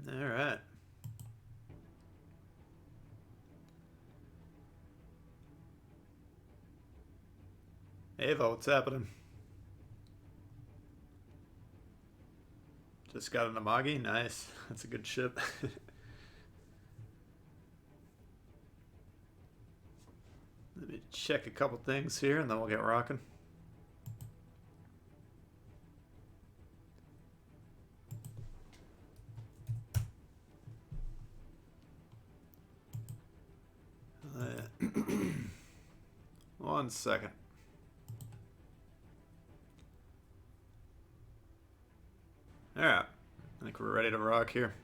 All right. Ava, what's happening? Just got an Amagi? Nice. That's a good ship. Let me check a couple things here and then we'll get rocking. One second. Alright. I think we're ready to rock here.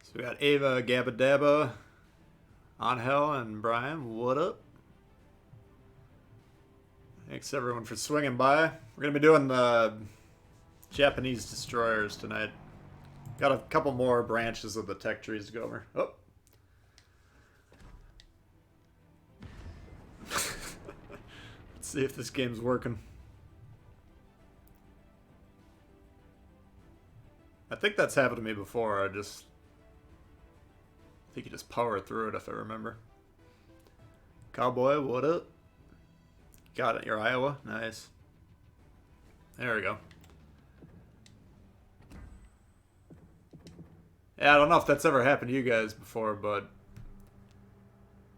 So we got Ava, Gabba Dabba, Angel, and Brian. What up? Thanks everyone for swinging by. We're going to be doing the Japanese destroyers tonight. Got a couple more branches of the tech trees to go over. Oh. Let's see if this game's working. I think that's happened to me before. I think you just power through it if I remember. Cowboy, what up? Got it, your Iowa. Nice. There we go. Yeah, I don't know if that's ever happened to you guys before, but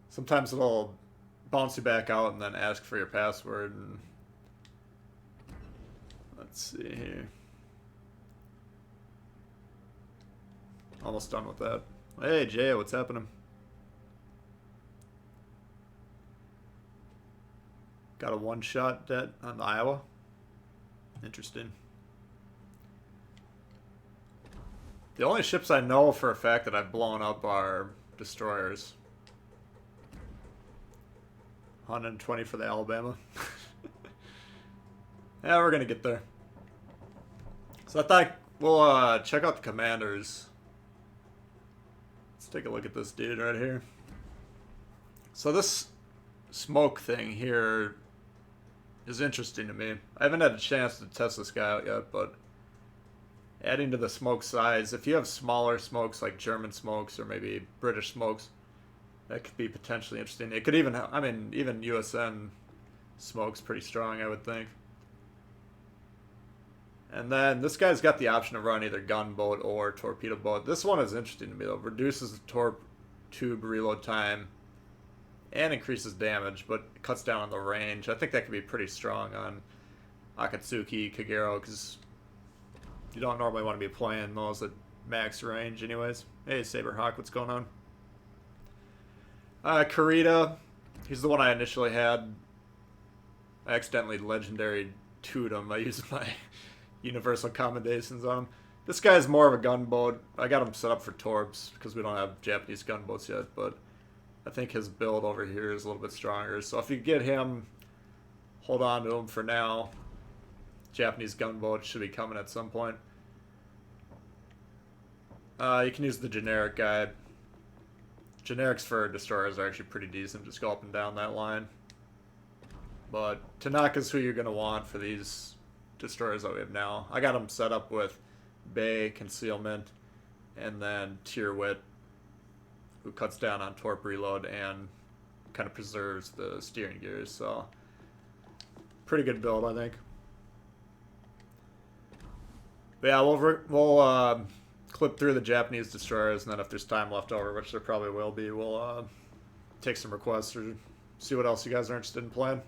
sometimes it'll bounce you back out and then ask for your password. And let's see here. Almost done with that. Hey, Jay, what's happening? Got a one-shot debt on the Iowa. Interesting. The only ships I know for a fact that I've blown up are destroyers. 120 for the Alabama. Yeah, we're gonna get there. So I thought we'll check out the commanders. Let's take a look at this dude right here. So this smoke thing here is interesting to me. I haven't had a chance to test this guy out yet, but adding to the smoke size, if you have smaller smokes like German smokes or maybe British smokes, that could be potentially interesting. It could even, I mean, even USN smoke's pretty strong, I would think. And then this guy's got the option to run either gunboat or torpedo boat. This one is interesting to me though. Reduces the torp tube reload time and increases damage, but cuts down on the range. I think that could be pretty strong on Akatsuki, Kagero, because you don't normally want to be playing those at max range anyways. Hey, Saberhawk, what's going on? Kurita, he's the one I initially had. I accidentally legendary 2'd him. I used my universal commendations on him. This guy's more of a gunboat. I got him set up for torps because we don't have Japanese gunboats yet, but I think his build over here is a little bit stronger. So if you get him, hold on to him for now. Japanese gunboat should be coming at some point. You can use the generic guy. Generics for destroyers are actually pretty decent. Just go up and down that line. But Tanaka's who you're going to want for these destroyers that we have now. I got them set up with Bay, Concealment, and then Tierwit, who cuts down on torp reload and kind of preserves the steering gears. So, pretty good build, I think. But yeah, we'll clip through the Japanese destroyers, and then if there's time left over, which there probably will be, we'll take some requests or see what else you guys are interested in playing.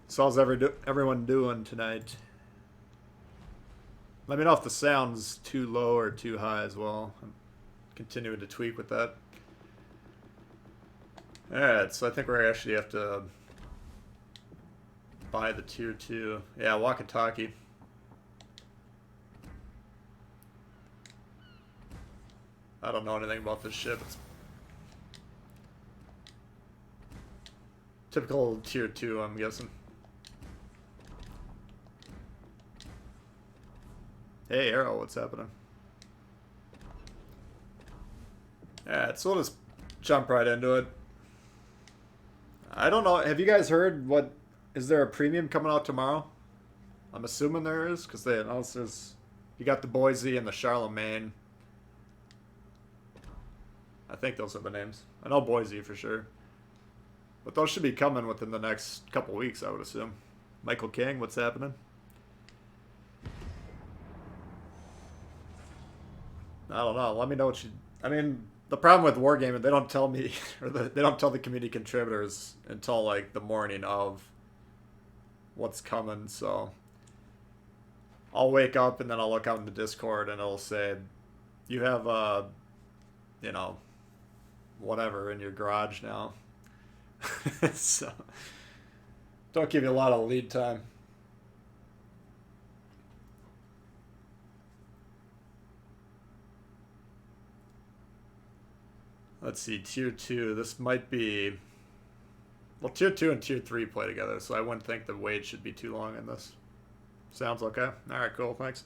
So how's everyone doing tonight? Let me know if the sound's too low or too high as well. I'm continuing to tweak with that. Alright, so I think we're actually have to buy the tier 2. Yeah, Wakatake. I don't know anything about this ship. It's typical tier 2, I'm guessing. Hey, Arrow, what's happening? Alright, so we'll just jump right into it. I don't know. Have you guys heard what... Is there a premium coming out tomorrow? I'm assuming there is, because they announced there's... You got the Boise and the Charlemagne. I think those are the names. I know Boise for sure. But those should be coming within the next couple weeks, I would assume. Michael King, what's happening? I don't know. Let me know what you... I mean, the problem with Wargaming, they don't tell me, or they don't tell the community contributors until, like, the morning of what's coming, so... I'll wake up and then I'll look out in the Discord and it'll say, you have, you know, whatever in your garage now. So, don't give you a lot of lead time. Let's see, Tier 2. This might be... Well, Tier 2 and Tier 3 play together, so I wouldn't think the wait should be too long in this. Sounds okay. Alright, cool. Thanks.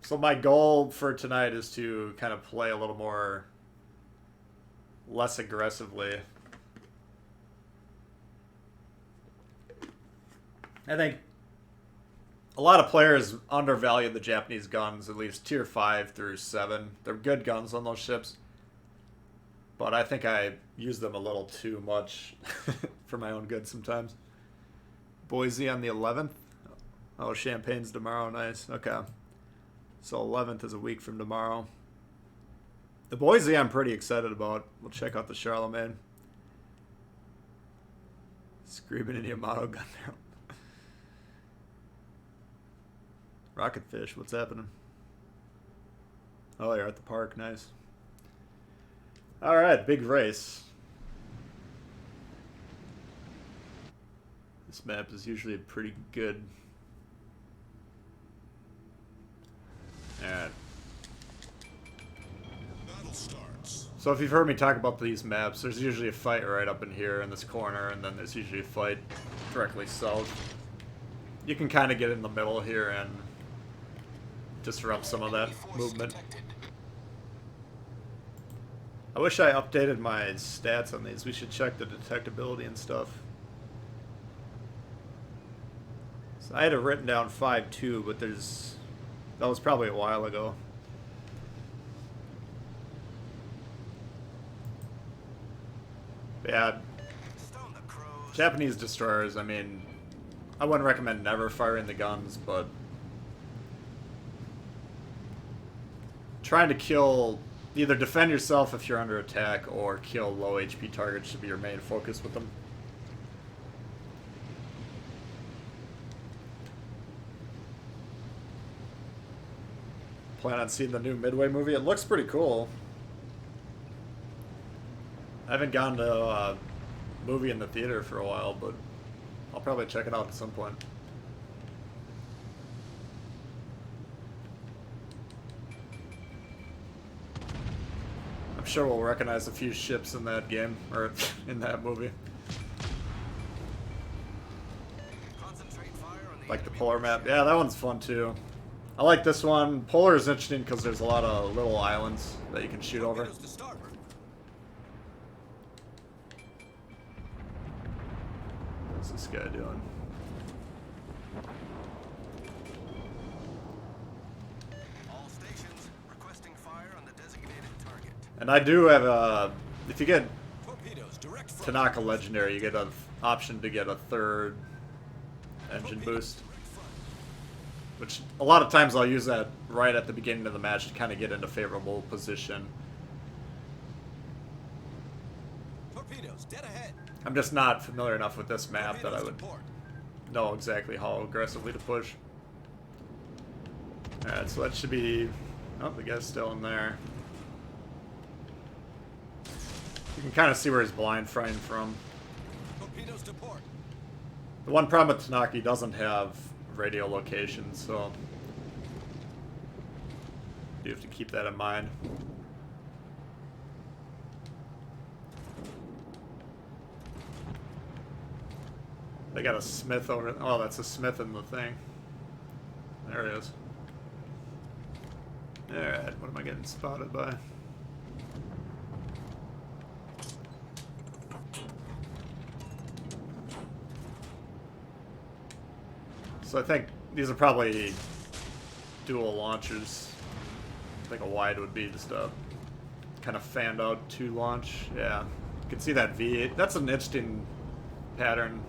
So my goal for tonight is to kind of play a little more... less aggressively. I think a lot of players undervalue the Japanese guns, at least Tier 5 through 7. They're good guns on those ships. But I think I use them a little too much for my own good sometimes. Boise on the 11th? Oh, Champagne's tomorrow. Nice. Okay. So 11th is a week from tomorrow. The Boise I'm pretty excited about. We'll check out the Charlemagne. Screaming in Yamato gun barrel. Rocketfish, what's happening? Oh, you're at the park. Nice. Alright, big race. This map is usually pretty good. Alright. Battle starts. So if you've heard me talk about these maps, there's usually a fight right up in here in this corner, and then there's usually a fight directly south. You can kind of get in the middle here and disrupt some of that movement. I wish I updated my stats on these. We should check the detectability and stuff. So I had it written down 5.2, but there's... That was probably a while ago. But yeah. Japanese destroyers, I mean... I wouldn't recommend never firing the guns, but... Trying to kill... Either defend yourself if you're under attack, or kill low HP targets should be your main focus with them. Plan on seeing the new Midway movie? It looks pretty cool. I haven't gone to a movie in the theater for a while, but I'll probably check it out at some point. I'm sure we'll recognize a few ships in that game, or in that movie. Like the polar map. Yeah, that one's fun too. I like this one. Polar is interesting because there's a lot of little islands that you can shoot over. What's this guy doing? And I do have a... If you get Tanaka Legendary, you get an option to get a third engine boost. Which, a lot of times I'll use that right at the beginning of the match to kind of get into favorable position. I'm just not familiar enough with this map that I would know exactly how aggressively to push. Alright, so that should be... Oh, the guy's still in there. You can kind of see where he's blind frying from. The one problem with Tanaka, he doesn't have radio location, so you have to keep that in mind. They got a Smith over... Oh, that's a Smith in the thing. There it is. Alright, what am I getting spotted by? So I think these are probably dual launchers. I think a wide would be just a kind of fanned out 2 launch. Yeah, you can see that V. That's an interesting pattern.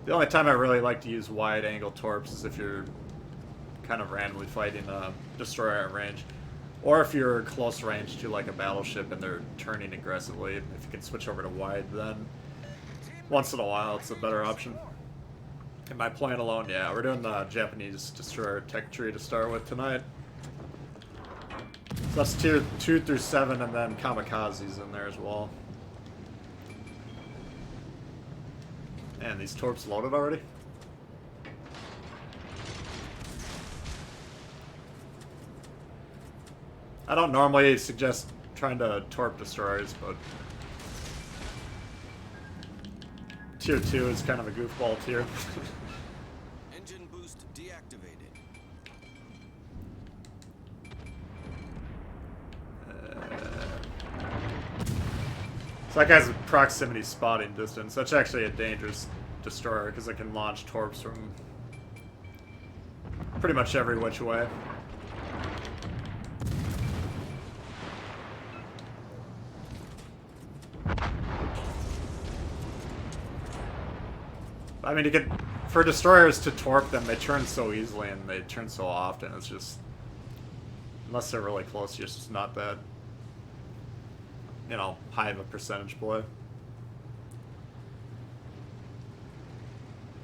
The only time I really like to use wide angle torps is if you're kind of randomly fighting a destroyer at range. Or if you're close range to like a battleship and they're turning aggressively. If you can switch over to wide, then once in a while it's a better option. Am I playing alone? Yeah, we're doing the Japanese destroyer tech tree to start with tonight. So that's tier 2 through 7, and then Kamikaze's in there as well. Man, these torps loaded already? I don't normally suggest trying to torp destroyers, but tier 2 is kind of a goofball tier. Engine boost deactivated. So that guy's proximity spotting distance. That's actually a dangerous destroyer because it can launch torps from pretty much every which way. I mean, you could, for destroyers to torp them, they turn so easily and they turn so often. It's just, unless they're really close, you're just not that, you know, high of a percentage play.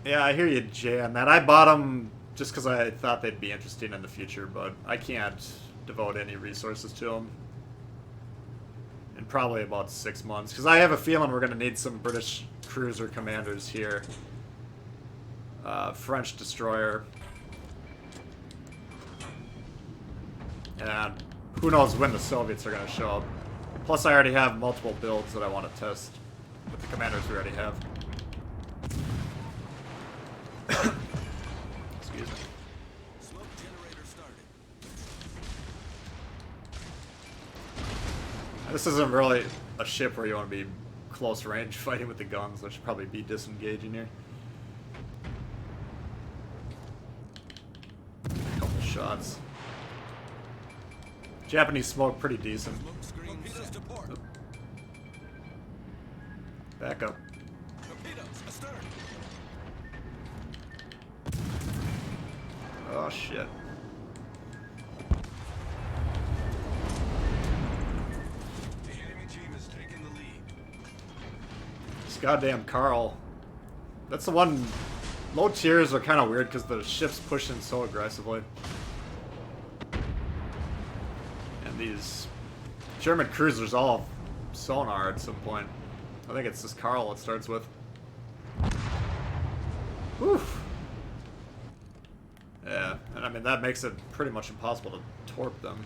Yeah, I hear you, Jay, on that. I bought them just because I thought they'd be interesting in the future, but I can't devote any resources to them in probably about 6 months, because I have a feeling we're going to need some British cruiser commanders here. French destroyer. And who knows when the Soviets are going to show up. Plus, I already have multiple builds that I want to test with the commanders we already have. Excuse me. Smoke generator started. This isn't really a ship where you want to be close range fighting with the guns. I should probably be disengaging here. A couple shots. Japanese smoke pretty decent. Torpedoes to port. Back up. Torpedoes astern. Oh shit. The enemy team is taking the lead. This goddamn Carl. That's the one. Low tiers are kind of weird because the ship's pushing so aggressively. And these German cruisers all have sonar at some point. I think it's this Carl it starts with. Oof. Yeah, and I mean that makes it pretty much impossible to torp them.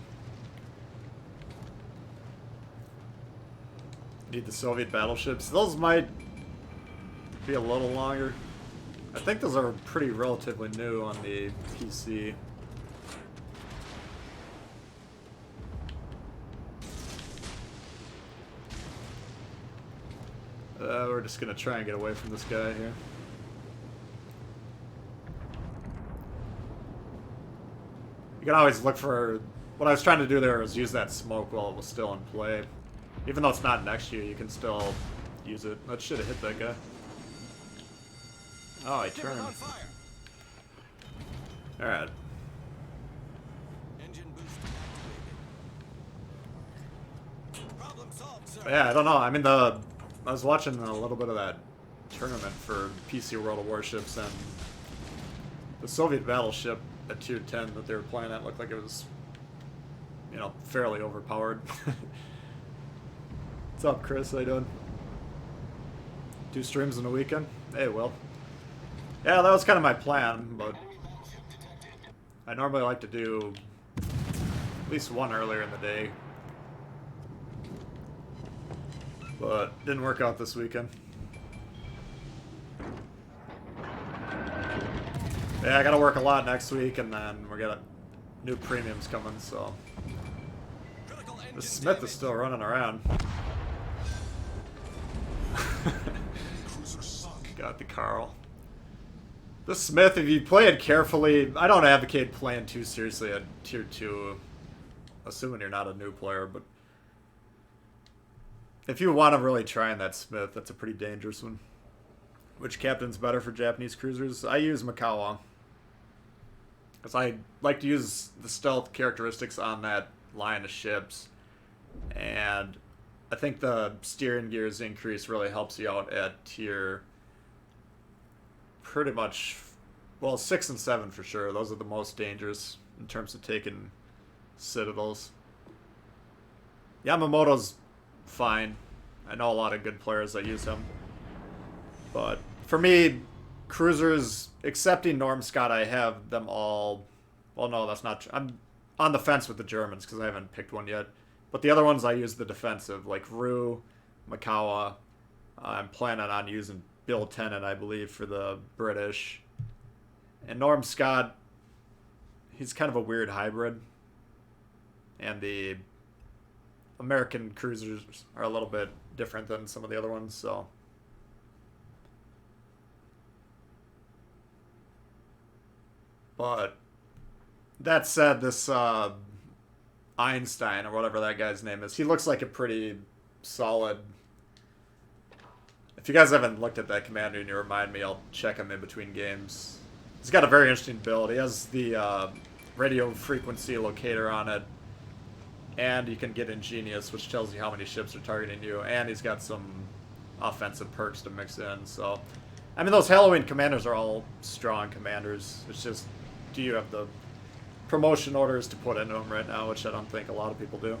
Need the Soviet battleships. Those might be a little longer. I think those are pretty relatively new on the PC. We're just gonna try and get away from this guy here. You can always look for... What I was trying to do there was use that smoke while it was still in play. Even though it's not next to you, you can still use it. That should have hit that guy. Oh, he turned. Alright. Engine boost activated. Problem solved, sir. Yeah, I don't know. I mean, I was watching a little bit of that tournament for PC World of Warships, and the Soviet battleship at tier 10 that they were playing at looked like it was, you know, fairly overpowered. What's up, Chris? How you doing? 2 streams in a weekend? Hey, Will. Yeah, that was kind of my plan, but I normally like to do at least one earlier in the day. But didn't work out this weekend. Yeah, I gotta work a lot next week, and then we're gonna new premiums coming, so the Smith is still running around. Got the Carl. The Smith, if you play it carefully, I don't advocate playing too seriously at Tier 2, assuming you're not a new player, but if you want to really try in that Smith, that's a pretty dangerous one. Which captain's better for Japanese cruisers? I use Makawa, because I like to use the stealth characteristics on that line of ships, and I think the steering gears increase really helps you out at tier pretty much, well, 6 and 7 for sure. Those are the most dangerous in terms of taking citadels. Yamamoto's fine. I know a lot of good players that use him. But for me, cruisers, excepting Normscott, I have them all... Well, no, that's not true. I'm on the fence with the Germans because I haven't picked one yet. But the other ones I use the defensive, like Rue, Makawa. I'm planning on using Bill Tennant, I believe, for the British. And Normscott, he's kind of a weird hybrid. And the American cruisers are a little bit different than some of the other ones, so... But that said, this Einstein, or whatever that guy's name is, he looks like a pretty solid... If you guys haven't looked at that commander and you remind me, I'll check him in between games. He's got a very interesting build. He has the radio frequency locator on it, and you can get Ingenious, which tells you how many ships are targeting you, and he's got some offensive perks to mix in, so... I mean, those Halloween commanders are all strong commanders. It's just, do you have the promotion orders to put into them right now, which I don't think a lot of people do.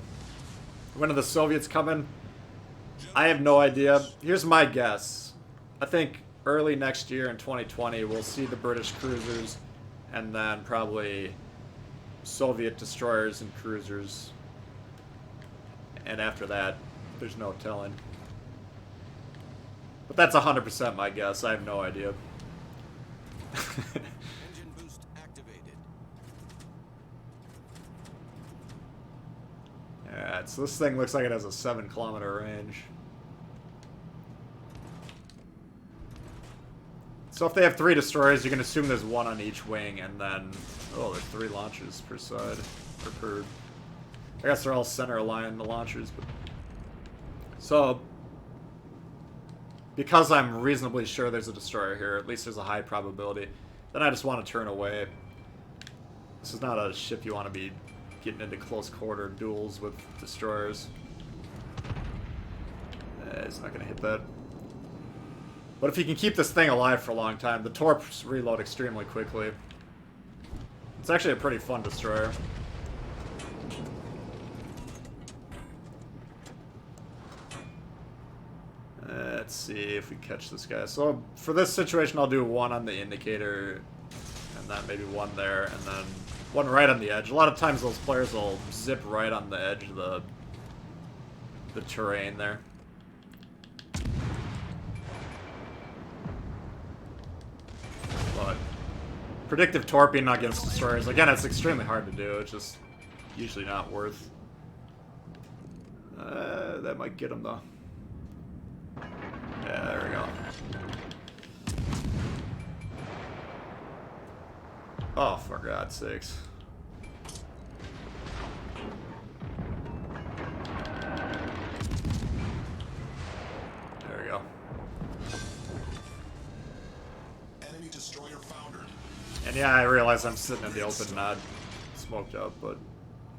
When are the Soviets coming? I have no idea. Here's my guess. I think early next year in 2020, we'll see the British cruisers, and then probably Soviet destroyers and cruisers. And after that, there's no telling. But that's 100% my guess. I have no idea. Engine boost activated. Yeah, so this thing looks like it has a 7-kilometer range. So if they have 3 destroyers, you can assume there's 1 on each wing, and then... Oh, there's 3 launchers per side. Or per... I guess they're all center aligned, the launchers, but... So... Because I'm reasonably sure there's a destroyer here, at least there's a high probability, then I just want to turn away. This is not a ship you want to be getting into close quarter duels with destroyers. It's not going to hit that. But if you can keep this thing alive for a long time, the torps reload extremely quickly. It's actually a pretty fun destroyer. Let's see if we catch this guy. So for this situation, I'll do 1 on the indicator, and then maybe 1 there, and then 1 right on the edge. A lot of times those players will zip right on the edge of the terrain there. But predictive torping against destroyers, again, it's extremely hard to do. It's just usually not worth. That might get him though. Yeah, there we go. Oh, for God's sakes. There we go. Enemy destroyer foundered. And yeah, I realize I'm sitting in the open, not smoked up, but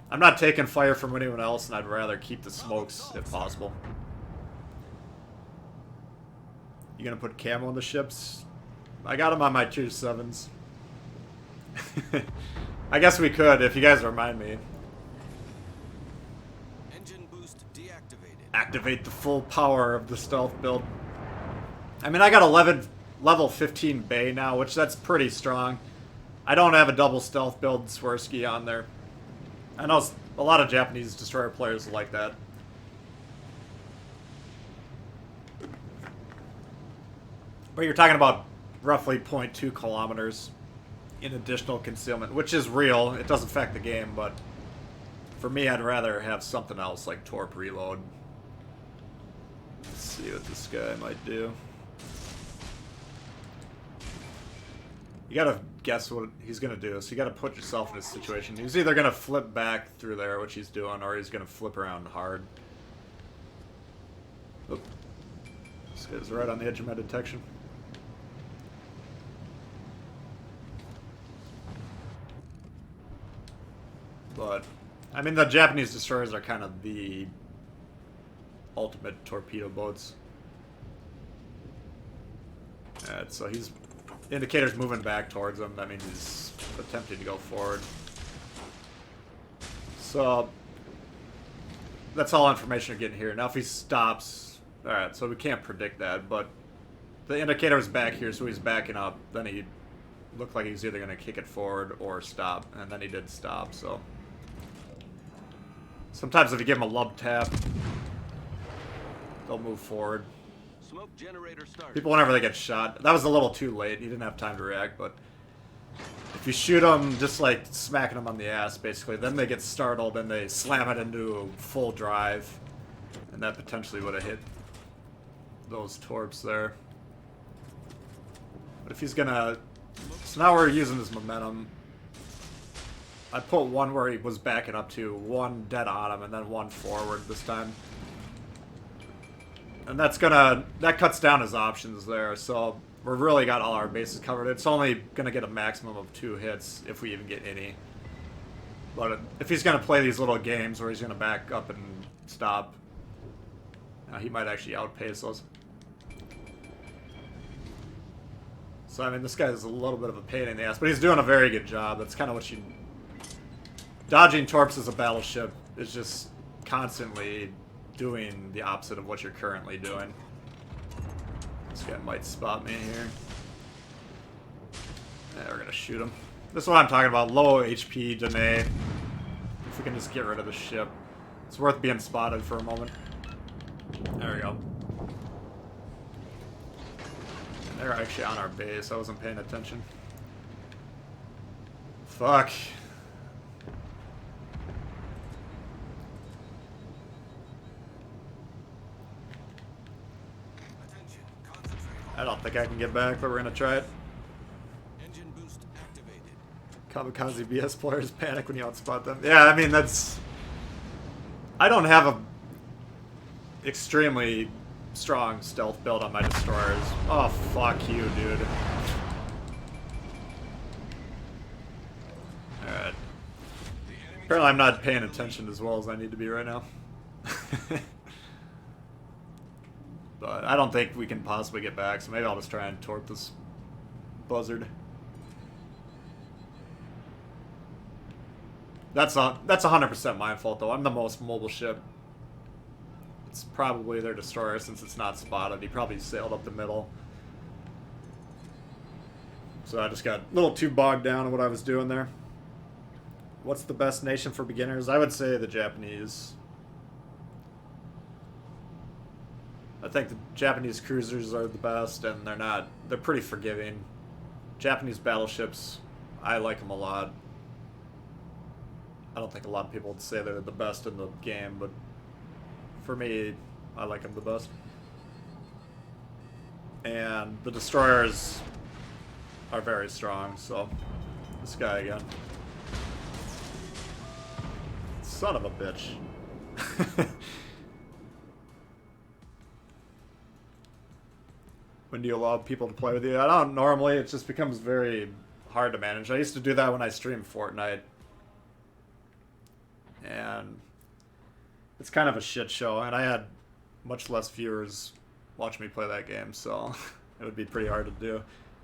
I'm not taking fire from anyone else, and I'd rather keep the smokes if possible. You gonna put camo on the ships? I got them on my tier 7s. I guess we could if you guys remind me. Engine boost deactivated. Activate the full power of the stealth build. I mean, I got 11 level 15 Bay now, which that's pretty strong. I don't have a double stealth build Swirsky on there. I know a lot of Japanese destroyer players like that. But you're talking about roughly 0.2 kilometers in additional concealment, which is real. It does affect the game, but for me, I'd rather have something else like torp reload. Let's see what this guy might do. You gotta guess what he's gonna do, so you gotta put yourself in his situation. He's either gonna flip back through there, which he's doing, or he's gonna flip around hard. Oop. This guy's right on the edge of my detection. But, I mean, the Japanese destroyers are kind of the ultimate torpedo boats. Alright, so he's... Indicator's moving back towards him. That means he's attempting to go forward. So, that's all information you're getting here. Now if he stops... Alright, so we can't predict that, but... The indicator's back here, so he's backing up. Then he looked like he's either going to kick it forward or stop. And then he did stop, so... Sometimes if you give them a lub tap, they'll move forward. Smoke generator start. People, whenever they get shot, that was a little too late. He didn't have time to react, but if you shoot them just like smacking them on the ass, basically, then they get startled and they slam it into full drive, and that potentially would have hit those torps there. But if he's gonna... So now we're using his momentum. I put one where he was backing up to, one dead on him, and then one forward this time. And that's gonna... That cuts down his options there, so we've really got all our bases covered. It's only gonna get a maximum of 2 hits, if we even get any. But if he's gonna play these little games where he's gonna back up and stop, he might actually outpace those. So, I mean, this guy's a little bit of a pain in the ass, but he's doing a very good job. That's kind of what you... Dodging torps as a battleship is just constantly doing the opposite of what you're currently doing. This guy might spot me here. Yeah, we're gonna shoot him. This is what I'm talking about. Low HP, Danae. If we can just get rid of the ship. It's worth being spotted for a moment. There we go. They're actually on our base. I wasn't paying attention. Fuck. I don't think I can get back, but we're gonna try it. Engine boost activated. Kamikaze BS players panic when you outspot them. Yeah, I mean, that's... I don't have a extremely strong stealth build on my destroyers. Oh, fuck you, dude. Alright. Apparently I'm not paying attention as well as I need to be right now. But I don't think we can possibly get back, so maybe I'll just try and torp this buzzard. That's 100% my fault, though. I'm the most mobile ship. It's probably their destroyer since it's not spotted. He probably sailed up the middle. So I just got a little too bogged down in what I was doing there. What's the best nation for beginners? I would say the Japanese. I think the Japanese cruisers are the best, and they're pretty forgiving. Japanese battleships, I like them a lot. I don't think a lot of people would say they're the best in the game, but for me, I like them the best. And the destroyers are very strong, so this guy again. Son of a bitch. When do you allow people to play with you? I don't normally. It just becomes very hard to manage. I used to do that when I streamed Fortnite. And it's kind of a shit show. And I had much less viewers watching me play that game, so it would be pretty hard to do.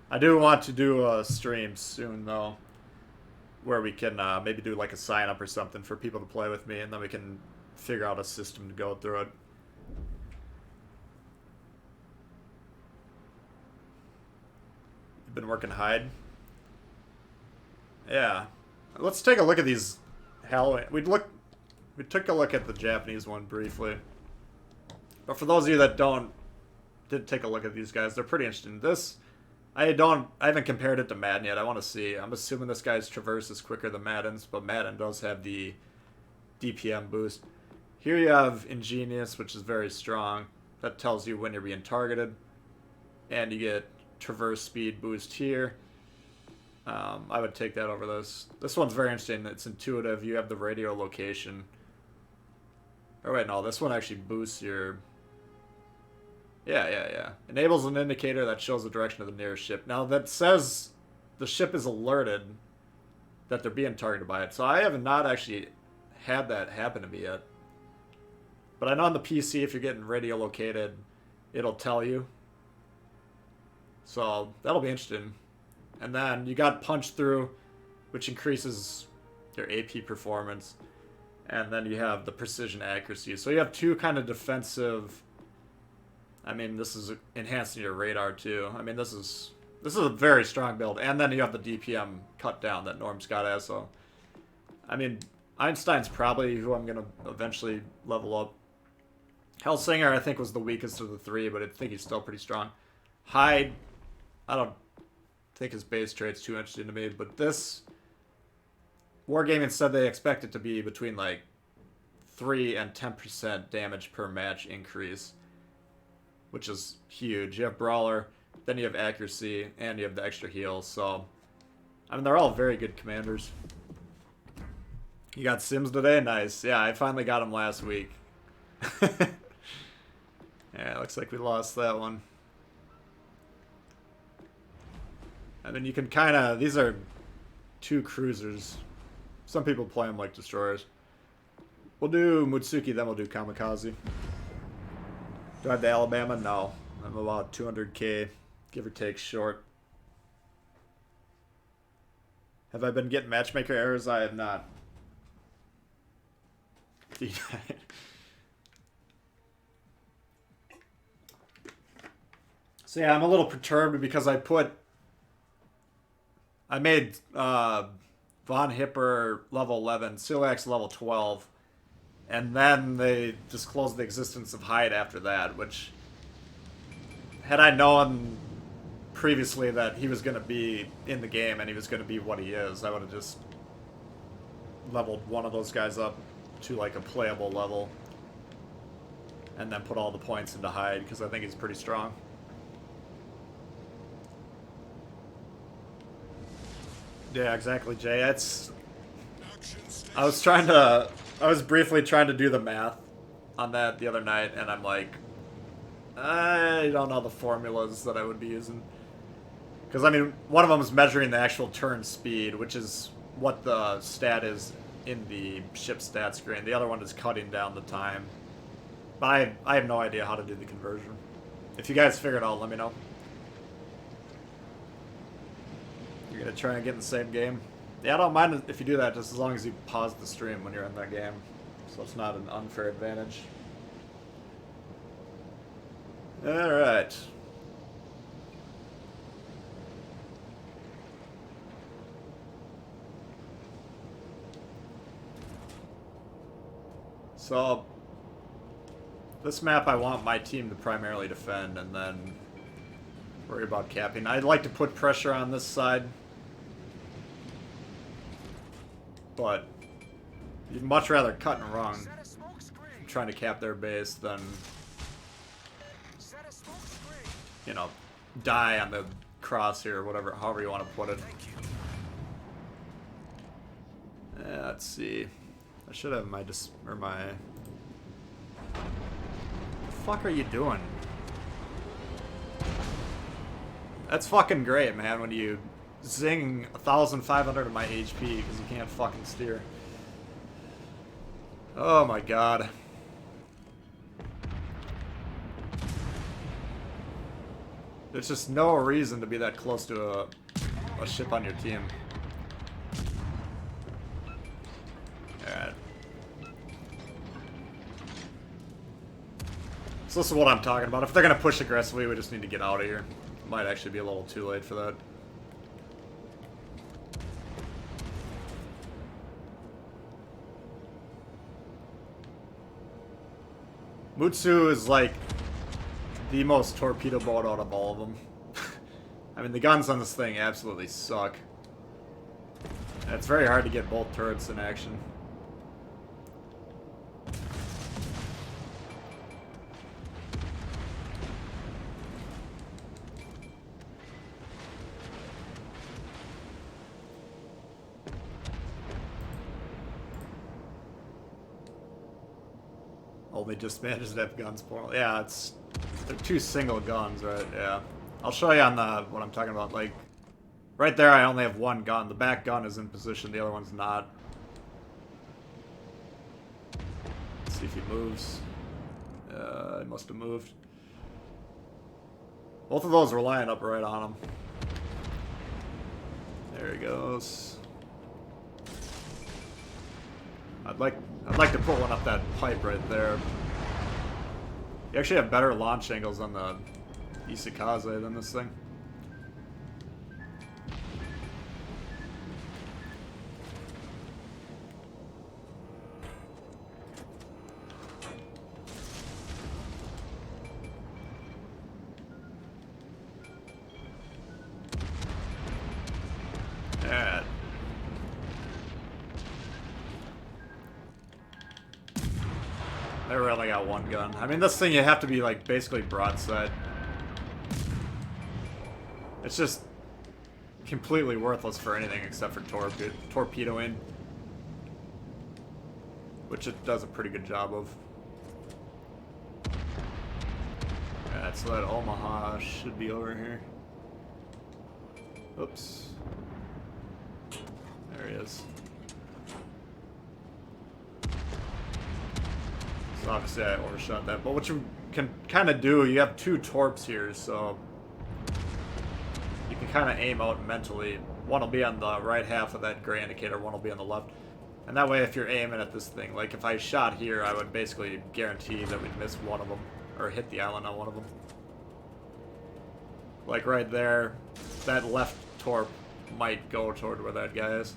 I do want to do a stream soon, though, where we can maybe do like a sign-up or something for people to play with me, and then we can figure out a system to go through it. Been working hide. Yeah, let's take a look at these Halloween. We took a look at the Japanese one briefly, but for those of you that did take a look at these guys, they're pretty interesting. This I haven't compared it to Madden yet. I want to see. I'm assuming this guy's traverse is quicker than Madden's, but Madden does have the DPM boost. Here you have Ingenious, which is very strong. That tells you when you're being targeted, and you get traverse speed boost here. I would take that over this. This one's very interesting. It's intuitive. You have the radio location. Oh wait, no, this one actually boosts your... Yeah. Enables an indicator that shows the direction of the nearest ship. Now that says the ship is alerted that they're being targeted by it. So I have not actually had that happen to me yet. But I know on the PC, if you're getting radio located, it'll tell you. So that'll be interesting. And then you got punch through, which increases your AP performance. And then you have the precision accuracy. So you have two kind of defensive... I mean, this is enhancing your radar too. I mean, this is a very strong build. And then you have the DPM cut down that Norm's got as so. I mean, Einstein's probably who I'm going to eventually level up. Hellsinger, I think, was the weakest of the three, but I think he's still pretty strong. Hyde, I don't think his base trait's too interesting to me, but this... Wargaming said they expect it to be between like 3 and 10% damage per match increase, which is huge. You have Brawler, then you have Accuracy, and you have the extra heal, so... I mean, they're all very good commanders. You got Sims today? Nice. Yeah, I finally got him last week. Yeah, looks like we lost that one. I mean, you can kind of... These are two cruisers. Some people play them like destroyers. We'll do Mutsuki, then we'll do Kamikaze. Do I have the Alabama? No. I'm about 200k, give or take, short. Have I been getting matchmaker errors? I have not. So yeah, I'm a little perturbed because I made Von Hipper level 11, Silax level 12, and then they disclosed the existence of Hyde after that, which, had I known previously that he was going to be in the game and he was going to be what he is, I would have just leveled one of those guys up to like a playable level and then put all the points into Hyde, because I think he's pretty strong. Yeah, exactly, Jay. I was briefly trying to do the math on that the other night, and I'm like, I don't know the formulas that I would be using. Because, I mean, one of them is measuring the actual turn speed, which is what the stat is in the ship stat screen. The other one is cutting down the time. But I have no idea how to do the conversion. If you guys figure it out, let me know. You're gonna try and get in the same game? Yeah, I don't mind if you do that, just as long as you pause the stream when you're in that game. So it's not an unfair advantage. Alright. So, this map I want my team to primarily defend and then worry about capping. I'd like to put pressure on this side, but you'd much rather cut and run trying to cap their base than, you know, die on the crosshair or whatever, however you want to put it. Let's see. I should have my What the fuck are you doing? That's fucking great, man, when you zing 1,500 of my HP because you can't fucking steer. Oh my god. There's just no reason to be that close to a ship on your team. Alright. So this is what I'm talking about. If they're gonna push aggressively, we just need to get out of here. Might actually be a little too late for that. Mutsu is like the most torpedo boat out of all of them. I mean, the guns on this thing absolutely suck. And it's very hard to get both turrets in action. Only just managed to have guns for. Yeah, they're 2 single guns, right? Yeah. I'll show you on the what I'm talking about. Like, right there, I only have 1 gun. The back gun is in position. The other one's not. Let's see if he moves. He must have moved. Both of those were lining up right on him. There he goes. I'd like to put one up that pipe right there. You actually have better launch angles on the Isokaze than this thing. Yeah. They really got 1 gun. I mean, this thing you have to be like basically broadside. It's just completely worthless for anything except for torpedoing, which it does a pretty good job of. Alright, so that Omaha should be over here. Oops. There he is. So obviously I overshot that, but what you can kind of do, you have 2 torps here, so you can kind of aim out mentally. One will be on the right half of that gray indicator, one will be on the left. And that way if you're aiming at this thing, like if I shot here, I would basically guarantee that we'd miss one of them, or hit the island on one of them. Like right there, that left torp might go toward where that guy is.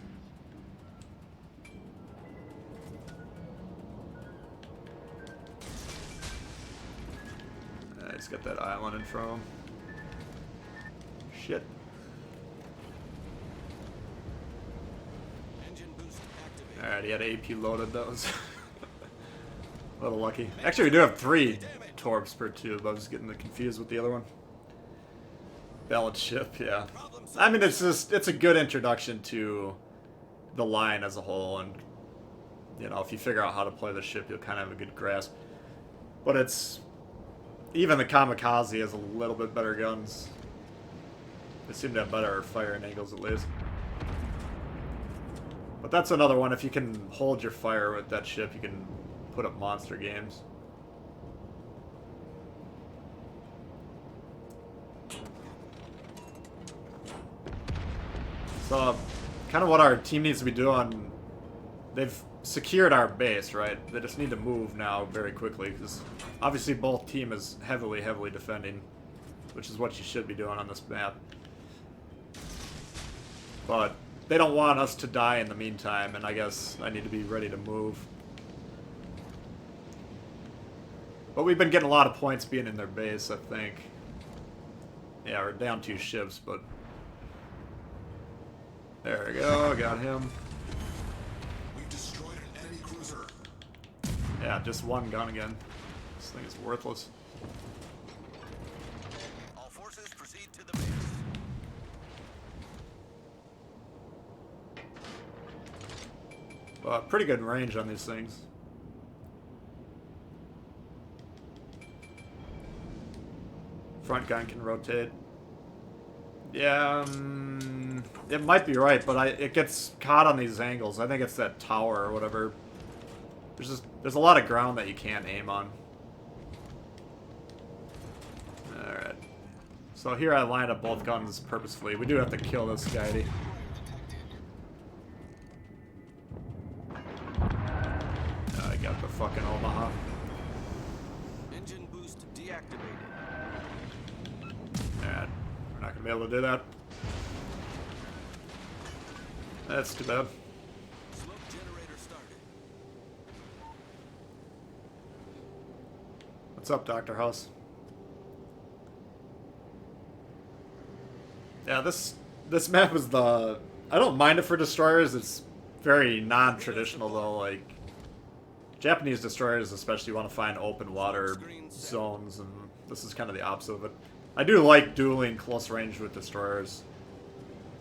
He's got that island in front of him. Shit. Alright, he had AP loaded. That was a little lucky. Actually, we do have 3 torps per tube. I was getting confused with the other one. Battleship, yeah. I mean, it's a good introduction to the line as a whole, and you know, if you figure out how to play the ship, you'll kind of have a good grasp. But it's even the Kamikaze has a little bit better guns. They seem to have better firing angles at least. But that's another one. If you can hold your fire with that ship, you can put up monster games. So, kind of what our team needs to be doing, they've secured our base, right? They just need to move now very quickly, because obviously both team is heavily defending, which is what you should be doing on this map. But they don't want us to die in the meantime, and I guess I need to be ready to move. But we've been getting a lot of points being in their base, I think. Yeah, we're down 2 ships, but there we go, got him. We've destroyed an enemy cruiser. Yeah, just 1 gun again. This thing is worthless. All forces proceed to the base. Pretty good range on these things. Front gun can rotate. Yeah, it might be right, but it gets caught on these angles. I think it's that tower or whatever. There's a lot of ground that you can't aim on. Alright. So here I lined up both guns purposefully. We do have to kill this guy. I got the fucking Omaha. Engine boost deactivated. Alright. We're not gonna be able to do that. That's too bad. Smoke generator started. What's up, Dr. House? Yeah, this map is the... I don't mind it for destroyers. It's very non-traditional, though. Like, Japanese destroyers especially want to find open water zones, and this is kind of the opposite of it. I do like dueling close range with destroyers.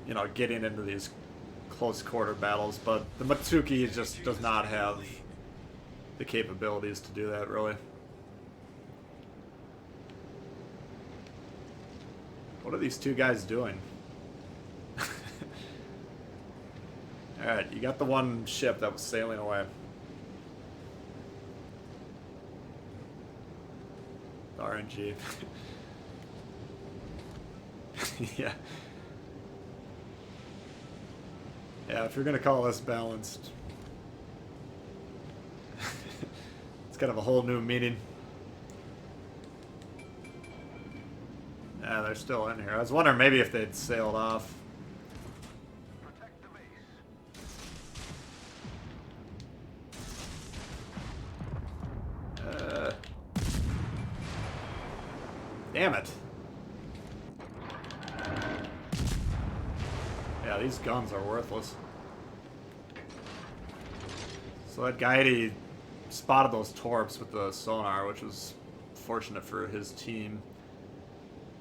You know, getting into these close quarter battles, but the Mutsuki just does not have the capabilities to do that, really. What are these two guys doing? Alright, you got the one ship that was sailing away. RNG. Yeah. Yeah, if you're gonna call this balanced, it's kind of a whole new meaning. Yeah, they're still in here. I was wondering maybe if they'd sailed off. Damn it. Yeah, these guns are worthless. So that guy, he spotted those torps with the sonar, which was fortunate for his team.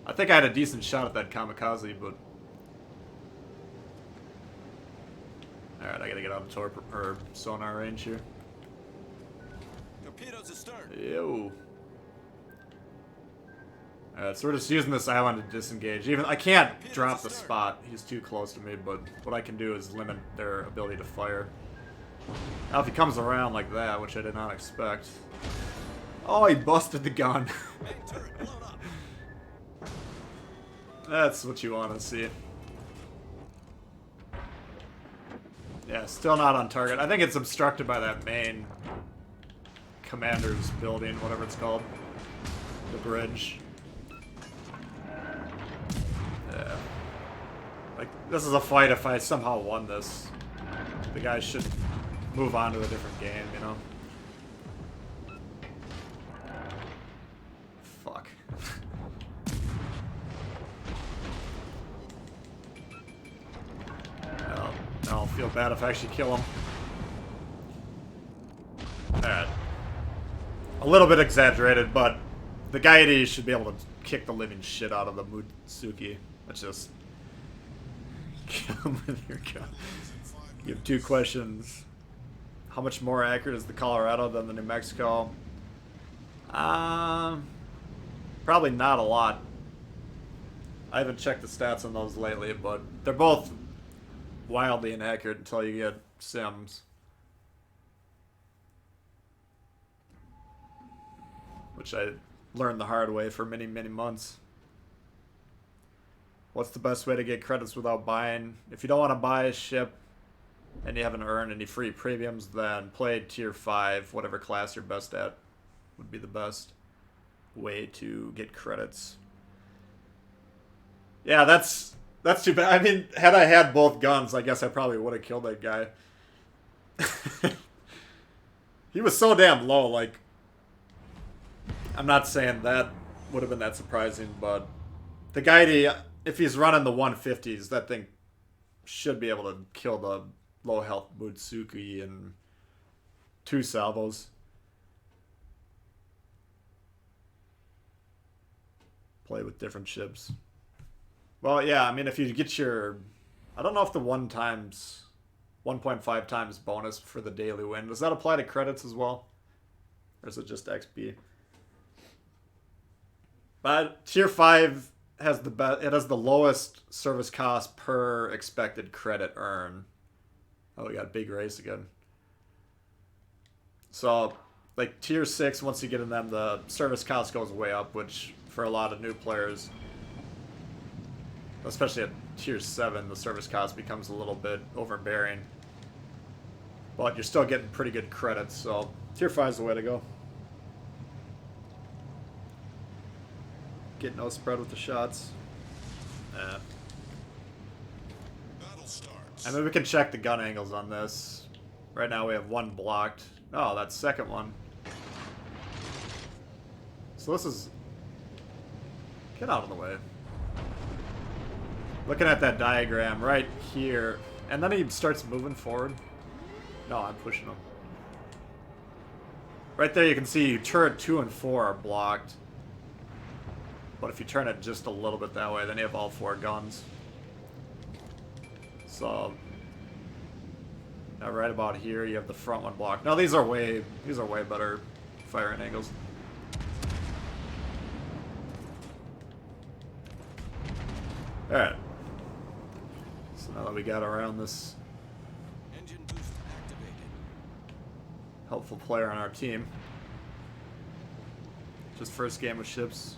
I think I had a decent shot at that Kamikaze, but... Alright, I gotta get out of torp or sonar range here. Torpedoes astern. Ew. Alright, so we're just using this island to disengage. Even I can't drop the spot. He's too close to me, but what I can do is limit their ability to fire. Now if he comes around like that, which I did not expect. Oh, he busted the gun. Main turret blown up. That's what you want to see. Yeah, still not on target. I think it's obstructed by that main commander's building, whatever it's called. The bridge. Yeah. Like, this is a fight if I somehow won this. The guys should move on to a different game, you know? Fuck. I'll feel bad if I actually kill him. Alright. A little bit exaggerated, but the Gaidi should be able to kick the living shit out of the Mutsuki. Let's just kill him with your gun. You have two questions. How much more accurate is the Colorado than the New Mexico? Probably not a lot. I haven't checked the stats on those lately, but they're both wildly inaccurate until you get sims. Which I learned the hard way for many, many months. What's the best way to get credits without buying? If you don't want to buy a ship and you haven't earned any free premiums, then play tier 5, whatever class you're best at would be the best way to get credits. Yeah, that's too bad. I mean, had I had both guns, I guess I probably would have killed that guy. He was so damn low, like... I'm not saying that would have been that surprising, but... The guy, if he's running the 150s, that thing should be able to kill the low-health Mutsuki in 2 salvos. Play with different ships. Well, yeah, I mean, if you get your... I don't know if the 1.5 times bonus for the daily win, does that apply to credits as well? Or is it just XP? But tier 5 has it has the lowest service cost per expected credit earn. Oh, we got big race again. So, like, tier 6, once you get in them, the service cost goes way up, which for a lot of new players... Especially at tier 7, the service cost becomes a little bit overbearing. But you're still getting pretty good credits, so tier 5 is the way to go. Get no spread with the shots. Battle starts. I mean, we can check the gun angles on this. Right now we have one blocked. Oh, that second one. So this is... Get out of the way. Looking at that diagram right here, and then he starts moving forward. No, I'm pushing him. Right there you can see turret 2 and 4 are blocked. But if you turn it just a little bit that way, then you have all 4 guns. So, Now right about here, you have the front one blocked. No, these are way better firing angles. All right. So now that we got around this Engine boost activated. helpful player on our team, just first game with ships.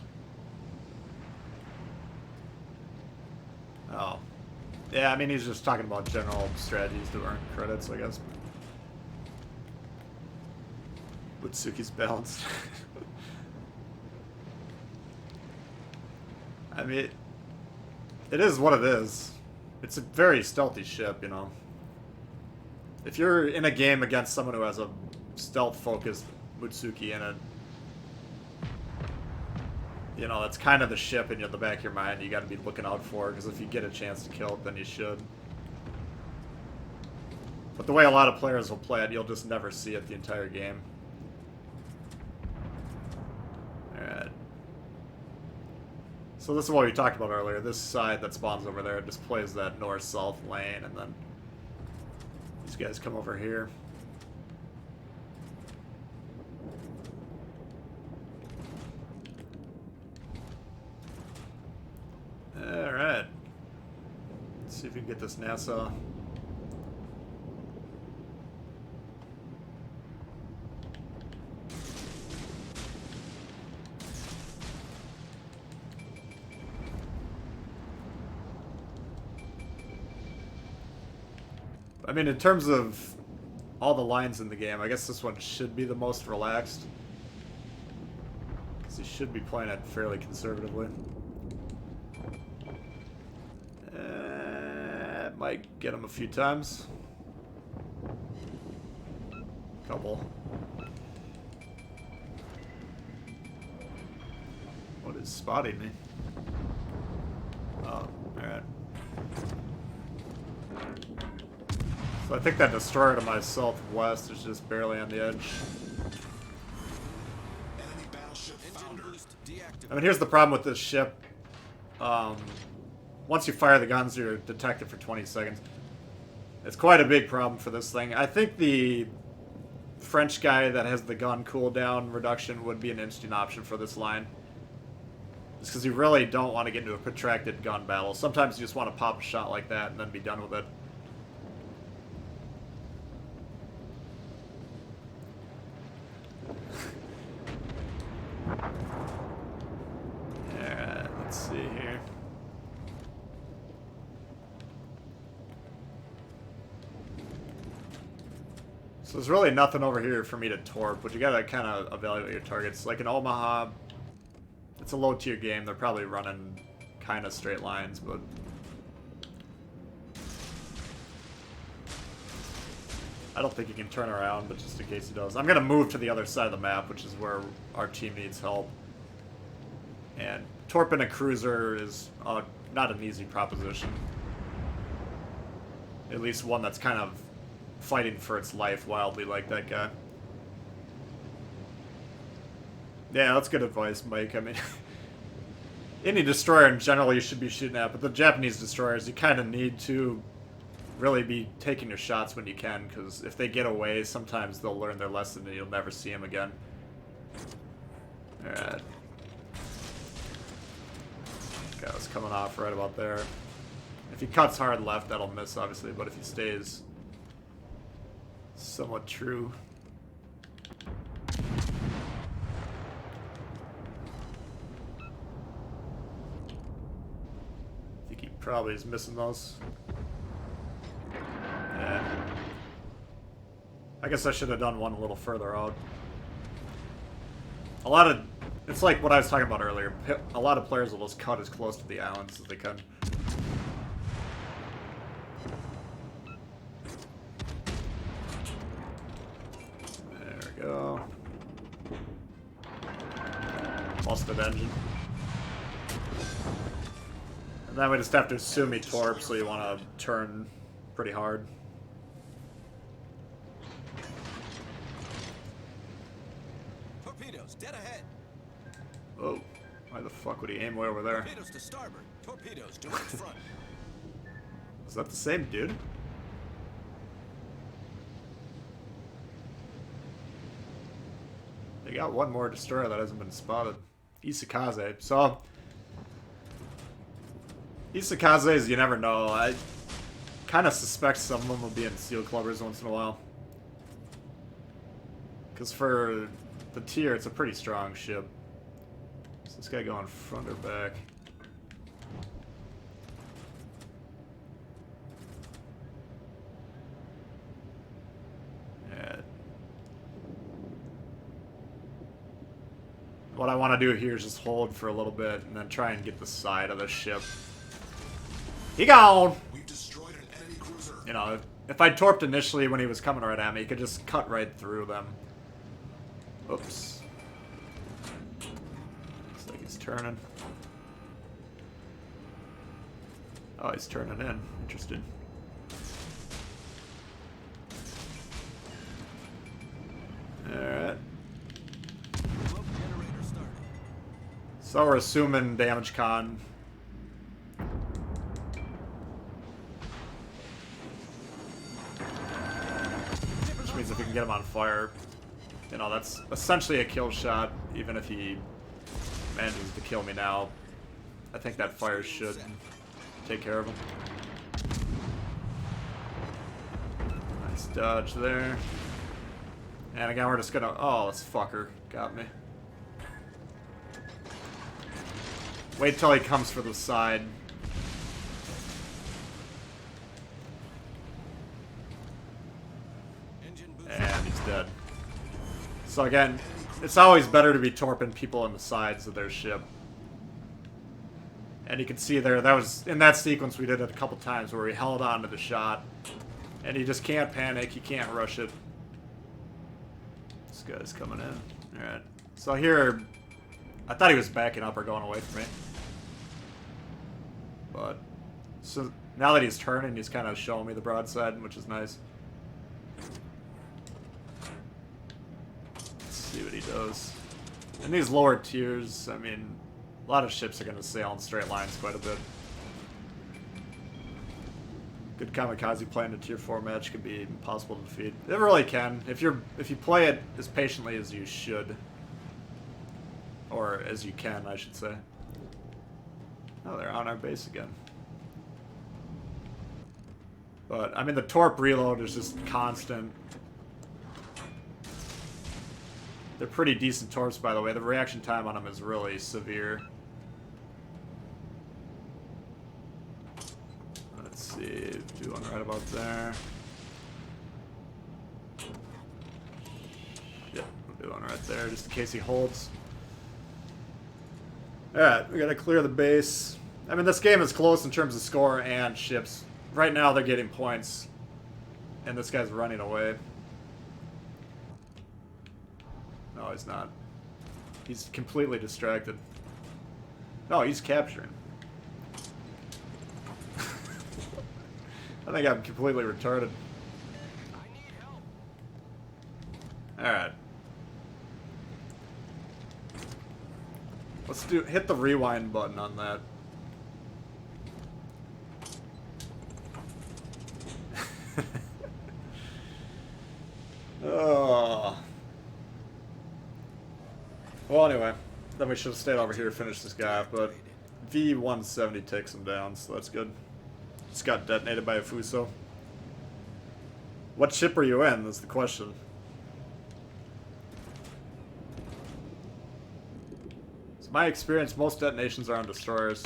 Oh. Yeah, I mean, he's just talking about general strategies to earn credits, I guess. Mutsuki's balanced. I mean, it is what it is. It's a very stealthy ship, you know. If you're in a game against someone who has a stealth-focused Mutsuki in it, you know, that's kind of the ship in the back of your mind you got to be looking out for, because if you get a chance to kill it, then you should. But the way a lot of players will play it, you'll just never see it the entire game. Alright. So this is what we talked about earlier. This side that spawns over there just plays that north-south lane, and then these guys come over here. Alright. Let's see if we can get this NASA. I mean, in terms of all the lines in the game, I guess this one should be the most relaxed. Because you should be playing it fairly conservatively. Might get him a few times. Couple. What is spotting me? Oh, alright. So I think that destroyer to my southwest is just barely on the edge. Enemy battleship foundered. I mean, here's the problem with this ship. Once you fire the guns, you're detected for 20 seconds. It's quite a big problem for this thing. I think the French guy that has the gun cooldown reduction would be an interesting option for this line. Just because you really don't want to get into a protracted gun battle. Sometimes you just want to pop a shot like that and then be done with it. Alright, let's see here. So there's really nothing over here for me to torp, but you gotta kind of evaluate your targets. Like in Omaha, it's a low tier game. They're probably running kind of straight lines, but I don't think he can turn around, but just in case he does. I'm gonna move to the other side of the map, which is where our team needs help. And torping a cruiser is not an easy proposition. At least one that's kind of fighting for its life wildly like that guy. Yeah, that's good advice, Mike. I mean, any destroyer in general you should be shooting at, but the Japanese destroyers, you kind of need to really be taking your shots when you can, because if they get away, sometimes they'll learn their lesson and you'll never see them again. Alright. Guy was coming off right about there. If he cuts hard left, that'll miss, obviously, but if he stays somewhat true. I think he probably is missing those. Yeah. I guess I should have done one a little further out. It's like what I was talking about earlier. A lot of players will just cut as close to the islands as they can. Go. Busted engine. And then we just have to assume he torp, so you want to turn pretty hard. Torpedoes dead ahead. Oh, why the fuck would he aim way over there? Torpedoes to starboard. Torpedoes to in front. Is that the same dude? We got one more destroyer that hasn't been spotted. Isokaze. So, Isokazes, you never know. I kind of suspect some of them will be in steel clubbers once in a while. Because for the tier, it's a pretty strong ship. Is this guy going front or back? Yeah. What I want to do here is just hold for a little bit and then try and get the side of the ship. He gone! We've destroyed an enemy cruiser. You know, if I torped initially when he was coming right at me, he could just cut right through them. Oops. Looks like he's turning. Oh, he's turning in. Interesting. Alright. So we're assuming damage con. Which means if we can get him on fire, you know, that's essentially a kill shot, even if he manages to kill me now. I think that fire should take care of him. Nice dodge there. And again, we're just gonna... Oh, this fucker got me. Wait till he comes for the side. And he's dead. So again, it's always better to be torping people on the sides of their ship. And you can see there, that was in that sequence we did it a couple times where he held on to the shot. And he just can't panic, he can't rush it. This guy's coming in. Alright. So here, I thought he was backing up or going away from me. But, so now that he's turning, he's kind of showing me the broadside, which is nice. Let's see what he does. In these lower tiers, I mean, a lot of ships are going to sail in straight lines quite a bit. Good Kamikaze playing a tier 4 match can be impossible to defeat. It really can. If you play it as patiently as you should. Or as you can, I should say. Oh, they're on our base again. But, I mean, the torp reload is just constant. They're pretty decent torps, by the way. The reaction time on them is really severe. Let's see, doing right about there. Yep, I'm doing right there, just in case he holds. Alright, we gotta clear the base. I mean, this game is close in terms of score and ships. Right now, they're getting points. And this guy's running away. No, he's not. He's completely distracted. No, he's capturing. I think I'm completely retarded. Alright. Let's hit the rewind button on that. Oh. Well, anyway, then we should have stayed over here to finish this guy up, but V-170 takes him down, so that's good. Just got detonated by a Fuso. What ship are you in, is the question. So my experience, most detonations are on destroyers.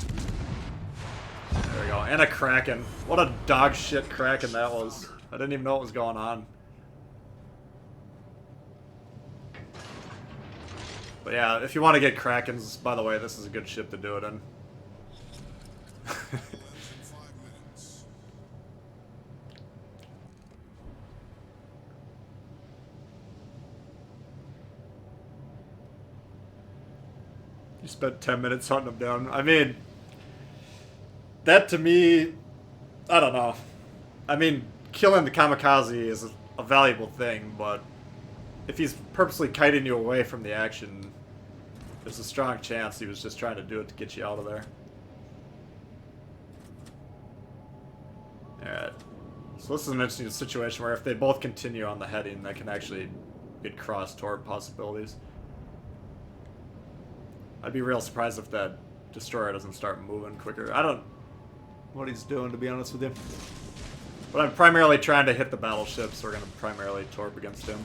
There we go, and a Kraken. What a dog shit Kraken that was. I didn't even know what was going on. But yeah, if you want to get Krakens, by the way, this is a good ship to do it in. You spent 10 minutes hunting them down. I mean, that to me, I don't know. I mean, killing the Kamikaze is a valuable thing, but if he's purposely kiting you away from the action, there's a strong chance he was just trying to do it to get you out of there. Alright. So this is an interesting situation where if they both continue on the heading, they can actually get cross-torp possibilities. I'd be real surprised if that destroyer doesn't start moving quicker. I don't know what he's doing, to be honest with you. But I'm primarily trying to hit the battleship, so we're going to primarily torp against him.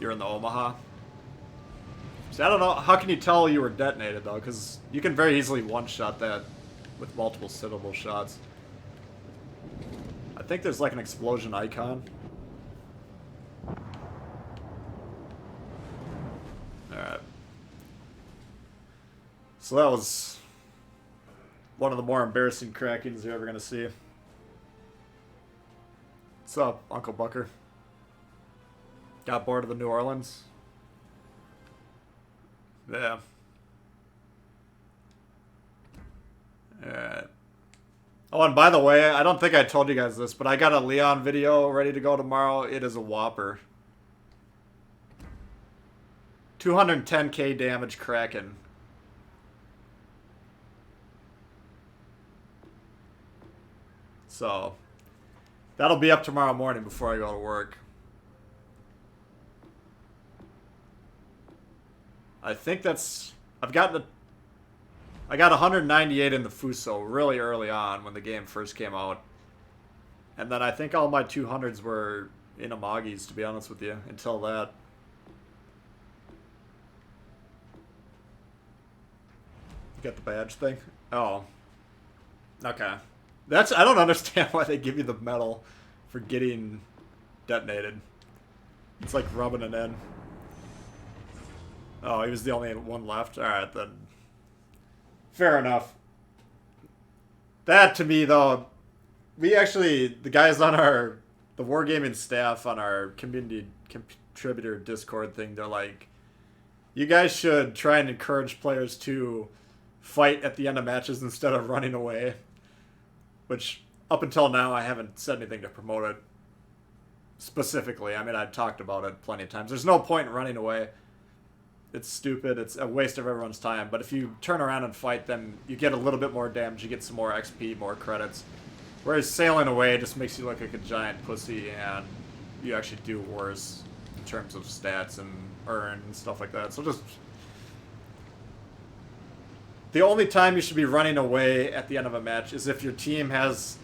You're in the Omaha. See, I don't know. How can you tell you were detonated, though? Because you can very easily one-shot that with multiple sittable shots. I think there's like an explosion icon. Alright. So that was one of the more embarrassing crackings you're ever going to see. What's up, Uncle Bucker? Got bored of the New Orleans? Yeah. Alright. Oh, and by the way, I don't think I told you guys this, but I got a Leon video ready to go tomorrow. It is a whopper. 210k damage Kraken. So, that'll be up tomorrow morning before I go to work. I think that's... I got 198 in the Fuso really early on when the game first came out. And then I think all my 200s were in Amagis, to be honest with you, until that. You got the badge thing? Oh. Okay. I don't understand why they give you the medal for getting detonated. It's like rubbing it in. Oh, he was the only one left? Alright, then. Fair enough. That, to me, though, we actually, the guys on the Wargaming staff on our community contributor Discord thing, they're like, you guys should try and encourage players to fight at the end of matches instead of running away. Which, up until now, I haven't said anything to promote it specifically. I mean, I've talked about it plenty of times. There's no point in running away. It's stupid. It's a waste of everyone's time. But if you turn around and fight, then you get a little bit more damage. You get some more XP, more credits. Whereas sailing away just makes you look like a giant pussy, and you actually do worse in terms of stats and earn and stuff like that. So just... The only time you should be running away at the end of a match is if your team has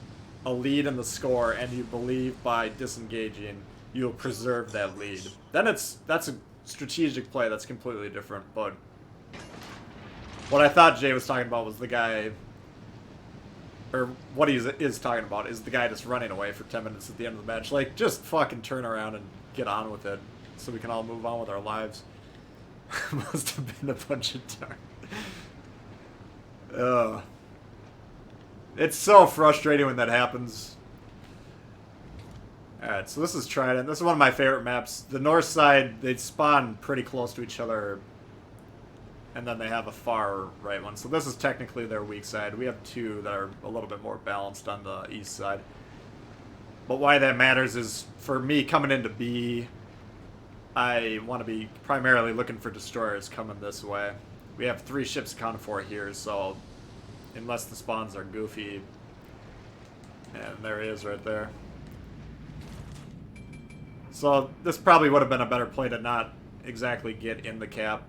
a lead in the score and you believe by disengaging you'll preserve that lead. Then that's a strategic play that's completely different. But what I thought Jay was talking about was the guy, or what he is talking about is the guy just running away for 10 minutes at the end of the match. Like, just fucking turn around and get on with it so we can all move on with our lives. Must have been a bunch of time. It's so frustrating when that happens. Alright, so this is Trident. This is one of my favorite maps. The north side, they spawn pretty close to each other, and then they have a far right one. So this is technically their weak side. We have two that are a little bit more balanced on the east side. But why that matters is, for me, coming into B, I want to be primarily looking for destroyers coming this way. We have 3 ships accounted for here, so unless the spawns are goofy, and there he is right there. So this probably would have been a better play to not exactly get in the cap.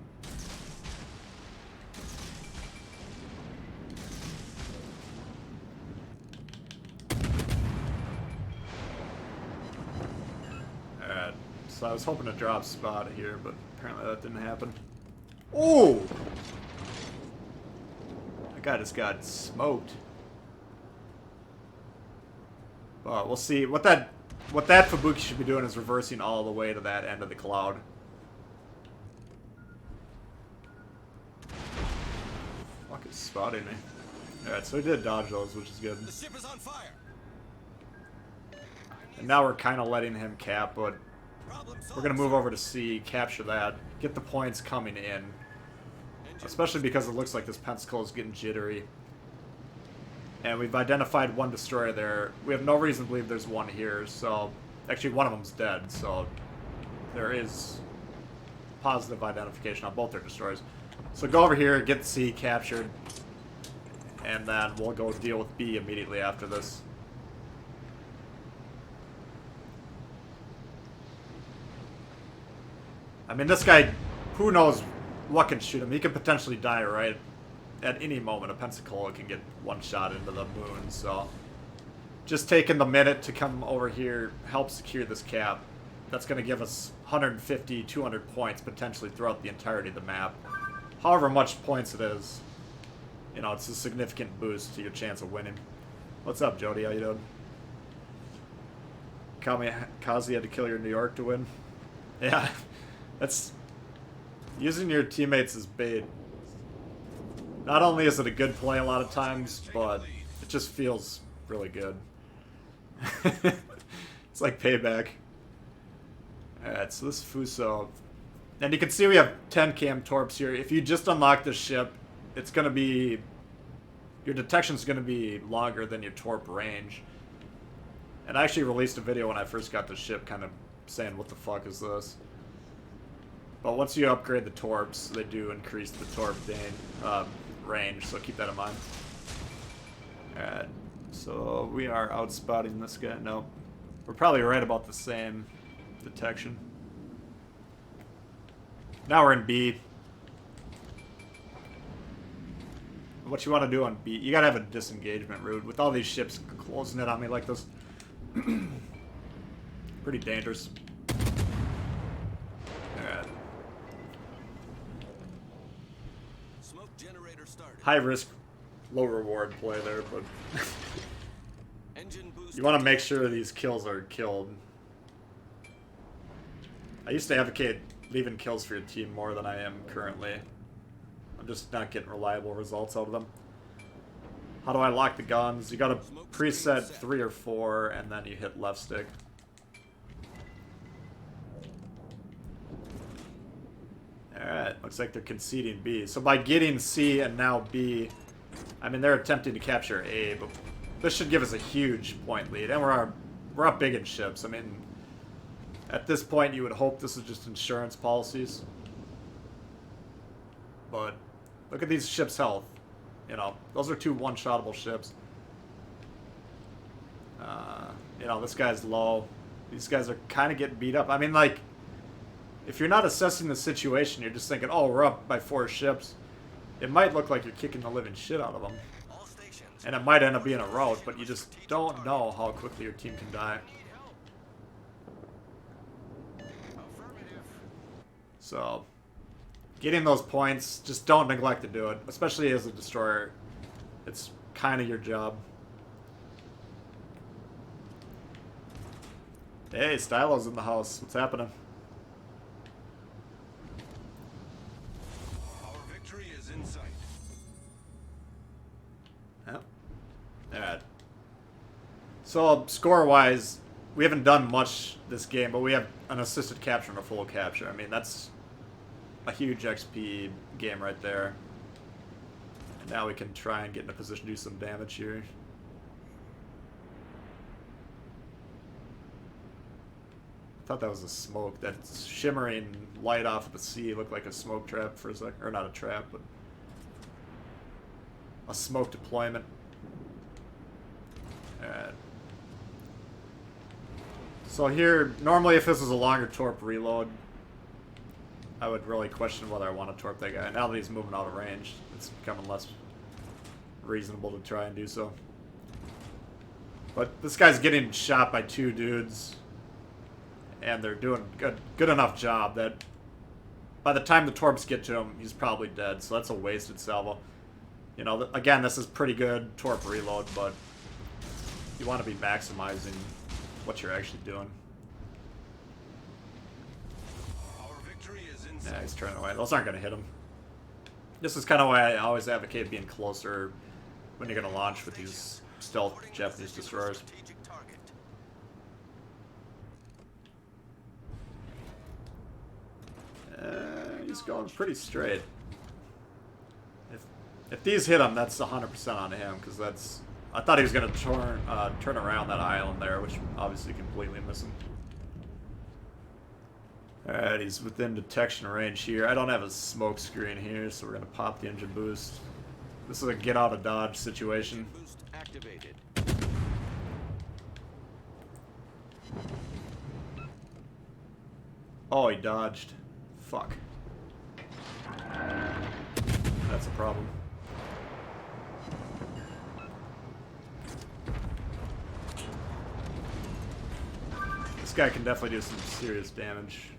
Alright, so I was hoping to drop spot here, but apparently that didn't happen. Oh! That guy just got smoked. Well, we'll see. What that Fubuki should be doing is reversing all the way to that end of the cloud. Fuck is spotting me. Alright, so he did dodge those, which is good. The ship is on fire. And now we're kind of letting him cap, but we're going to move over to C, capture that, get the points coming in. Especially because it looks like this Pensacola is getting jittery. And we've identified one destroyer there. We have no reason to believe there's one here, so... Actually, one of them's dead, so... There is positive identification on both their destroyers. So go over here, get C captured, and then we'll go deal with B immediately after this. I mean, this guy, who knows what can shoot him. He could potentially die right at any moment. A Pensacola can get one shot into the moon, so just taking the minute to come over here, help secure this cap. That's going to give us 150, 200 points potentially throughout the entirety of the map. However much points it is, you know, it's a significant boost to your chance of winning. What's up, Jody? How you doing? Kamikaze had to kill your New York to win. Yeah, that's using your teammates as bait. Not only is it a good play a lot of times, but it just feels really good. It's like payback. Alright, so this is Fuso. And you can see we have 10 cam torps here. If you just unlock this ship, it's going to be... your detection's going to be longer than your torp range. And I actually released a video when I first got the ship kind of saying, what the fuck is this? But once you upgrade the torps, they do increase the torp range, so keep that in mind. Alright, so we are outspotting this guy. Nope. We're probably right about the same detection. Now we're in B. What you want to do on B, you gotta have a disengagement route. With all these ships closing in on me like this, pretty dangerous. Alright. Smoke generator started. High risk, low reward play there, but Engine boost. you want to make sure these kills are killed. I used to advocate leaving kills for your team more than I am currently. I'm just not getting reliable results out of them. How do I lock the guns? You gotta preset 3 or 4, and then you hit left stick. Alright, looks like they're conceding B. So by getting C and now B, I mean, they're attempting to capture A, but this should give us a huge point lead. And we're up big in ships. I mean, at this point, you would hope this is just insurance policies. But look at these ships' health. You know, those are 2 one-shottable ships. You know, this guy's low. These guys are kind of getting beat up. I mean, like, if you're not assessing the situation, you're just thinking, oh, we're up by 4 ships. It might look like you're kicking the living shit out of them. And it might end up being a rout, but you just don't know how quickly your team can die. So, getting those points, just don't neglect to do it. Especially as a destroyer. It's kind of your job. Hey, Stylo's in the house. What's happening? Our victory is in sight. Yep. Alright. So, score-wise, we haven't done much this game, but we have an assisted capture and a full capture. I mean, that's a huge XP game right there. And now we can try and get in a position to do some damage here. I thought that was a smoke. That shimmering light off of the sea looked like a smoke trap for a second. Or not a trap, but a smoke deployment. Alright. So here, normally if this was a longer torp reload, I would really question whether I want to torp that guy. Now that he's moving out of range, it's becoming less reasonable to try and do so. But this guy's getting shot by 2 dudes, and they're doing good enough job that by the time the torps get to him, he's probably dead. So that's a wasted salvo. You know, again, this is pretty good torp reload, but you want to be maximizing what you're actually doing. Yeah, he's turning away. Those aren't going to hit him. This is kind of why I always advocate being closer when you're going to launch with these stealth Japanese destroyers. He's going pretty straight. If these hit him, that's 100% on him, because that's... I thought he was going to turn around that island there, which obviously completely missed him. Alright, he's within detection range here. I don't have a smoke screen here, so we're going to pop the engine boost. This is a get out of dodge situation. Boost activated. Oh, he dodged. Fuck. That's a problem. This guy can definitely do some serious damage.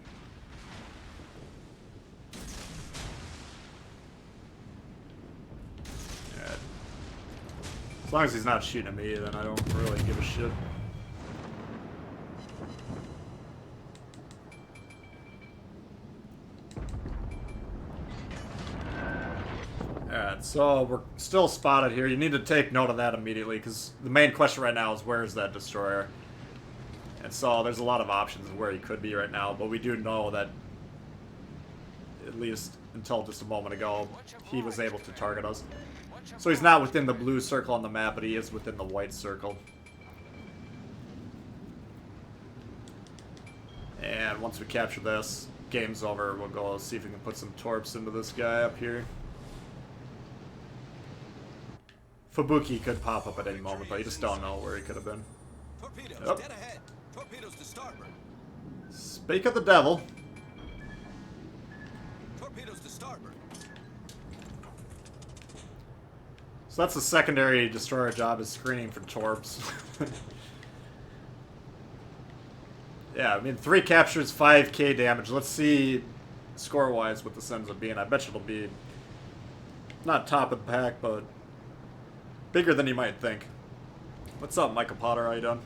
Yeah. As long as he's not shooting at me, then I don't really give a shit. Alright, so we're still spotted here. You need to take note of that immediately, because the main question right now is where is that destroyer? And so there's a lot of options of where he could be right now, but we do know that, at least until just a moment ago, he was able to target us. So he's not within the blue circle on the map, but he is within the white circle. And once we capture this, game's over. We'll go see if we can put some torps into this guy up here. Fubuki could pop up at any moment, but you just don't know where he could have been. Yep. Dead ahead. Torpedoes to starboard. Speak of the devil. Torpedoes to starboard. So that's the secondary destroyer job, is screening for torps. Yeah, I mean, 3 captures, 5k damage. Let's see score-wise what this ends up being. I bet you it'll be not top of the pack, but bigger than you might think. What's up, Michael Potter? How you doing?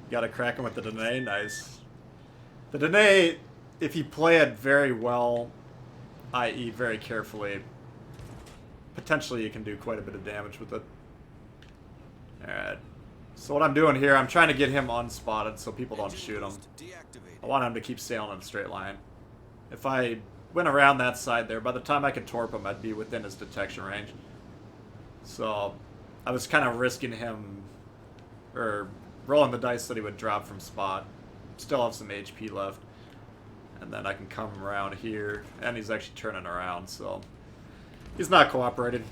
You got to crack him with the Dene? Nice. The Dene, if you play it very well, i.e. very carefully, potentially you can do quite a bit of damage with it. Alright. So what I'm doing here, I'm trying to get him unspotted so people don't shoot him. I want him to keep sailing in a straight line. If I went around that side there, by the time I could torp him, I'd be within his detection range. So I was kind of risking him, or rolling the dice that he would drop from spot. Still have some HP left. And then I can come around here, and he's actually turning around, so he's not cooperating.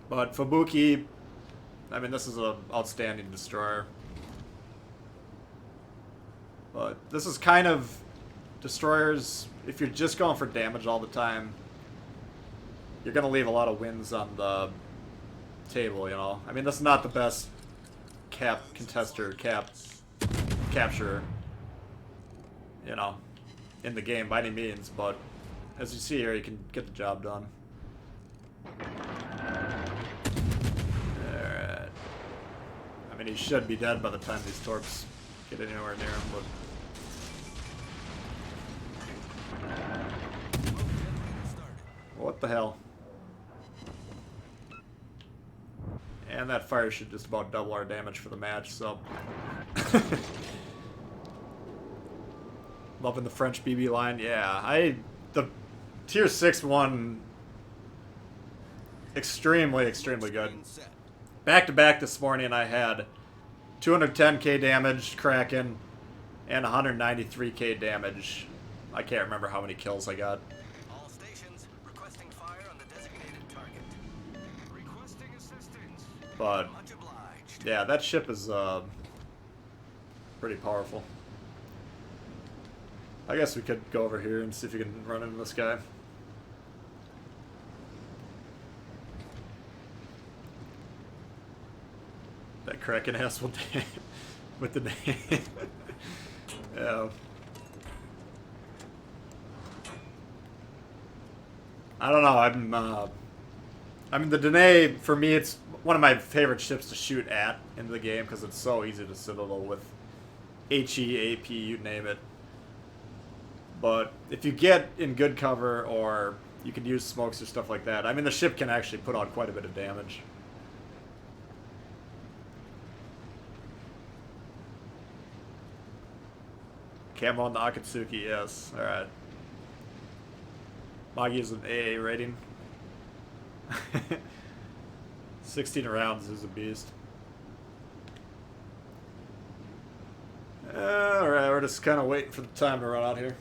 But Fubuki, I mean, this is an outstanding destroyer. But this is kind of destroyers, if you're just going for damage all the time, you're going to leave a lot of wins on the table, you know. I mean, this is not the best contester, capture, you know, in the game by any means, but as you see here, you can get the job done. Alright. I mean, he should be dead by the time these torps get anywhere near him, but what the hell? And that fire should just about double our damage for the match, so. Loving the French BB line. Yeah, the tier 6 one, extremely good. Back to back this morning, I had 210k damage Kraken and 193k damage. I can't remember how many kills I got. All stations requesting fire on the designated target. Requesting assistance. But Much obliged. yeah, that ship is pretty powerful. I guess we could go over here and see if we can run into this guy. That Kraken ass will with the name. Yeah. I don't know. I mean, the Dene, for me, it's one of my favorite ships to shoot at in the game because it's so easy to citadel with HE, AP, you name it. But if you get in good cover or you can use smokes or stuff like that, I mean, the ship can actually put on quite a bit of damage. Camo on the Akatsuki, yes. Alright. Magi is an AA rating. 16 rounds is a beast. Alright, we're just kind of waiting for the time to run out here.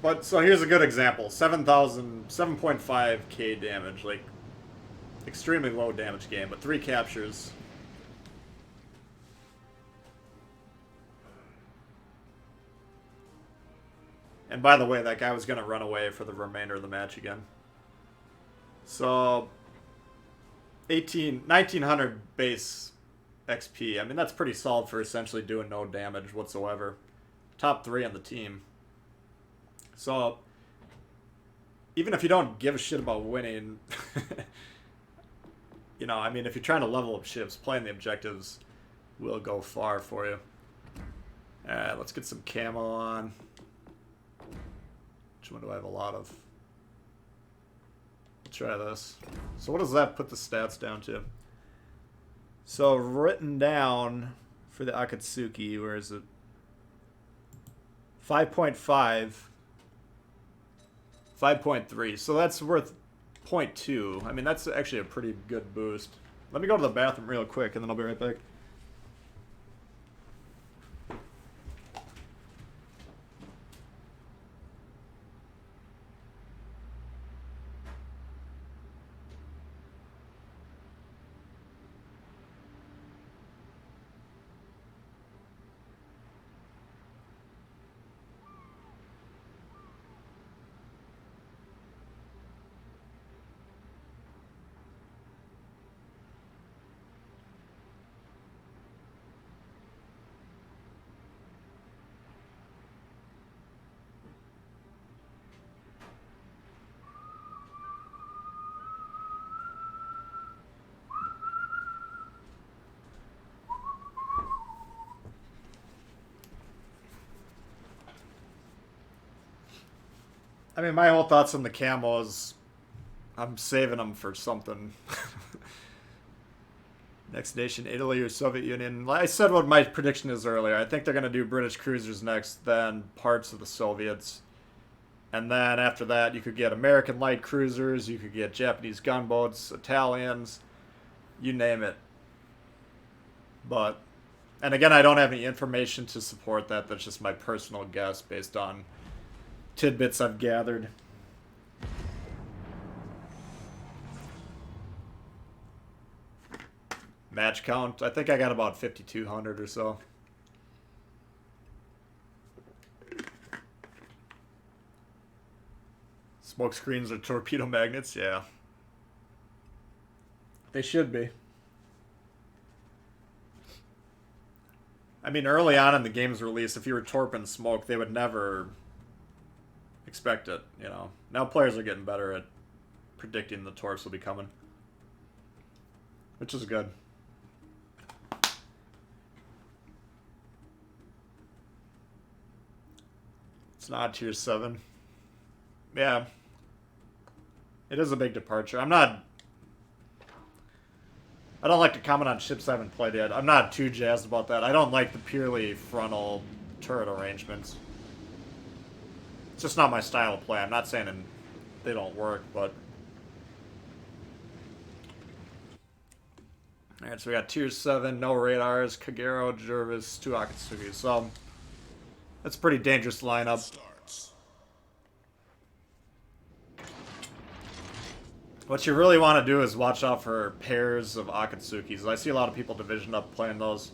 But, so here's a good example. 7.5k damage, like, extremely low damage game, but 3 captures. And by the way, that guy was going to run away for the remainder of the match again. So, 1900 base XP. I mean, that's pretty solid for essentially doing no damage whatsoever. Top 3 on the team. So, even if you don't give a shit about winning, you know, I mean, if you're trying to level up ships, playing the objectives will go far for you. Alright, let's get some camo on. Which one do I have a lot of? Try this. So what does that put the stats down to? So written down for the Akatsuki, where is it? 5.5. 5.3. So that's worth 0.2. I mean, that's actually a pretty good boost. Let me go to the bathroom real quick, and then I'll be right back. I mean, my whole thoughts on the camos, I'm saving them for something. Next nation, Italy or Soviet Union. I said what my prediction is earlier. I think they're going to do British cruisers next, then parts of the Soviets. And then after that, you could get American light cruisers, you could get Japanese gunboats, Italians, you name it. But, and again, I don't have any information to support that. That's just my personal guess based on tidbits I've gathered. Match count, I think I got about 5,200 or so. Smoke screens are torpedo magnets, yeah. They should be. I mean, early on in the game's release, if you were torping smoke, they would never expect it, you know. Now players are getting better at predicting the torps will be coming, which is good. It's not tier 7. Yeah. It is a big departure. I don't like to comment on ships I haven't played yet. I'm not too jazzed about that. I don't like the purely frontal turret arrangements. It's just not my style of play. I'm not saying they don't work, but... Alright, so we got tier 7, no radars, Kagero, Jervis, 2 Akatsuki. So, that's a pretty dangerous lineup. What you really want to do is watch out for pairs of Akatsukis. I see a lot of people division up playing those.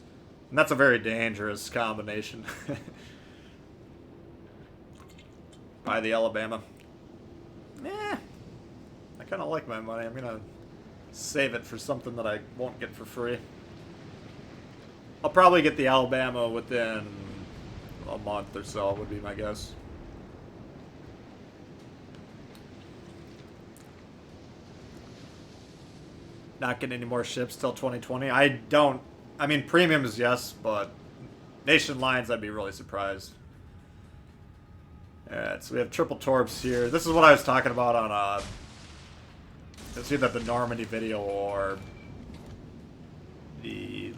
And that's a very dangerous combination. Buy the Alabama. I kind of like my money. I'm going to save it for something that I won't get for free. I'll probably get the Alabama within a month or so, would be my guess. Not getting any more ships till 2020. I mean, premiums, yes, but nation lines, I'd be really surprised. Alright, so we have triple torps here. This is what I was talking about on, it's either the Normandy video or the,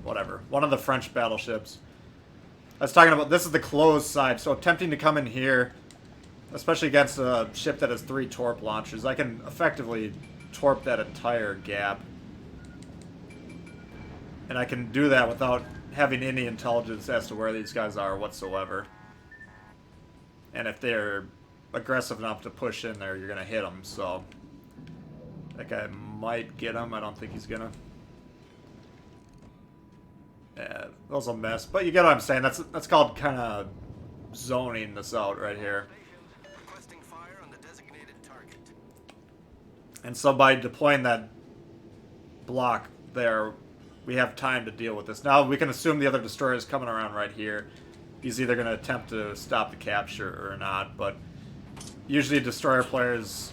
whatever, one of the French battleships. I was talking about, this is the closed side, so attempting to come in here, especially against a ship that has 3 torp launchers, I can effectively torp that entire gap. And I can do that without having any intelligence as to where these guys are whatsoever. And if they're aggressive enough to push in there, you're going to hit them. So that guy might get him. I don't think he's going to. Yeah, that was a mess. But you get what I'm saying. That's called kind of zoning this out right here. Requesting fire on the designated target. And so by deploying that block there, we have time to deal with this. Now we can assume the other destroyer is coming around right here. He's either going to attempt to stop the capture or not, but usually destroyer players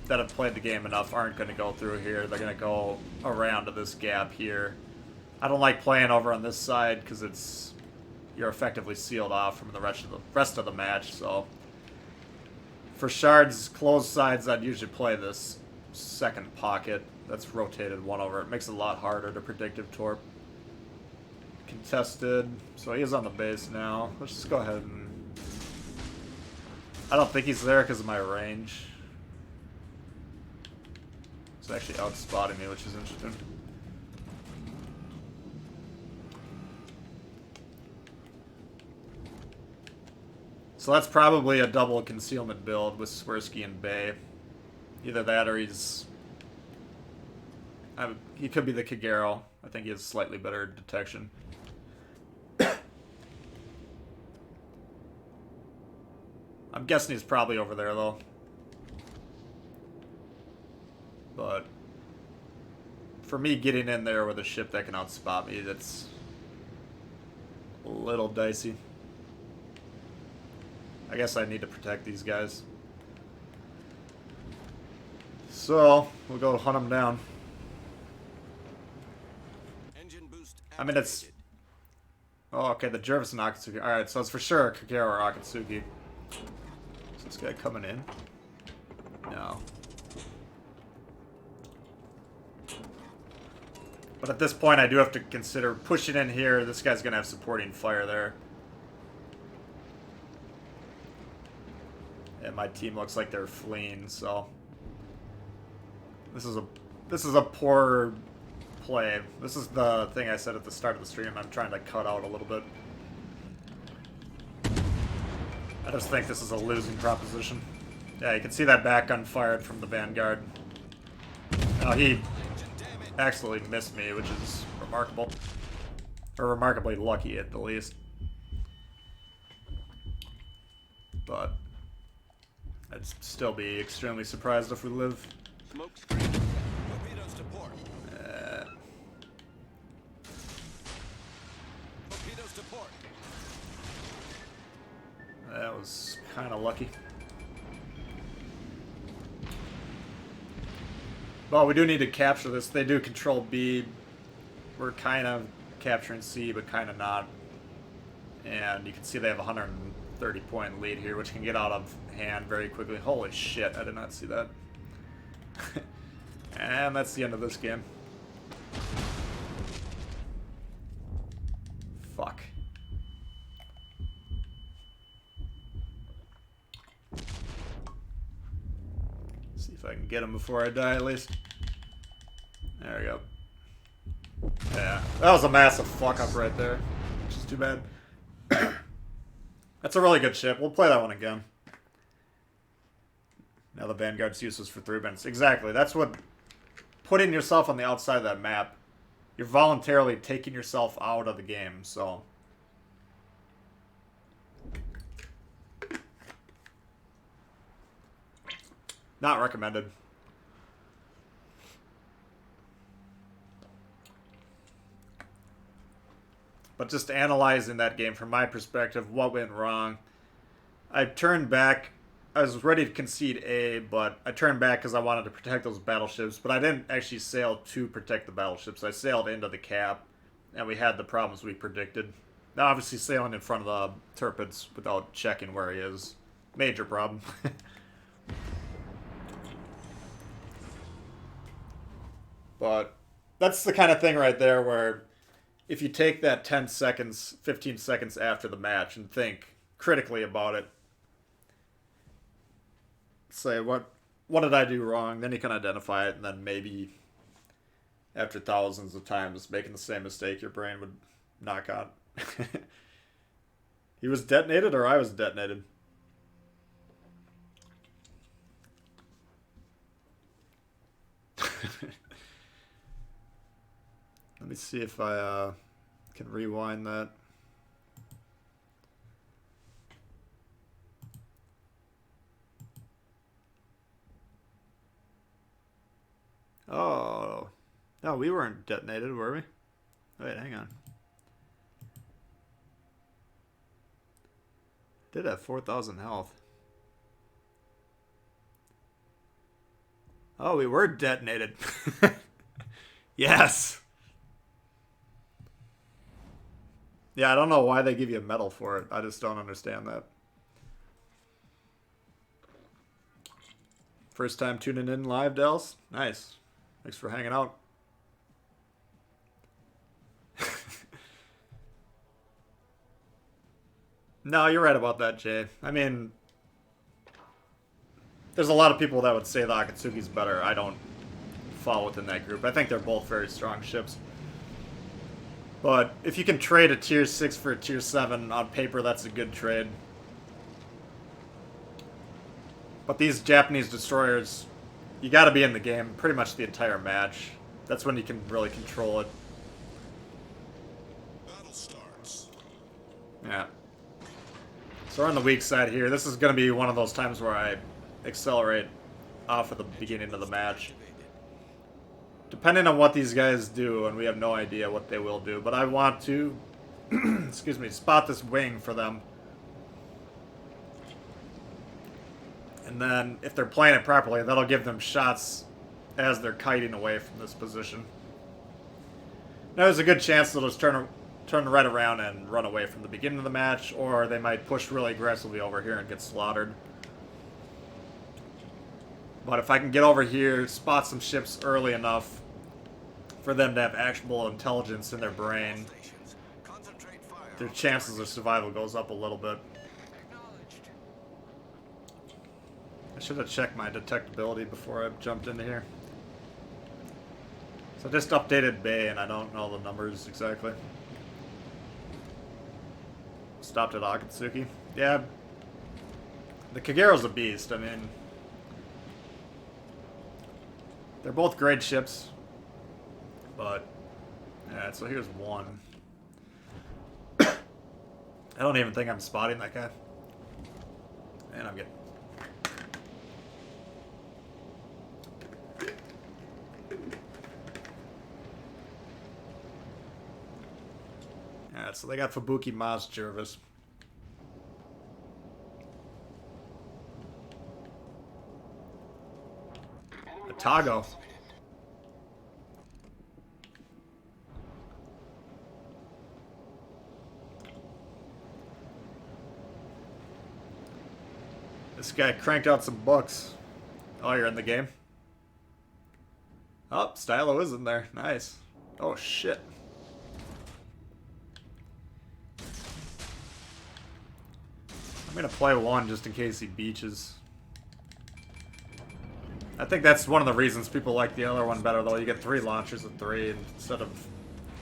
that have played the game enough aren't going to go through here. They're going to go around to this gap here. I don't like playing over on this side because you're effectively sealed off from the rest of the match. So for shards, closed sides, I'd usually play this second pocket that's rotated one over. It makes it a lot harder to predictive torp. Contested, so he is on the base now. Let's just go ahead and... I don't think he's there because of my range. He's actually out-spotting me, which is interesting. So that's probably a double concealment build with Swirsky and Bay. Either that or he could be the Kagero. I think he has slightly better detection. I'm guessing he's probably over there, though. But for me, getting in there with a ship that can outspot me, that's a little dicey. I guess I need to protect these guys. So, we'll go hunt them down. Engine boost I mean, it's... Oh, okay, the Jervis and Akatsuki. Alright, so it's for sure Kagero or Akatsuki. Is this guy coming in? No. But at this point, I do have to consider pushing in here. This guy's going to have supporting fire there. And my team looks like they're fleeing, so... This is a poor play. This is the thing I said at the start of the stream. I'm trying to cut out a little bit. I just think this is a losing proposition. Yeah, you can see that back gun fired from the Vanguard. Oh, he actually missed me, which is remarkable. Or remarkably lucky, at the least. But I'd still be extremely surprised if we live. smoke screen. Torpedoes to port. Torpedoes to port. That was kind of lucky. Well, we do need to capture this. They do control B. We're kind of capturing C, but kind of not. And you can see they have a 130-point lead here, which can get out of hand very quickly. Holy shit, I did not see that. And that's the end of this game. Fuck. See if I can get him before I die, at least. There we go. Yeah, that was a massive fuck up right there, which is too bad. That's a really good ship. We'll play that one again. Now the Vanguard's useless for 3 minutes. Exactly. That's what... Putting yourself on the outside of that map, you're voluntarily taking yourself out of the game, so... Not recommended. But just analyzing that game from my perspective, what went wrong. I turned back. I was ready to concede A, but I turned back because I wanted to protect those battleships. But I didn't actually sail to protect the battleships. I sailed into the cap, and we had the problems we predicted. Now, obviously, sailing in front of the Turpids without checking where he is. Major problem. But that's the kind of thing right there where if you take that 10 seconds, 15 seconds after the match and think critically about it, say, what did I do wrong? Then you can identify it, and then maybe after thousands of times making the same mistake, your brain would knock out. He was detonated, or I was detonated? Let me see if I can rewind that. Oh, we weren't detonated, were we? Wait, hang on. Did have 4,000 health. Oh, we were detonated. Yes. Yeah, I don't know why they give you a medal for it. I just don't understand that. First time tuning in live, Dels? Nice. Thanks for hanging out. No, you're right about that, Jay. I mean, there's a lot of people that would say the Akatsuki's better. I don't fall within that group. I think they're both very strong ships. But if you can trade a tier 6 for a tier 7, on paper that's a good trade. But these Japanese destroyers, you gotta be in the game pretty much the entire match. That's when you can really control it. Battle starts. Yeah. So we're on the weak side here. This is going to be one of those times where I accelerate off at the beginning of the match. Depending on what these guys do, and we have no idea what they will do, but I want to, excuse me, spot this wing for them. And then, if they're playing it properly, that'll give them shots as they're kiting away from this position. Now, there's a good chance they'll just turn right around and run away from the beginning of the match, or they might push really aggressively over here and get slaughtered. But if I can get over here, spot some ships early enough for them to have actionable intelligence in their brain, their chances of survival goes up a little bit. I should have checked my detectability before I jumped into here. So I just updated Bay, and I don't know the numbers exactly. Stopped at Akatsuki. Yeah. The Kagero's a beast. I mean, they're both great ships. But, yeah, so here's one. I don't even think I'm spotting that guy. And I'm getting... Alright, so they got Fubuki, Maz, Jervis. Atago. This guy cranked out some books. Oh, you're in the game? Oh, Stylo is in there. Nice. Oh, shit. I'm gonna play one just in case he beaches. I think that's one of the reasons people like the other one better, though. You get 3 launchers of 3 instead of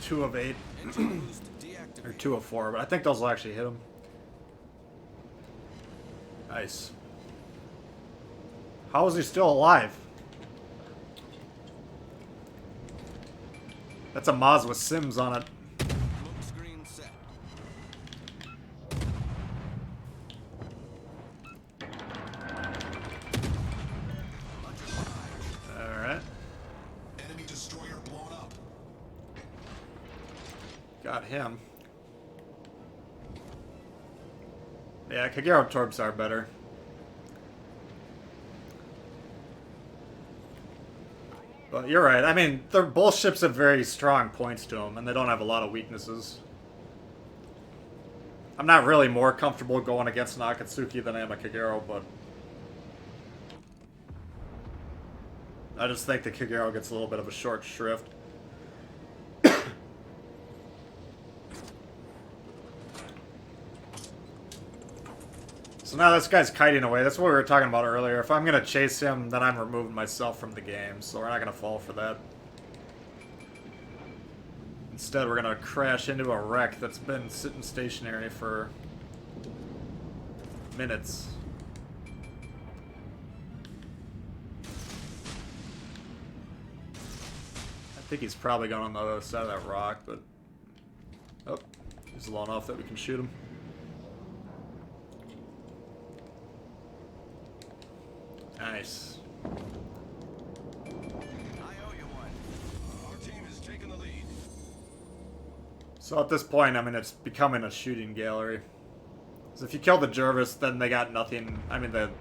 2 of 8. Or 2 of 4, but I think those will actually hit him. Nice. How is he still alive? That's a Maz with Sims on it. Alright. Enemy destroyer blown up. Got him. Yeah, Kagero Torps are better. But you're right. I mean, both ships have very strong points to them, and they don't have a lot of weaknesses. I'm not really more comfortable going against an Akatsuki than I am a Kagero, but I just think the Kagero gets a little bit of a short shrift. So now this guy's kiting away. That's what we were talking about earlier. If I'm going to chase him, then I'm removing myself from the game. So we're not going to fall for that. Instead, we're going to crash into a wreck that's been sitting stationary for minutes. I think he's probably going on the other side of that rock, but... Oh, he's low enough that we can shoot him. Nice. I owe you one. Our team So at this point, I mean, it's becoming a shooting gallery. So if you kill the Jervis, then they got nothing. I mean, the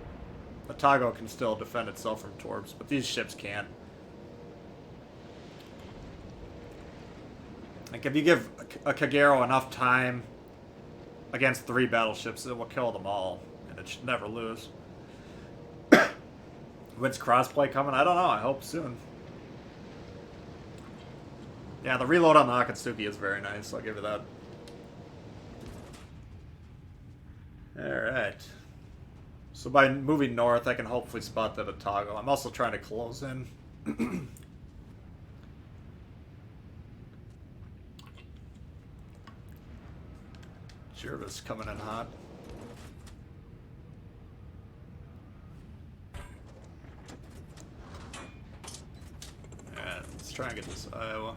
Otago can still defend itself from Torps, but these ships can't. Like, if you give a Kagero enough time against 3 battleships, it will kill them all, and it should never lose. When's crossplay coming? I don't know. I hope soon. Yeah, the reload on the Akatsuki is very nice. I'll give you that. Alright. So by moving north, I can hopefully spot that Otago. I'm also trying to close in. Jervis coming in hot. Alright, let's try and get this Iowa.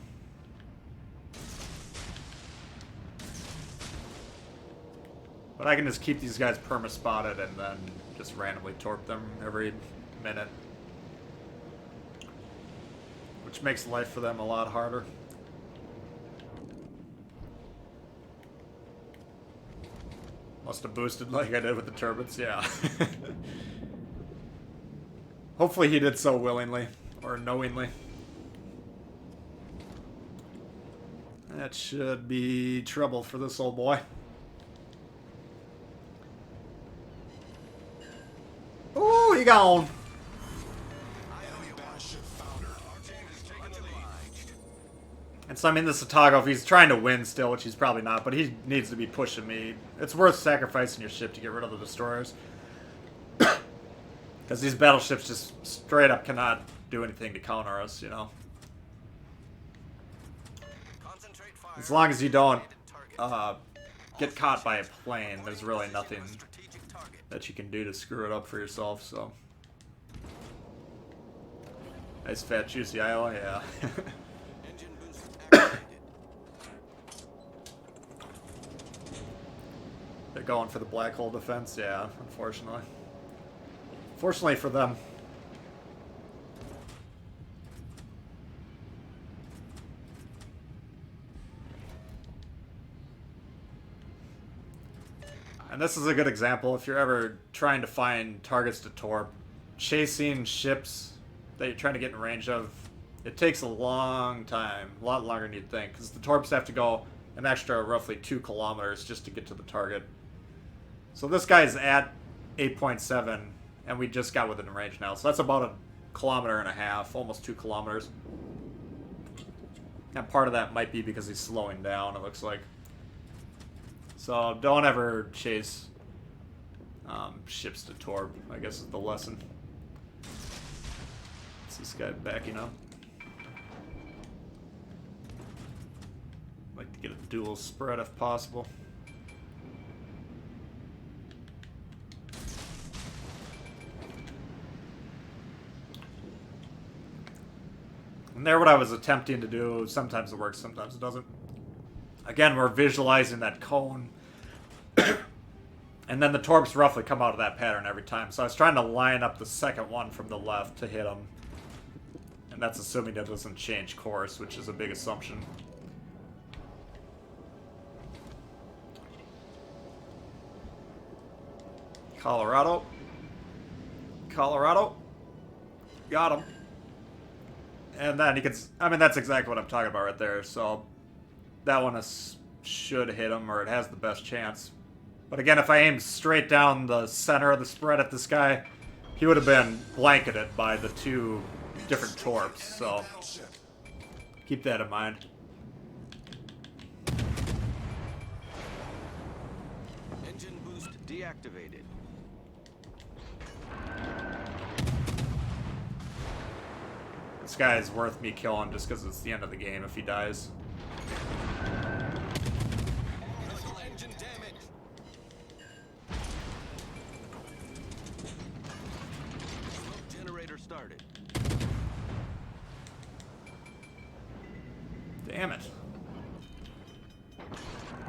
But I can just keep these guys perma-spotted and then just randomly torp them every minute. Which makes life for them a lot harder. Must have boosted like I did with the turbines, yeah. Hopefully he did so willingly, or knowingly. That should be trouble for this old boy. Ooh, he gone. And so, I mean, this Otago, if he's trying to win still, which he's probably not, but he needs to be pushing me. It's worth sacrificing your ship to get rid of the destroyers. Because these battleships just straight up cannot do anything to counter us, you know. As long as you don't get caught by a plane, there's really nothing that you can do to screw it up for yourself, so. Nice fat juicy Iowa, yeah. They're going for the black hole defense, yeah, unfortunately. Fortunately for them. And this is a good example if you're ever trying to find targets to torp. Chasing ships that you're trying to get in range of, it takes a long time, a lot longer than you'd think, because the torps have to go an extra roughly 2 kilometers just to get to the target. So this guy's at 8.7, and we just got within range now, so that's about 1.5 kilometers, almost 2 kilometers. And part of that might be because he's slowing down, it looks like. So don't ever chase ships to torp, I guess is the lesson. What's this guy backing up? Like to get a dual spread if possible. And there what I was attempting to do, sometimes it works, sometimes it doesn't. Again, we're visualizing that cone. And then the torps roughly come out of that pattern every time. So I was trying to line up the second one from the left to hit him. And that's assuming that doesn't change course, which is a big assumption. Colorado. Colorado. Got him. And then you can, I mean, that's exactly what I'm talking about right there. So that one should hit him, or it has the best chance. But again, if I aim straight down the center of the spread at this guy, he would have been blanketed by the 2 different torps. So keep that in mind. Engine boost deactivated. This guy is worth me killing just because it's the end of the game if he dies. Critical engine damage. Smoke generator started. Damn it.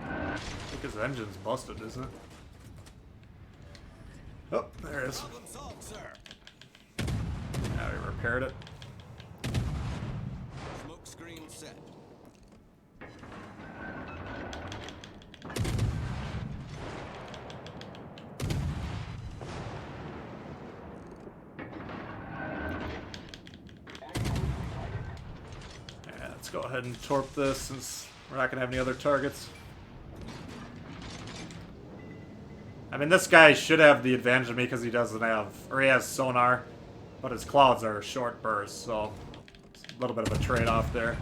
I think his engine's busted, isn't it? Oh, there it is. Problem solved, sir. Now we repaired it. Smoke screen set. Let's go ahead and torp this since we're not going to have any other targets. I mean, this guy should have the advantage of me because he doesn't have, or he has sonar, but his clouds are short bursts, so it's a little bit of a trade-off there.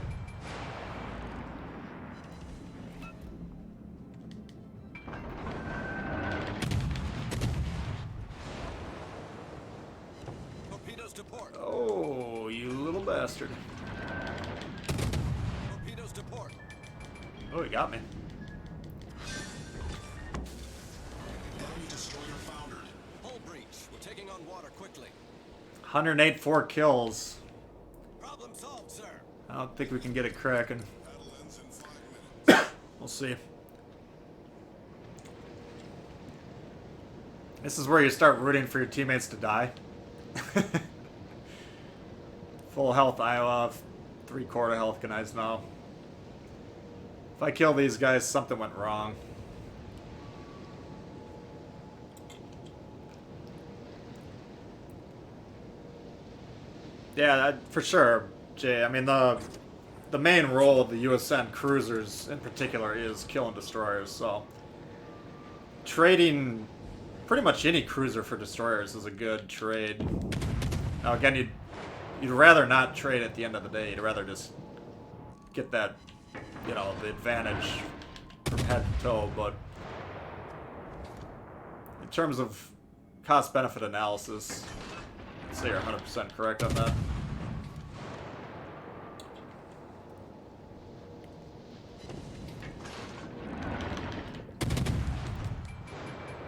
Torpedoes to port. Oh, you little bastard. Torpedoes to port. Oh, he got me. Enemy destroyer foundered. Hull breach. We're taking on water quickly. 108 4 kills. Problem solved, sir. I don't think we can get it cracking. Battle ends in 5 minutes. We'll see. This is where you start rooting for your teammates to die. Full health Iowa, 3/4 health guys now. If I kill these guys, something went wrong. Yeah, for sure, Jay. I mean, the main role of the USN cruisers in particular is killing destroyers, so trading pretty much any cruiser for destroyers is a good trade. Now again, you'd rather not trade at the end of the day. You'd rather just get that, you know, the advantage from head to toe, but in terms of cost-benefit analysis, I'd say you're 100% correct on that.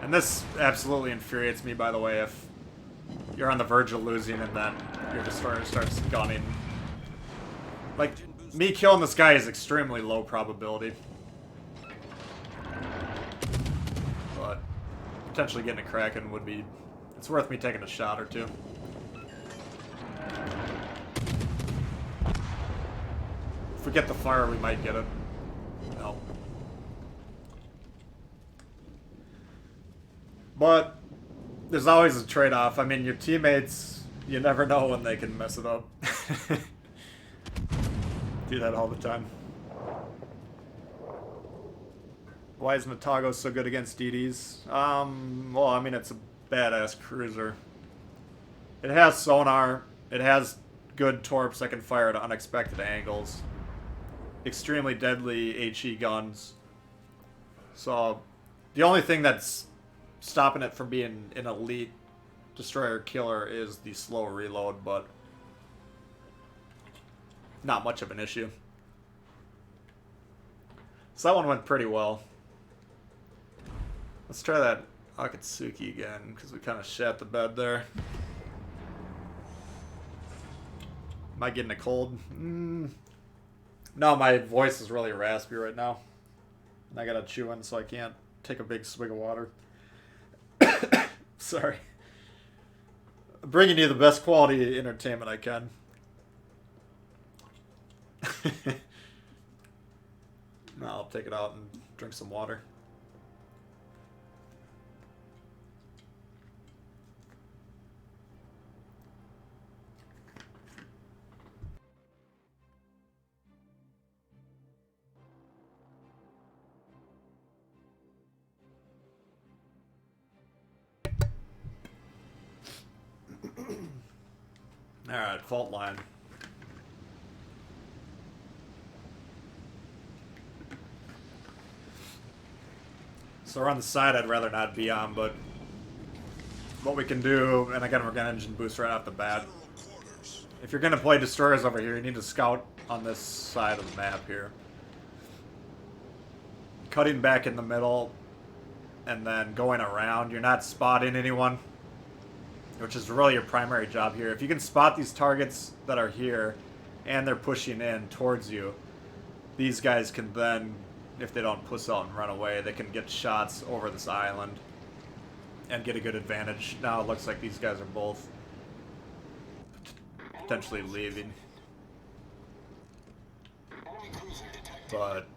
And this absolutely infuriates me, by the way, if you're on the verge of losing and then your destroyer starts gunning. Like, me killing this guy is extremely low probability. But potentially getting a Kraken would be... It's worth me taking a shot or two. If we get the fire, we might get it. No. But there's always a trade-off. I mean, your teammates, you never know when they can mess it up. Do that all the time. Why is Natago so good against DDs? Well, I mean, it's a badass cruiser. It has sonar. It has good torps that can fire at unexpected angles. Extremely deadly HE guns. So, the only thing that's stopping it from being an elite destroyer killer is the slow reload, but not much of an issue. So that one went pretty well. Let's try that Akatsuki again, because we kind of shat the bed there. Am I getting a cold? No, my voice is really raspy right now. And I gotta chew in, so I can't take a big swig of water. Sorry. I'm bringing you the best quality entertainment I can. No, I'll take it out and drink some water. Alright, fault line. So we're on the side I'd rather not be on, but what we can do, and again we're going to engine boost right off the bat. If you're going to play destroyers over here, you need to scout on this side of the map here. Cutting back in the middle, and then going around. You're not spotting anyone, which is really your primary job here. If you can spot these targets that are here, and they're pushing in towards you, these guys can then, if they don't puss out and run away, they can get shots over this island and get a good advantage. Now it looks like these guys are both potentially leaving. But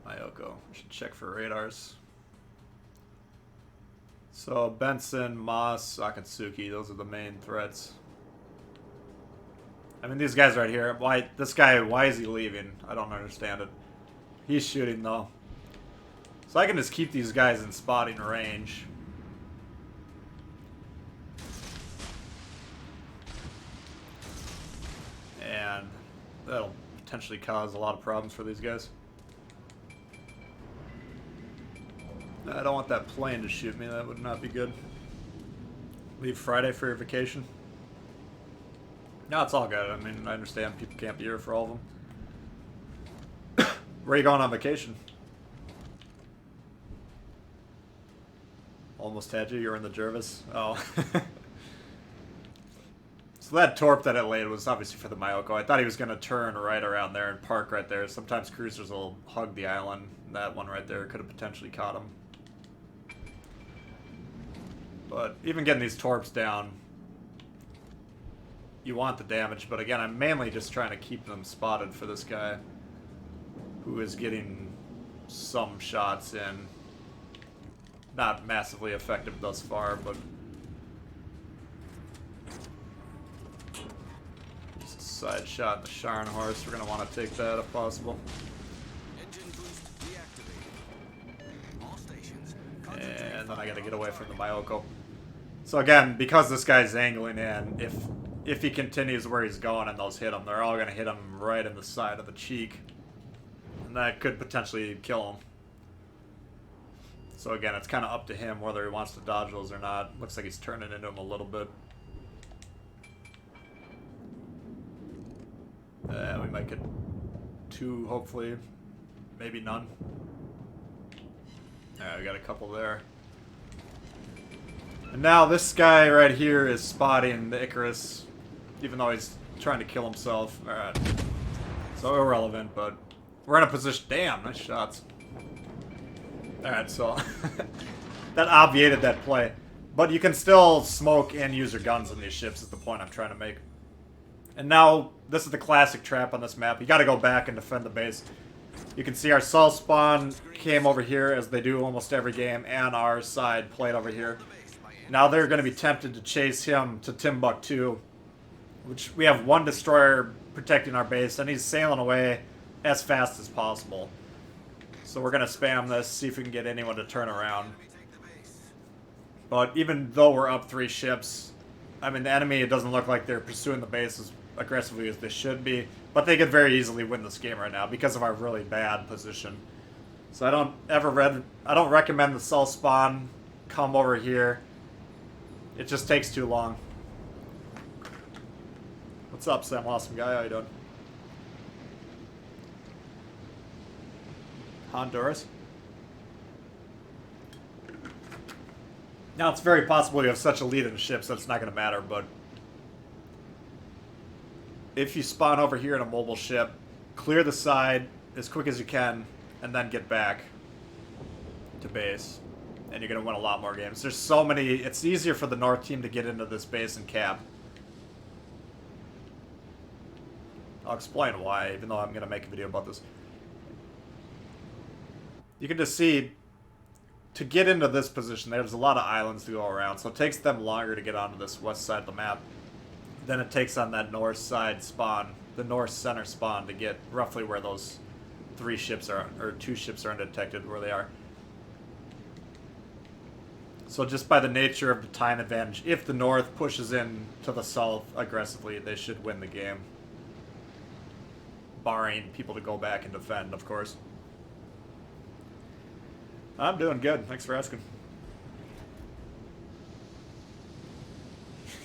Mayoko, we should check for radars. So Benson, Moss, Akatsuki, those are the main threats. I mean, these guys right here. Why this guy? Why is he leaving? I don't understand it. He's shooting though, so I can just keep these guys in spotting range. And that'll potentially cause a lot of problems for these guys. I don't want that plane to shoot me. That would not be good. Leave Friday for your vacation. No, it's all good. I mean, I understand people can't be here for all of them. Where are you going on vacation? Almost had you. You're in the Jervis. Oh. So that torp that it laid was obviously for the Myoko. I thought he was going to turn right around there and park right there. Sometimes cruisers will hug the island. That one right there could have potentially caught him. But even getting these torps down, you want the damage. But again, I'm mainly just trying to keep them spotted for this guy, who is getting some shots in. Not massively effective thus far, but just a side shot in the Sharn horse. We're going to want to take that if possible. Engine boost deactivated. All stations. And then I got to get away from the Myoko. So again, because this guy's angling in, if he continues where he's going and those hit him, they're all going to hit him right in the side of the cheek. And that could potentially kill him. So again, it's kind of up to him whether he wants to dodge those or not. Looks like he's turning into him a little bit. We might get 2, hopefully. Maybe none. Alright, we got a couple there. And now this guy right here is spotting the Icarus, even though he's trying to kill himself. Alright. So irrelevant, but we're in a position. Damn, nice shots. Alright, so that obviated that play. But you can still smoke and use your guns in these ships is the point I'm trying to make. And now, this is the classic trap on this map. You gotta go back and defend the base. You can see our Sol spawn came over here, as they do almost every game, and our side played over here. Now they're going to be tempted to chase him to Timbuktu, which we have 1 destroyer protecting our base, and he's sailing away as fast as possible. So we're going to spam this, see if we can get anyone to turn around. But even though we're up 3 ships, I mean, the enemy, it doesn't look like they're pursuing the base as aggressively as they should be, but they could very easily win this game right now because of our really bad position. So I don't recommend the Sol spawn come over here. It just takes too long. What's up, Sam? Awesome guy. How you doing? Honduras. Now, it's very possible you have such a lead in ships that it's not going to matter, but if you spawn over here in a mobile ship, clear the side as quick as you can, and then get back to base, and you're going to win a lot more games. There's so many. It's easier for the North team to get into this base and cap. I'll explain why, even though I'm going to make a video about this. You can just see, to get into this position, there's a lot of islands to go around, so it takes them longer to get onto this west side of the map than it takes on that north side spawn, the north center spawn, to get roughly where those 3 ships are, or 2 ships are undetected where they are. So just by the nature of the time advantage, if the north pushes in to the south aggressively, they should win the game. Barring people to go back and defend, of course. I'm doing good. Thanks for asking.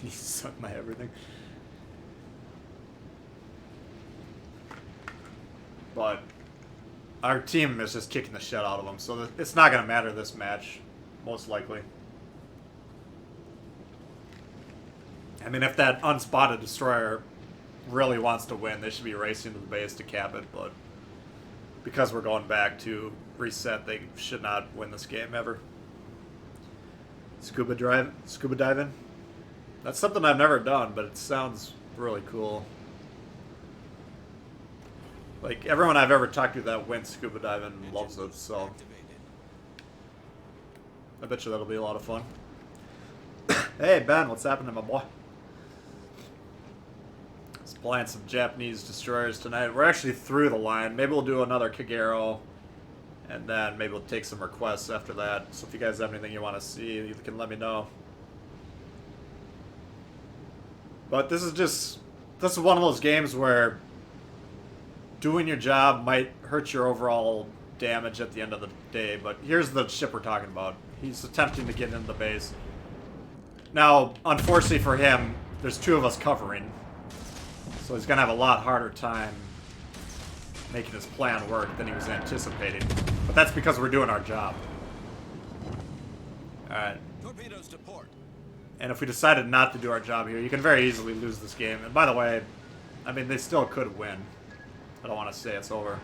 You suck my everything. But our team is just kicking the shit out of them, so it's not going to matter this match, most likely. I mean, if that unspotted destroyer really wants to win, they should be racing to the base to cap it, but because we're going back to reset, they should not win this game ever. Scuba diving? That's something I've never done, but it sounds really cool. Like, everyone I've ever talked to that went scuba diving loves it, so I bet you that'll be a lot of fun. Hey, Ben, what's happening, my boy? Let's flying some Japanese destroyers tonight. We're actually through the line. Maybe we'll do another Kagero, and then maybe we'll take some requests after that. So if you guys have anything you want to see, you can let me know. But this is one of those games where doing your job might hurt your overall damage at the end of the day. But here's the ship we're talking about. He's attempting to get into the base. Now, unfortunately for him, there's two of us covering. So he's going to have a lot harder time making his plan work than he was anticipating. But that's because we're doing our job. Alright. Torpedoes to port. And if we decided not to do our job here, you can very easily lose this game. And by the way, I mean, they still could win. I don't want to say it's over.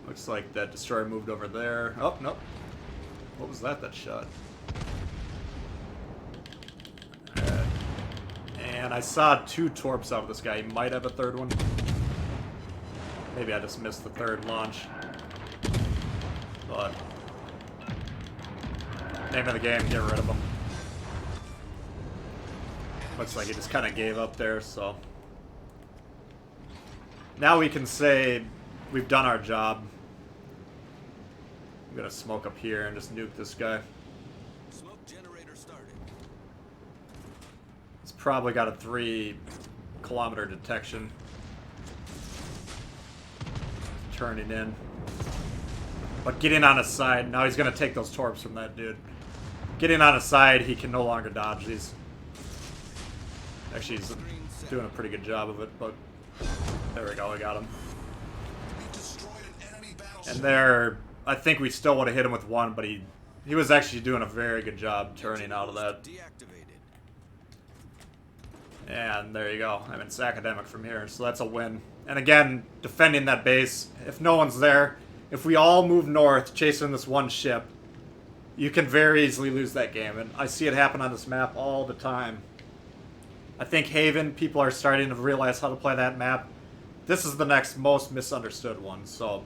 Looks like that destroyer moved over there. Oh, nope. What was that shot? And I saw 2 torps out of this guy. He might have a third one. Maybe I just missed the third launch. But name of the game, get rid of him. Looks like he just kind of gave up there, so. Now we can say we've done our job. I'm gonna smoke up here and just nuke this guy. Smoke generator started. It's probably got a 3-kilometer detection. Turning in. But getting on his side, now he's gonna take those torps from that dude. Getting on his side, he can no longer dodge these. Actually, he's doing a pretty good job of it, but there we go, I got him. We destroyed an enemy battleship. And there, I think we still would have hit him with one, but he was actually doing a very good job turning out of that. Deactivated. And there you go. I mean, it's academic from here, so that's a win. And again, defending that base, if no one's there, if we all move north chasing this one ship, you can very easily lose that game. And I see it happen on this map all the time. I think Haven, people are starting to realize how to play that map. This is the next most misunderstood one, so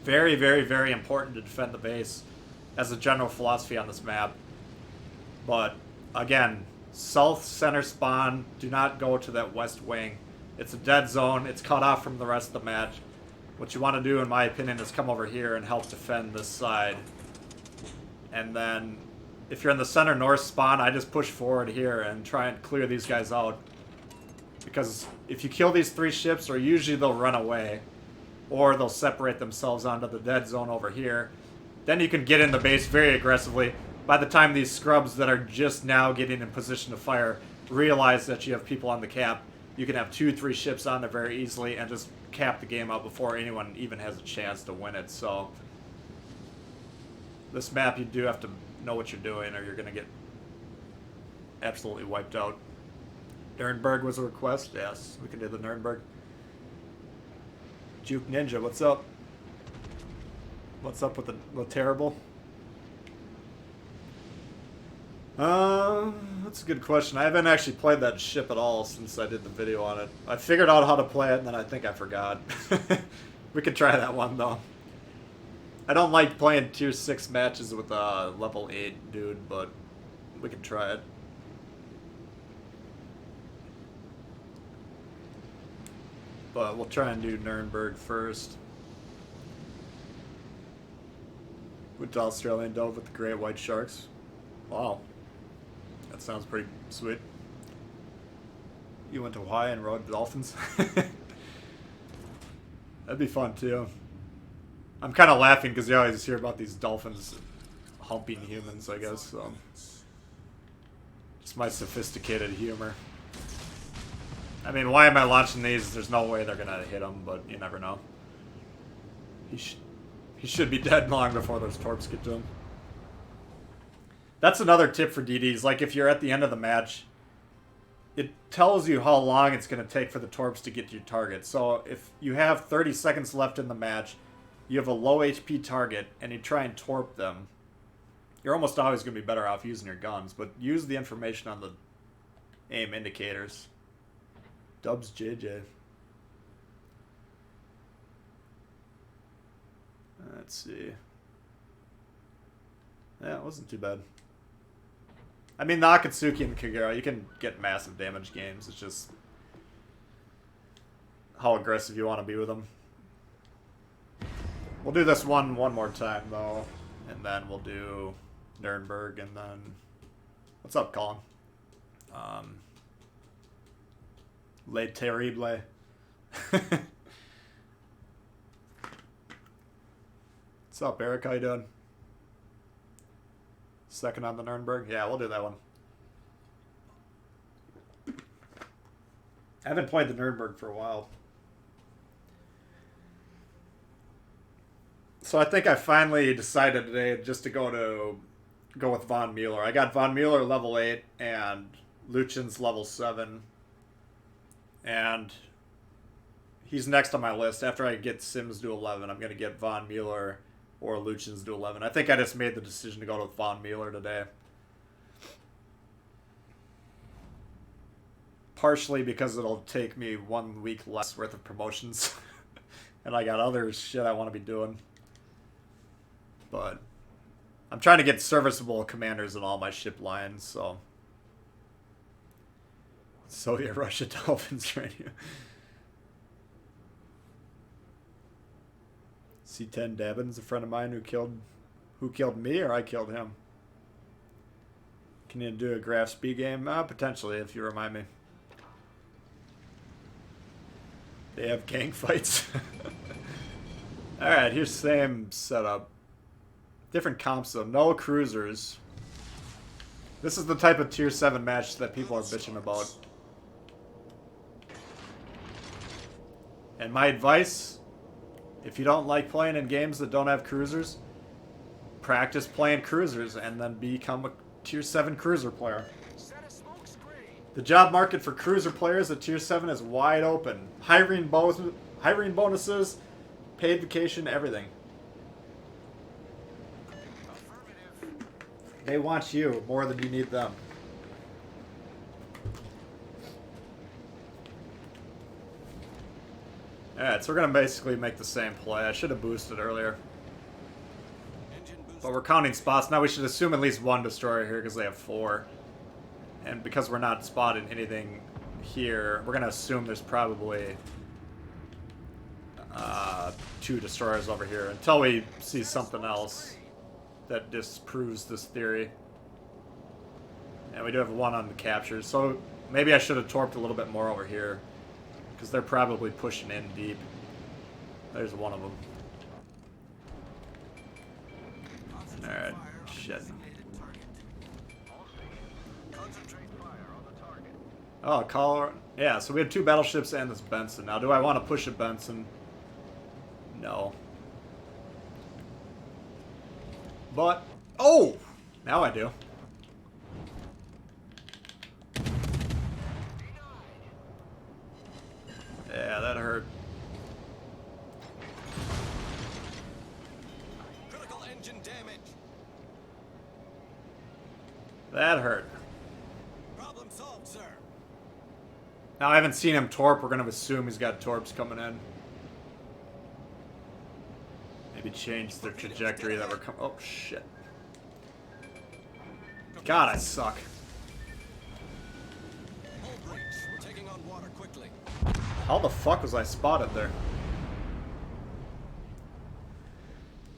very, very, very important to defend the base as a general philosophy on this map. But again, south center spawn, do not go to that west wing. It's a dead zone, it's cut off from the rest of the match. What you want to do, in my opinion, is come over here and help defend this side. And then, if you're in the center north spawn, I just push forward here and try and clear these guys out. Because if you kill these 3 ships, or usually they'll run away, or they'll separate themselves onto the dead zone over here, then you can get in the base very aggressively. By the time these scrubs that are just now getting in position to fire realize that you have people on the cap, you can have 2-3 ships on there very easily and just cap the game out before anyone even has a chance to win it. So this map, you do have to know what you're doing, or you're going to get absolutely wiped out. Nürnberg was a request. Yes, we can do the Nürnberg. Juke Ninja, what's up? What's up with the terrible? That's a good question. I haven't actually played that ship at all since I did the video on it. I figured out how to play it, and then I think I forgot. We could try that one, though. I don't like playing tier 6 matches with a level 8 dude, but we can try it. But we'll try and do Nürnberg first. Went to Australian dove with the great white sharks. Wow. That sounds pretty sweet. You went to Hawaii and rode dolphins? That'd be fun too. I'm kind of laughing because you always hear about these dolphins humping humans, I guess. So. Just my sophisticated humor. I mean, why am I launching these? There's no way they're gonna hit him, but you never know. He should be dead long before those torps get to him. That's another tip for DDs. Like, if you're at the end of the match, it tells you how long it's going to take for the torps to get to your target. So if you have 30 seconds left in the match, you have a low HP target, and you try and torp them, you're almost always going to be better off using your guns. But use the information on the aim indicators. Dubs JJ. Let's see. Yeah, it wasn't too bad. I mean, the Akatsuki and Kagero, you can get massive damage games. It's just how aggressive you want to be with them. We'll do this one more time, though. And then we'll do Nürnberg, and then... What's up, Colin? Le Terrible. What's up, Eric? How you doing? Second on the Nürnberg? Yeah, we'll do that one. I haven't played the Nürnberg for a while. So I think I finally decided today just to go with Von Mueller. I got Von Mueller level 8 and Luchen's level 7. And he's next on my list. After I get Sims to 11, I'm going to get Von Mueller or Luchen's to 11. I think I just made the decision to go with Von Mueller today. Partially because it'll take me 1 week less worth of promotions. And I got other shit I want to be doing. But I'm trying to get serviceable commanders in all my ship lines, so... Soviet Russia Dolphins right here. C10 Dabbins, a friend of mine who killed me, or I killed him. Can you do a graph speed game? Potentially, if you remind me. They have gang fights. Alright, here's same setup. Different comps though, no cruisers. This is the type of tier 7 match that people are bitching about. And my advice, if you don't like playing in games that don't have cruisers, practice playing cruisers and then become a tier 7 cruiser player. The job market for cruiser players at tier 7 is wide open. Hiring bonuses, paid vacation, everything. They want you more than you need them. Alright, so we're going to basically make the same play. I should have boosted earlier. But we're counting spots. Now we should assume at least one destroyer here because they have 4. And because we're not spotting anything here, we're going to assume there's probably 2 destroyers over here until we see something else that disproves this theory. And we do have 1 on the captures, so maybe I should have torped a little bit more over here. Because they're probably pushing in deep. There's one of them. Alright, shit. Oh, call. Yeah, so we have 2 battleships and this Benson. Now, do I want to push a Benson? No. But, oh! Now I do. Yeah, that hurt. Critical engine damage. That hurt. Problem solved, sir. Now, I haven't seen him torp. We're going to assume he's got torps coming in. Maybe change the trajectory that we're coming... Oh, shit. God, I suck. Hull breach. We're taking on water quickly. How the fuck was I spotted there?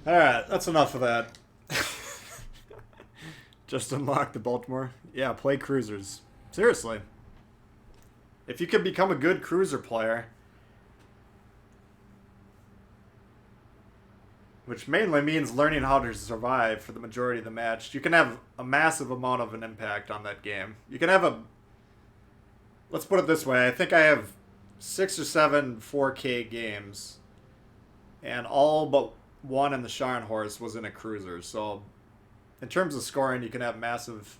Alright, that's enough of that. Just unlock the Baltimore. Yeah, play cruisers. Seriously. If you can become a good cruiser player, which mainly means learning how to survive for the majority of the match, you can have a massive amount of an impact on that game. You can have a... Let's put it this way. I think I have 6 or 7 4K games, and all but 1 in the Scharnhorst was in a cruiser. So, in terms of scoring, you can have massive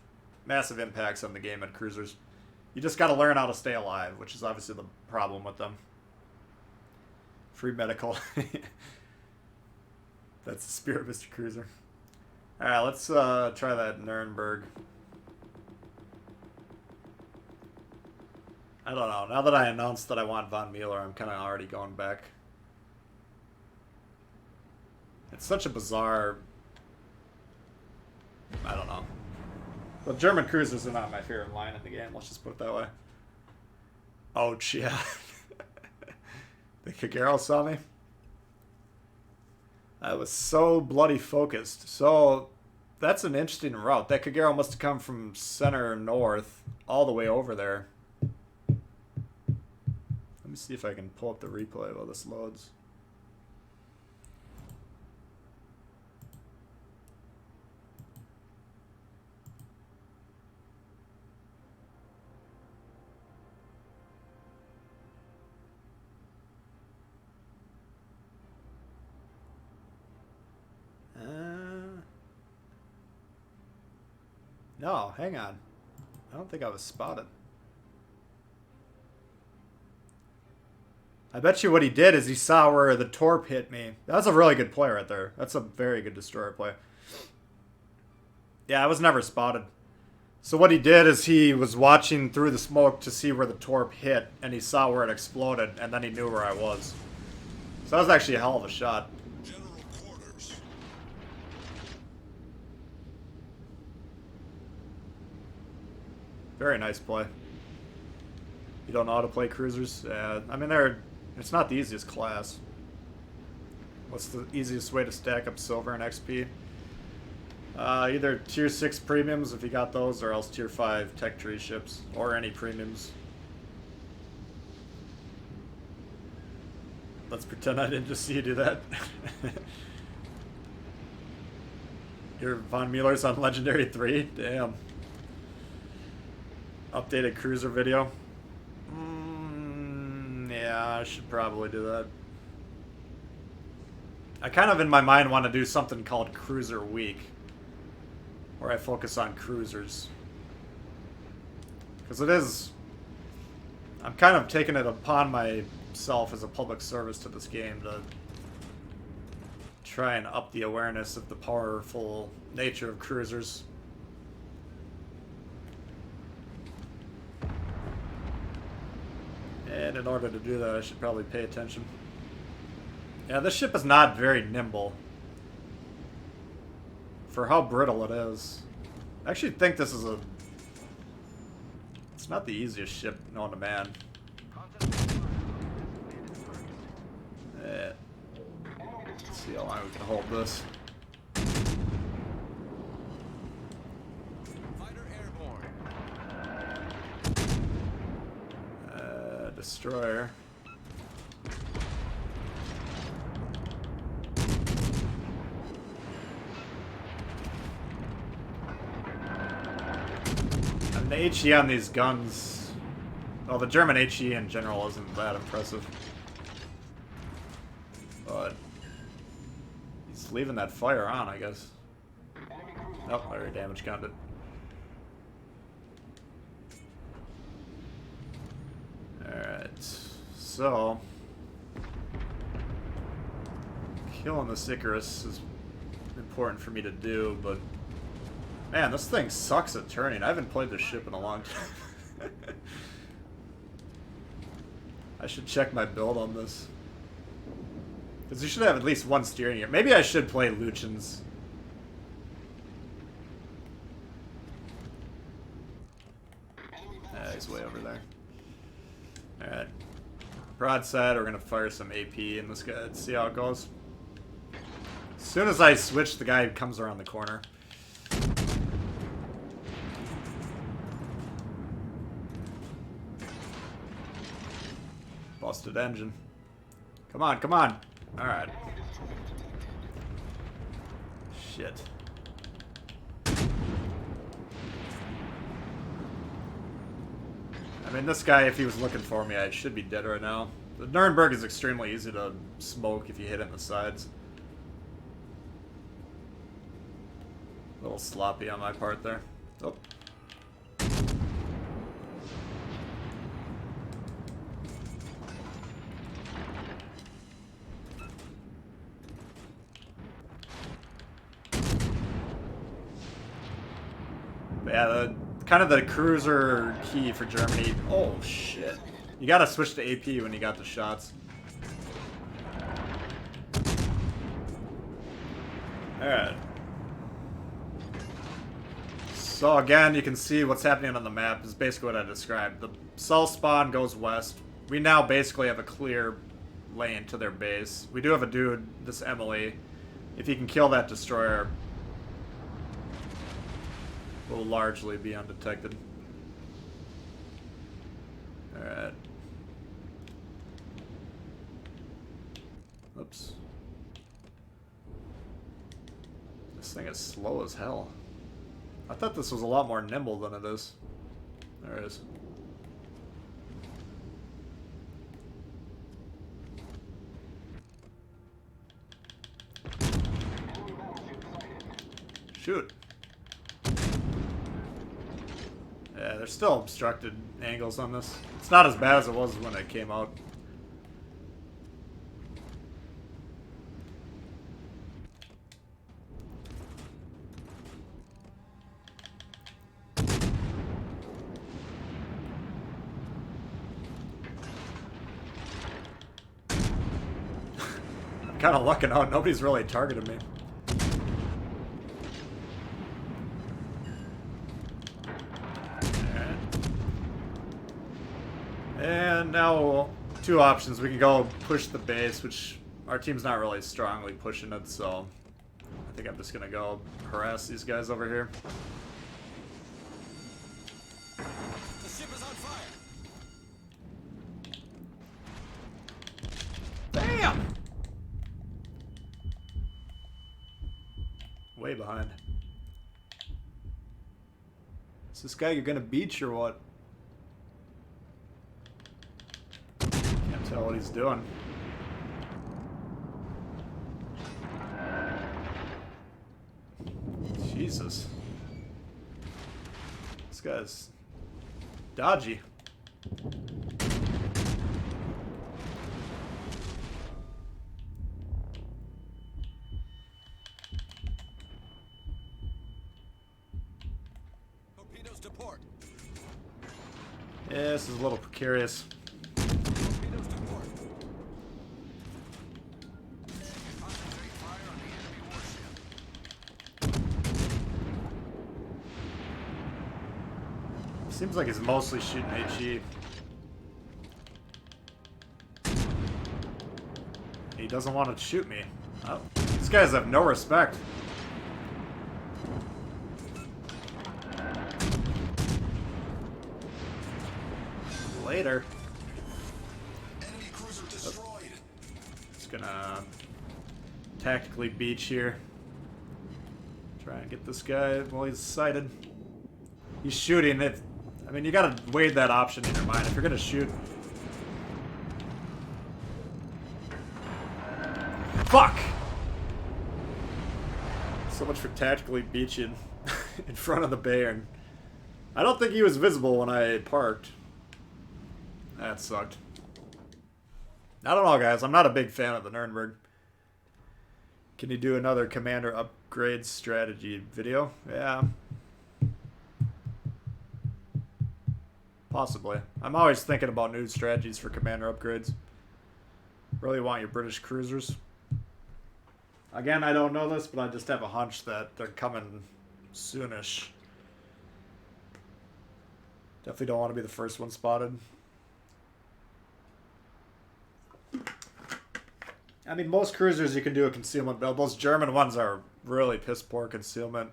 impacts on the game at cruisers. You just got to learn how to stay alive, which is obviously the problem with them. Free medical. That's the spirit, Mr. Cruiser. All right, let's try that Nürnberg. I don't know. Now that I announced that I want Von Mueller, I'm kind of already going back. It's such a bizarre... I don't know. The German cruisers are not my favorite line in the game, let's just put it that way. Ouch, yeah. The Kagero saw me. I was so bloody focused. So, that's an interesting route. That Kagero must have come from center north all the way over there. Let me see if I can pull up the replay while this loads. No, hang on. I don't think I was spotted. I bet you what he did is he saw where the torp hit me. That's a really good play right there. That's a very good destroyer play. Yeah, I was never spotted. So what he did is he was watching through the smoke to see where the torp hit, and he saw where it exploded, and then he knew where I was. So that was actually a hell of a shot. General quarters. Very nice play. You don't know how to play cruisers? I mean, it's not the easiest class. What's the easiest way to stack up silver and XP? Either tier 6 premiums if you got those, or else tier 5 tech tree ships, or any premiums. Let's pretend I didn't just see you do that. Your Von Mueller's on Legendary 3? Damn. Updated cruiser video. Yeah, I should probably do that. I kind of in my mind want to do something called Cruiser Week, where I focus on cruisers. Because it is... I'm kind of taking it upon myself as a public service to this game to try and up the awareness of the powerful nature of cruisers. And in order to do that, I should probably pay attention. Yeah, this ship is not very nimble. For how brittle it is. I actually think this is a... It's not the easiest ship known to man. Let's see how long we can hold this. Destroyer. And the HE on these guns, well, the German HE in general isn't that impressive. But he's leaving that fire on, I guess. Oh, I already damage counted. Alright, so killing this Icarus is important for me to do, but man, this thing sucks at turning. I haven't played this ship in a long time. I should check my build on this. Because you should have at least one steering gear. Maybe I should play Lucian's. He's way over there. Alright. Broadside, we're gonna fire some AP in this guy. Let's see how it goes. As soon as I switch, the guy comes around the corner. Busted engine. Come on, come on. Alright. Shit. I mean, this guy, if he was looking for me, I should be dead right now. The Nürnberg is extremely easy to smoke if you hit it in the sides. A little sloppy on my part there. Oh. But yeah, kind of the cruiser key for Germany. Oh shit. You gotta switch to AP when you got the shots. Alright. So again, you can see what's happening on the map is basically what I described. The cell spawn goes west. We now basically have a clear lane to their base. We do have a dude, this Emily. If he can kill that destroyer, we'll largely be undetected. Alright. Oops. This thing is slow as hell. I thought this was a lot more nimble than it is. There it is. Shoot. Yeah, there's still obstructed angles on this. It's not as bad as it was when it came out. Kind of lucking out. Nobody's really targeted me. And now, two options. We can go push the base, which our team's not really strongly pushing it, so I think I'm just going to go harass these guys over here. The ship is on fire. Bam! Way behind. Is this guy you're going to beach or what? Can't tell what he's doing. Jesus. This guy's dodgy. Torpedoes to port. Yeah, this is a little precarious. Torpedoes to port. Concentrate fire on the enemy warship. Seems like he's mostly shooting HE. He doesn't want to shoot me. Oh, these guys have no respect. Later. Enemy cruiser destroyed. Just gonna tactically beach here. Try and get this guy while he's sighted. He's shooting it. I mean, you gotta weigh that option in your mind. If you're gonna shoot. Fuck! So much for tactically beaching in front of the Bayern. I don't think he was visible when I parked. That sucked. I don't know, guys. I'm not a big fan of the Nürnberg. Can you do another commander upgrade strategy video? Yeah. Possibly. I'm always thinking about new strategies for commander upgrades. Really want your British cruisers. Again, I don't know this, but I just have a hunch that they're coming soonish. Definitely don't want to be the first one spotted. I mean, most cruisers you can do a concealment build. Those German ones are really piss poor concealment.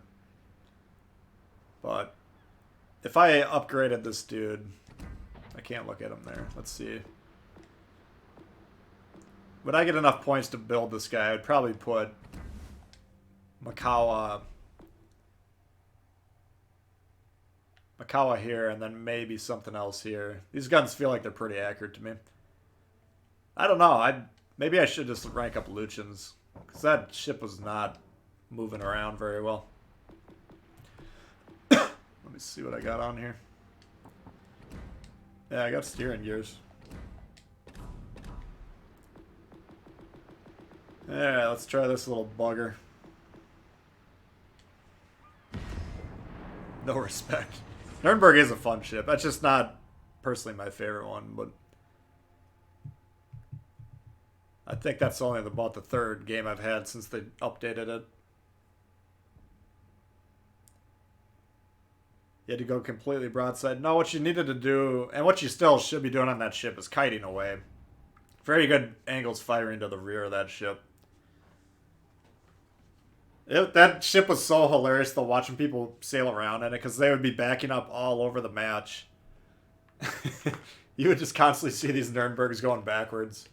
But if I upgraded this dude, I can't look at him there. Let's see. Would I get enough points to build this guy? I'd probably put Makawa here, and then maybe something else here. These guns feel like they're pretty accurate to me. I don't know. Maybe I should just rank up Luchins, because that ship was not moving around very well. Let me see what I got on here. Yeah, I got steering gears. Alright, let's try this little bugger. No respect. Nürnberg is a fun ship. That's just not personally my favorite one, but I think that's only about the third game I've had since they updated it. You had to go completely broadside. No, what you needed to do, and what you still should be doing on that ship, is kiting away. Very good angles firing to the rear of that ship. That ship was so hilarious though, watching people sail around in it, because they would be backing up all over the match. You would just constantly see these Nürnbergs going backwards.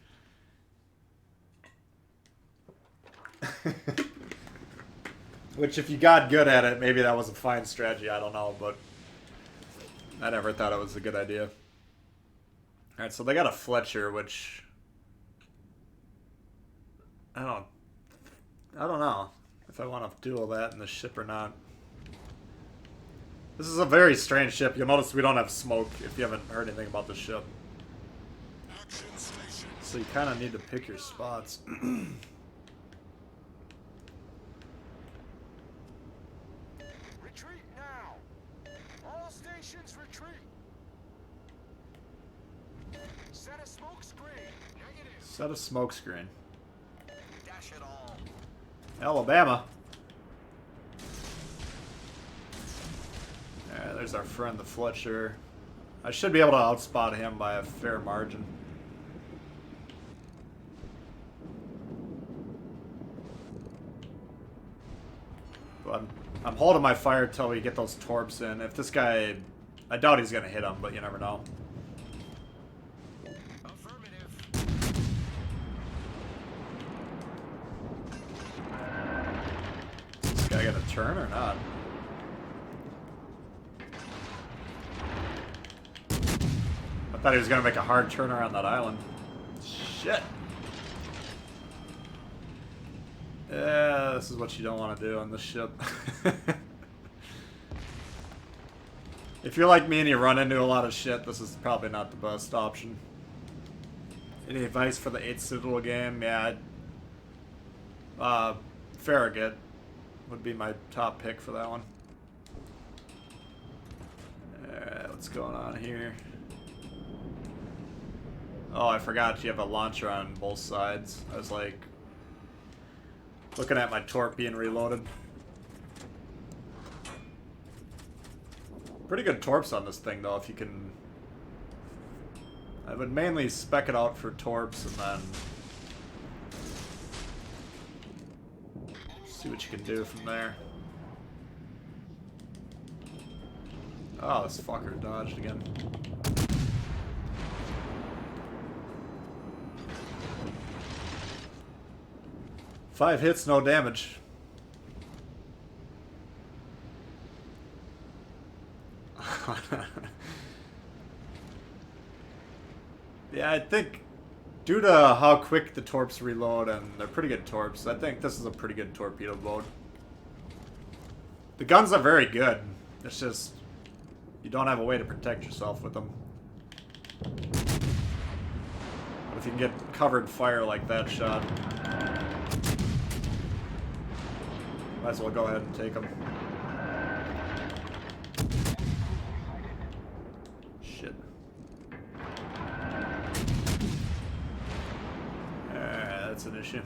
Which, if you got good at it, maybe that was a fine strategy, I don't know, but I never thought it was a good idea. Alright, so they got a Fletcher, which I don't know if I want to duel that in the ship or not. This is a very strange ship. You'll notice we don't have smoke if you haven't heard anything about the ship. So you kind of need to pick your spots. Retreat now! All stations retreat! Set a smoke screen! Negative! Set a smoke screen. Dash it all! Alabama. Yeah, there's our friend the Fletcher. I should be able to outspot him by a fair margin. But I'm holding my fire till we get those torps in. If this guy... I doubt he's going to hit him, but you never know. Affirmative! Is this guy going to turn or not? I thought he was going to make a hard turn around that island. Shit. Yeah, this is what you don't want to do on this ship. If you're like me and you run into a lot of shit, this is probably not the best option. Any advice for the 8th Citadel game? Yeah, Farragut would be my top pick for that one. Alright, what's going on here? Oh, I forgot you have a launcher on both sides. I was like looking at my torp being reloaded. Pretty good torps on this thing though, if you can. I would mainly spec it out for torps and then see what you can do from there. Oh, this fucker dodged again. Five hits, no damage. Yeah, I think due to how quick the torps reload, and they're pretty good torps, I think this is a pretty good torpedo boat. The guns are very good. It's just you don't have a way to protect yourself with them. But if you can get covered fire like that shot, might as well go ahead and take them. Shit. That's an issue.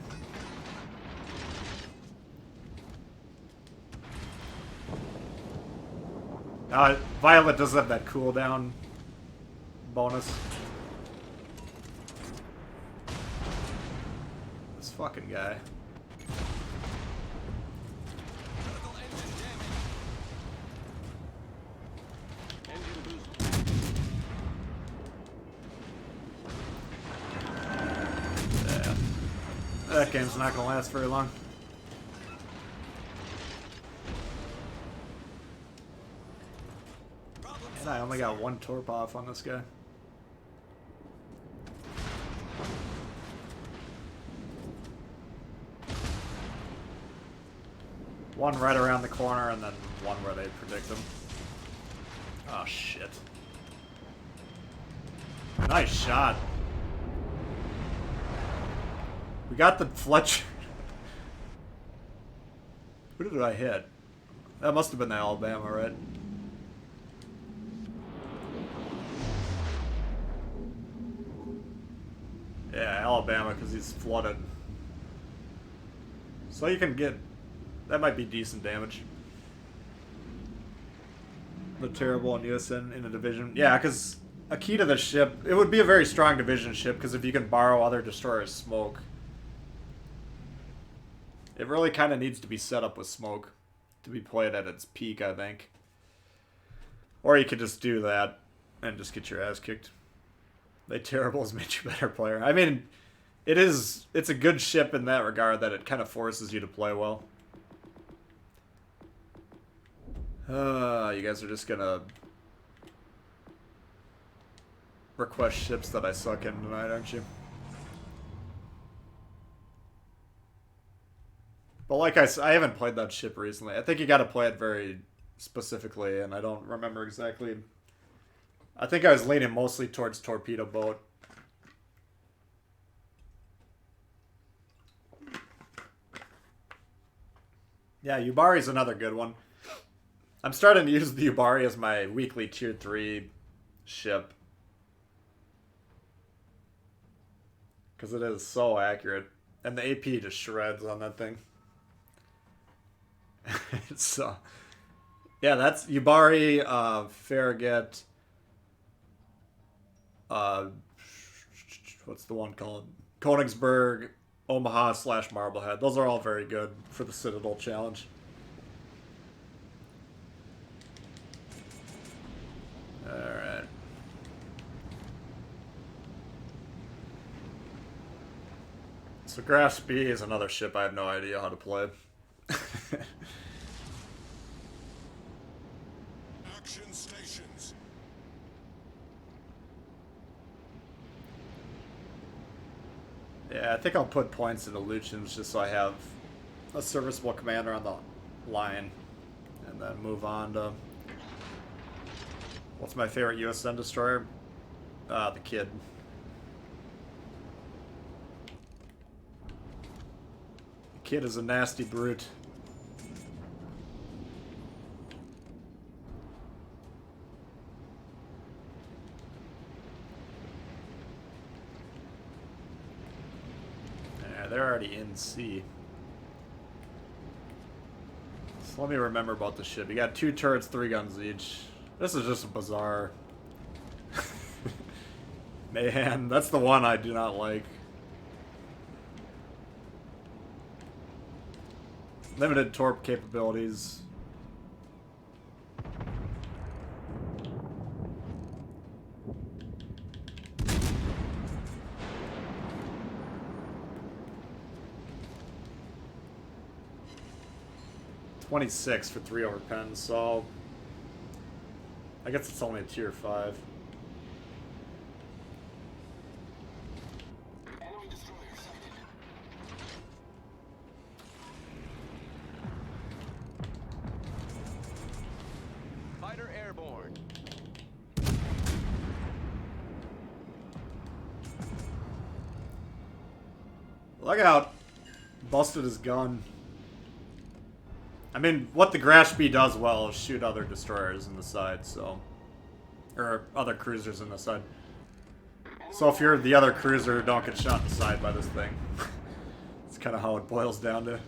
Violet does have that cooldown bonus. This fucking guy. That game's not gonna last very long. And I only got one torp off on this guy. One right around the corner and then one where they predict them. Oh shit. Nice shot. We got the Fletcher. Who did I hit? That must have been the Alabama, right? Yeah, Alabama, because he's flooded. So you can get... That might be decent damage. the terrible and USN in a division. Yeah, because a key to the ship, it would be a very strong division ship, because if you can borrow other destroyers' smoke, it really kind of needs to be set up with smoke to be played at its peak, I think. Or you could just do that and just get your ass kicked. They terrible has made you a better player. I mean, it's a good ship in that regard, that it kind of forces you to play well. You guys are just gonna request ships that I suck in tonight, aren't you? But like I haven't played that ship recently. I think you gotta play it very specifically, and I don't remember exactly. I think I was leaning mostly towards torpedo boat. Yeah, Yubari's another good one. I'm starting to use the Yubari as my weekly tier 3 ship. Because it is so accurate. And the AP just shreds on that thing. So, yeah, that's Yubari, Farragut, what's the one called? Königsberg, Omaha / Marblehead. Those are all very good for the Citadel challenge. Alright. So Grasp B is another ship I have no idea how to play. Action stations. Yeah, I think I'll put points into Lucians just so I have a serviceable commander on the line. And then move on to... What's my favorite USN destroyer? The Kid. The Kid is a nasty brute. Yeah, they're already in sea. So let me remember about the ship. You got 2 turrets, 3 guns each. This is just a bizarre mayhem. That's the one I do not like. Limited torp capabilities. $26 for 3 over pens, so I guess it's only a tier 5. Enemy destroyer sighted. Fighter airborne. Look out! Busted his gun. I mean, what the Grashby does well is shoot other destroyers in the side, so... Or other cruisers in the side. So if you're the other cruiser, don't get shot in the side by this thing. It's kind of how it boils down to.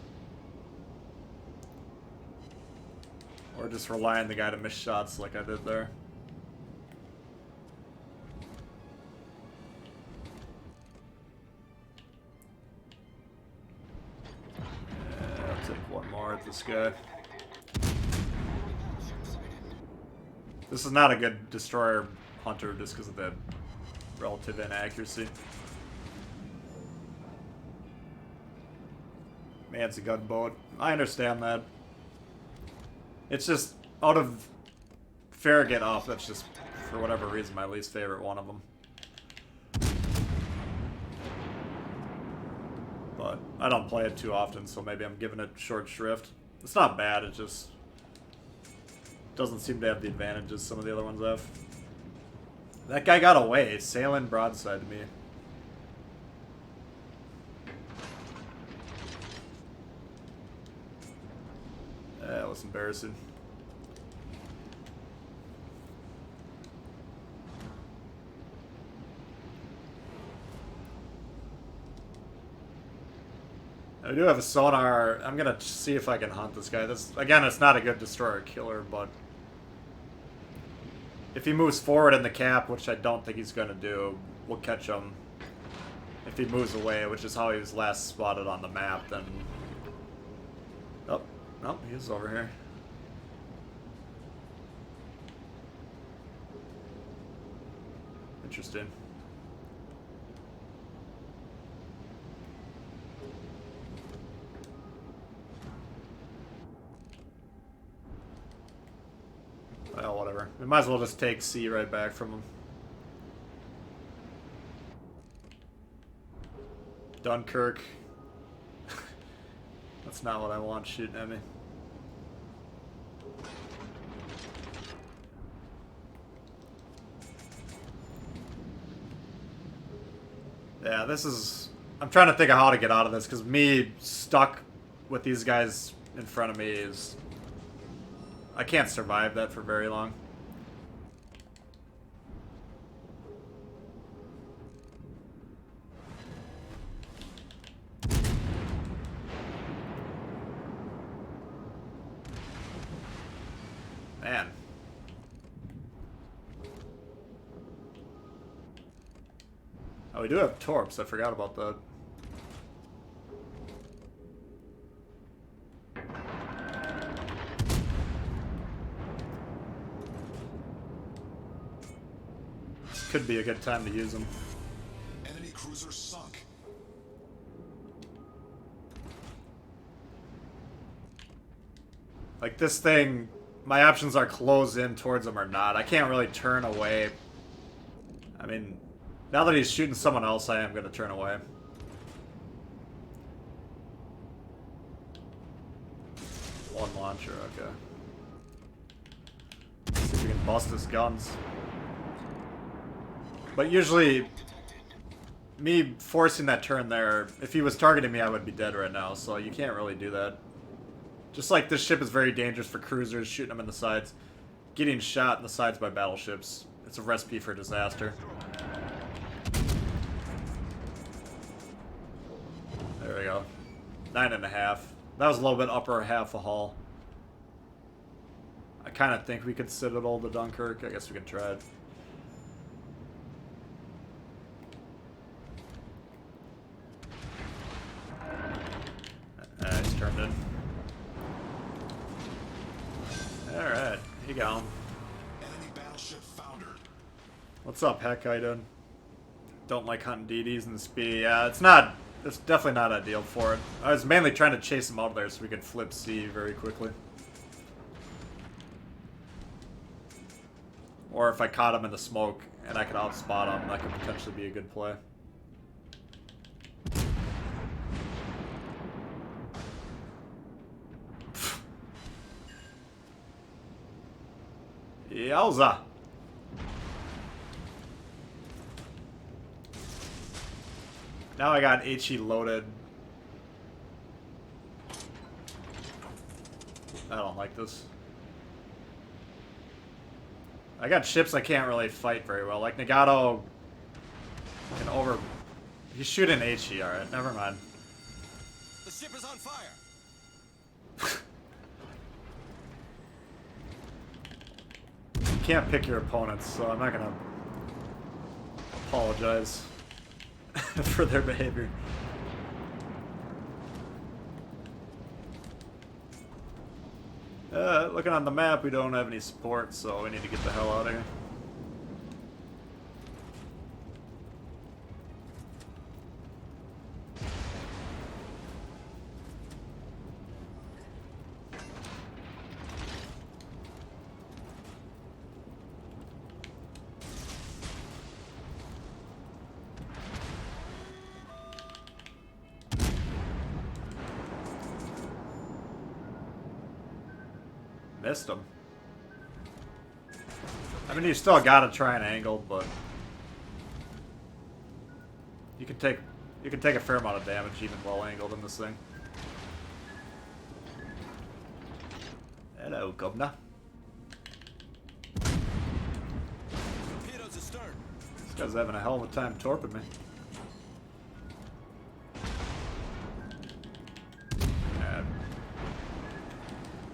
Or just rely on the guy to miss shots like I did there. I'll take one more at this guy. This is not a good destroyer hunter just because of the relative inaccuracy. Man's a gunboat. I understand that. It's just out of Farragut off, that's just for whatever reason my least favorite one of them. But I don't play it too often, so maybe I'm giving it short shrift. It's not bad, it just doesn't seem to have the advantages some of the other ones have. That guy got away, sailing broadside to me. That was embarrassing. I do have a sonar. I'm gonna see if I can hunt this guy. This again, it's not a good destroyer killer, but if he moves forward in the cap, which I don't think he's going to do, we'll catch him. If he moves away, which is how he was last spotted on the map, then... Oh, no, he's over here. Interesting. Well, whatever. We might as well just take C right back from him. Dunkirk. That's not what I want shooting at me. Yeah, this is... I'm trying to think of how to get out of this, because me stuck with these guys in front of me is... I can't survive that for very long. Man. Oh, we do have torps. I forgot about that. This could be a good time to use them. Enemy cruiser sunk. Like this thing, my options are close in towards him or not. I can't really turn away. I mean, now that he's shooting someone else, I am going to turn away. One launcher, okay. See if we can bust his guns. But usually, me forcing that turn there, if he was targeting me, I would be dead right now, so you can't really do that. Just like this ship is very dangerous for cruisers, shooting them in the sides. Getting shot in the sides by battleships, it's a recipe for disaster. There we go. 9.5. That was a little bit upper half a hull. I kind of think we could citadel the Dunkirk. I guess we can try it. He's turned in. Alright, you go. Enemy battleship foundered. What's up, Heck? How you doing? Don't like hunting DDs in the speed. Yeah, it's not. It's definitely not ideal for it. I was mainly trying to chase him out there so we could flip C very quickly. Or if I caught him in the smoke and I could outspot him, that could potentially be a good play. Yowza! Now I got HE loaded. I don't like this. I got ships I can't really fight very well. Like Nagato can over... He's shooting HE, alright. Never mind. The ship is on fire. You can't pick your opponents, so I'm not gonna apologize for their behavior. Looking on the map, we don't have any support, so we need to get the hell out of here. Missed him. I mean, you still gotta try an angle, but you can take a fair amount of damage even well angled in this thing. Hello, Governor. Torpedoes astern. This guy's having a hell of a time torping me.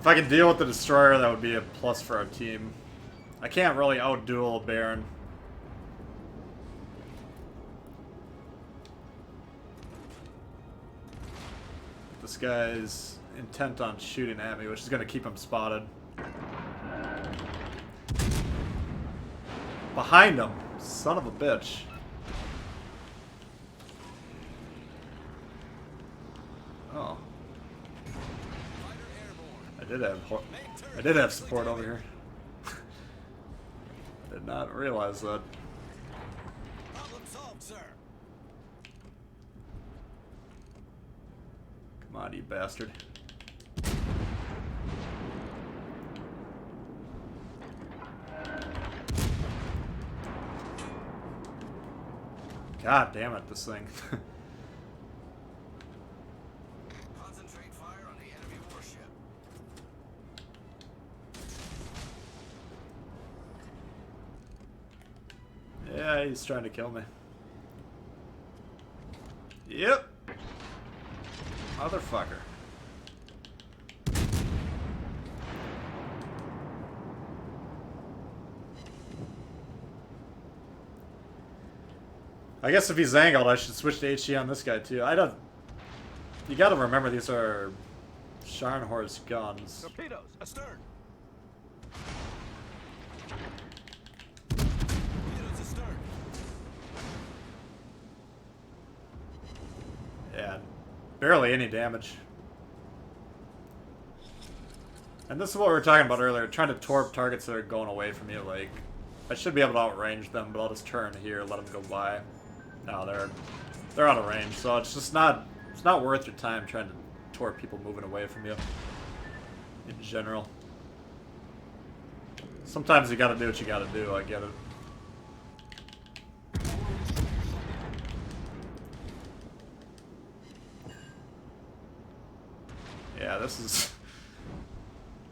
If I can deal with the destroyer, that would be a plus for our team. I can't really out-duel Baron. This guy's intent on shooting at me, which is going to keep him spotted. Behind him! Son of a bitch. Oh. I did have support over here. I did not realize that. Problem solved, sir. Come on, you bastard. God damn it, this thing. Concentrate fire on the enemy warship. Yeah, he's trying to kill me. Yep. Motherfucker. I guess if he's angled, I should switch to HE on this guy too. I don't... You gotta remember these are Scharnhorst guns. Torpedoes, astern. Torpedoes, astern. Yeah, barely any damage. And this is what we were talking about earlier, trying to torp targets that are going away from you. Like, I should be able to outrange them, but I'll just turn here, let them go by. No, they're out of range, so it's just not worth your time trying to torp people moving away from you. In general, sometimes you gotta do what you gotta do. I get it. Yeah, this is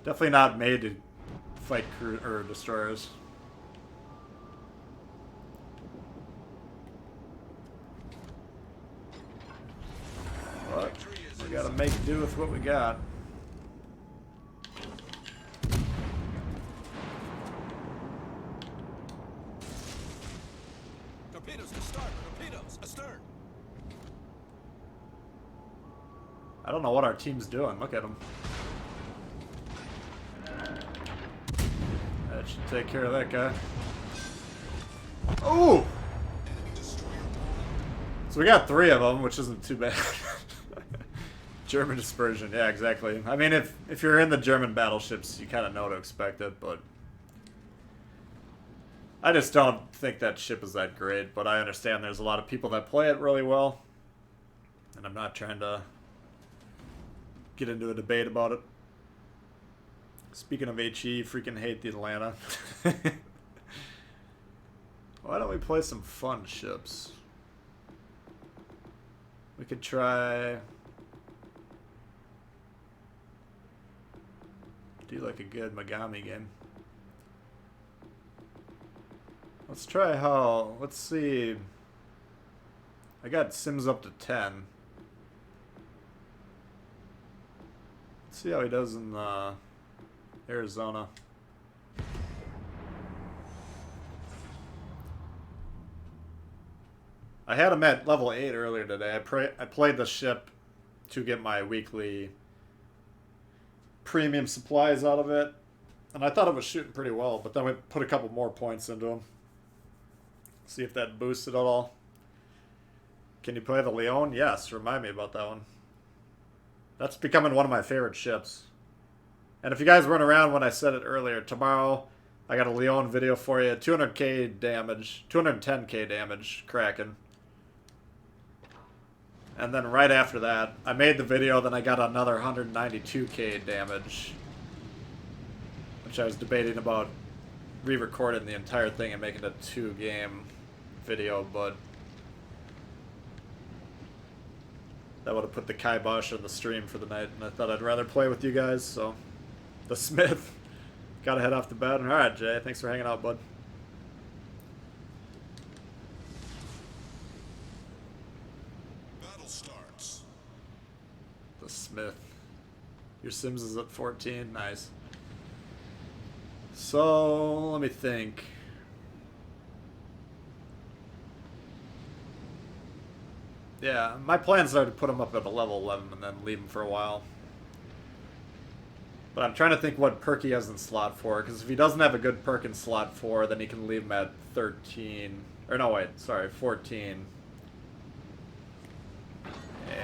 definitely not made to fight crew or destroyers. But we gotta make do with what we got. Torpedoes to start. Torpedoes, astern. I don't know what our team's doing. Look at them. That should take care of that guy. Oh! So we got 3 of them, which isn't too bad. German dispersion, yeah, exactly. I mean, if you're in the German battleships, you kind of know to expect it, but I just don't think that ship is that great. But I understand there's a lot of people that play it really well, and I'm not trying to get into a debate about it. Speaking of HE, freaking hate the Atlanta. Why don't we play some fun ships? We could try... do like a good Megami game. Let's try how... let's see... I got Sims up to 10. Let's see how he does in Arizona. I had him at level 8 earlier today. I played the ship to get my weekly premium supplies out of it, and I thought it was shooting pretty well, but then we put a couple more points into him. See if that boosted at all. Can you play the Leon? Yes, remind me about that one. That's becoming one of my favorite ships. And if you guys weren't around when I said it earlier, tomorrow I got a Leon video for you. 200k damage, 210k damage, Kraken. And then right after that, I made the video, then I got another 192k damage. Which I was debating about re-recording the entire thing and making it a 2-game video, but that would have put the kibosh on the stream for the night, and I thought I'd rather play with you guys, so... The Smith. Gotta head off to bed. Alright, Jay, thanks for hanging out, bud. Battle starts. The Smith. Your Sims is at 14. Nice. So, let me think. Yeah, my plans are to put him up at a level 11 and then leave him for a while. But I'm trying to think what perk he has in slot 4, because if he doesn't have a good perk in slot 4, then he can leave him at 13. Or no, wait, sorry, 14.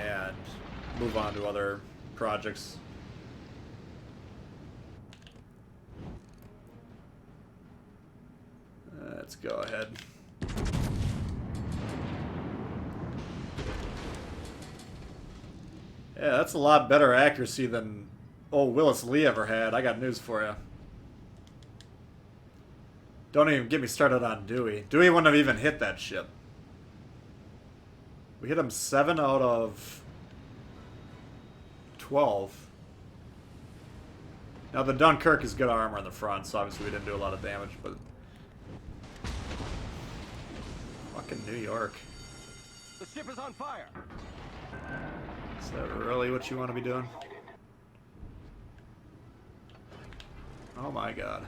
And move on to other projects. Let's go ahead. Yeah, that's a lot better accuracy than old Willis Lee ever had. I got news for you. Don't even get me started on Dewey. Dewey wouldn't have even hit that ship. We hit him 7 out of 12. Now the Dunkirk is good armor in the front, so obviously we didn't do a lot of damage, but... Fucking New York. The ship is on fire. Is that really what you want to be doing? Oh my god.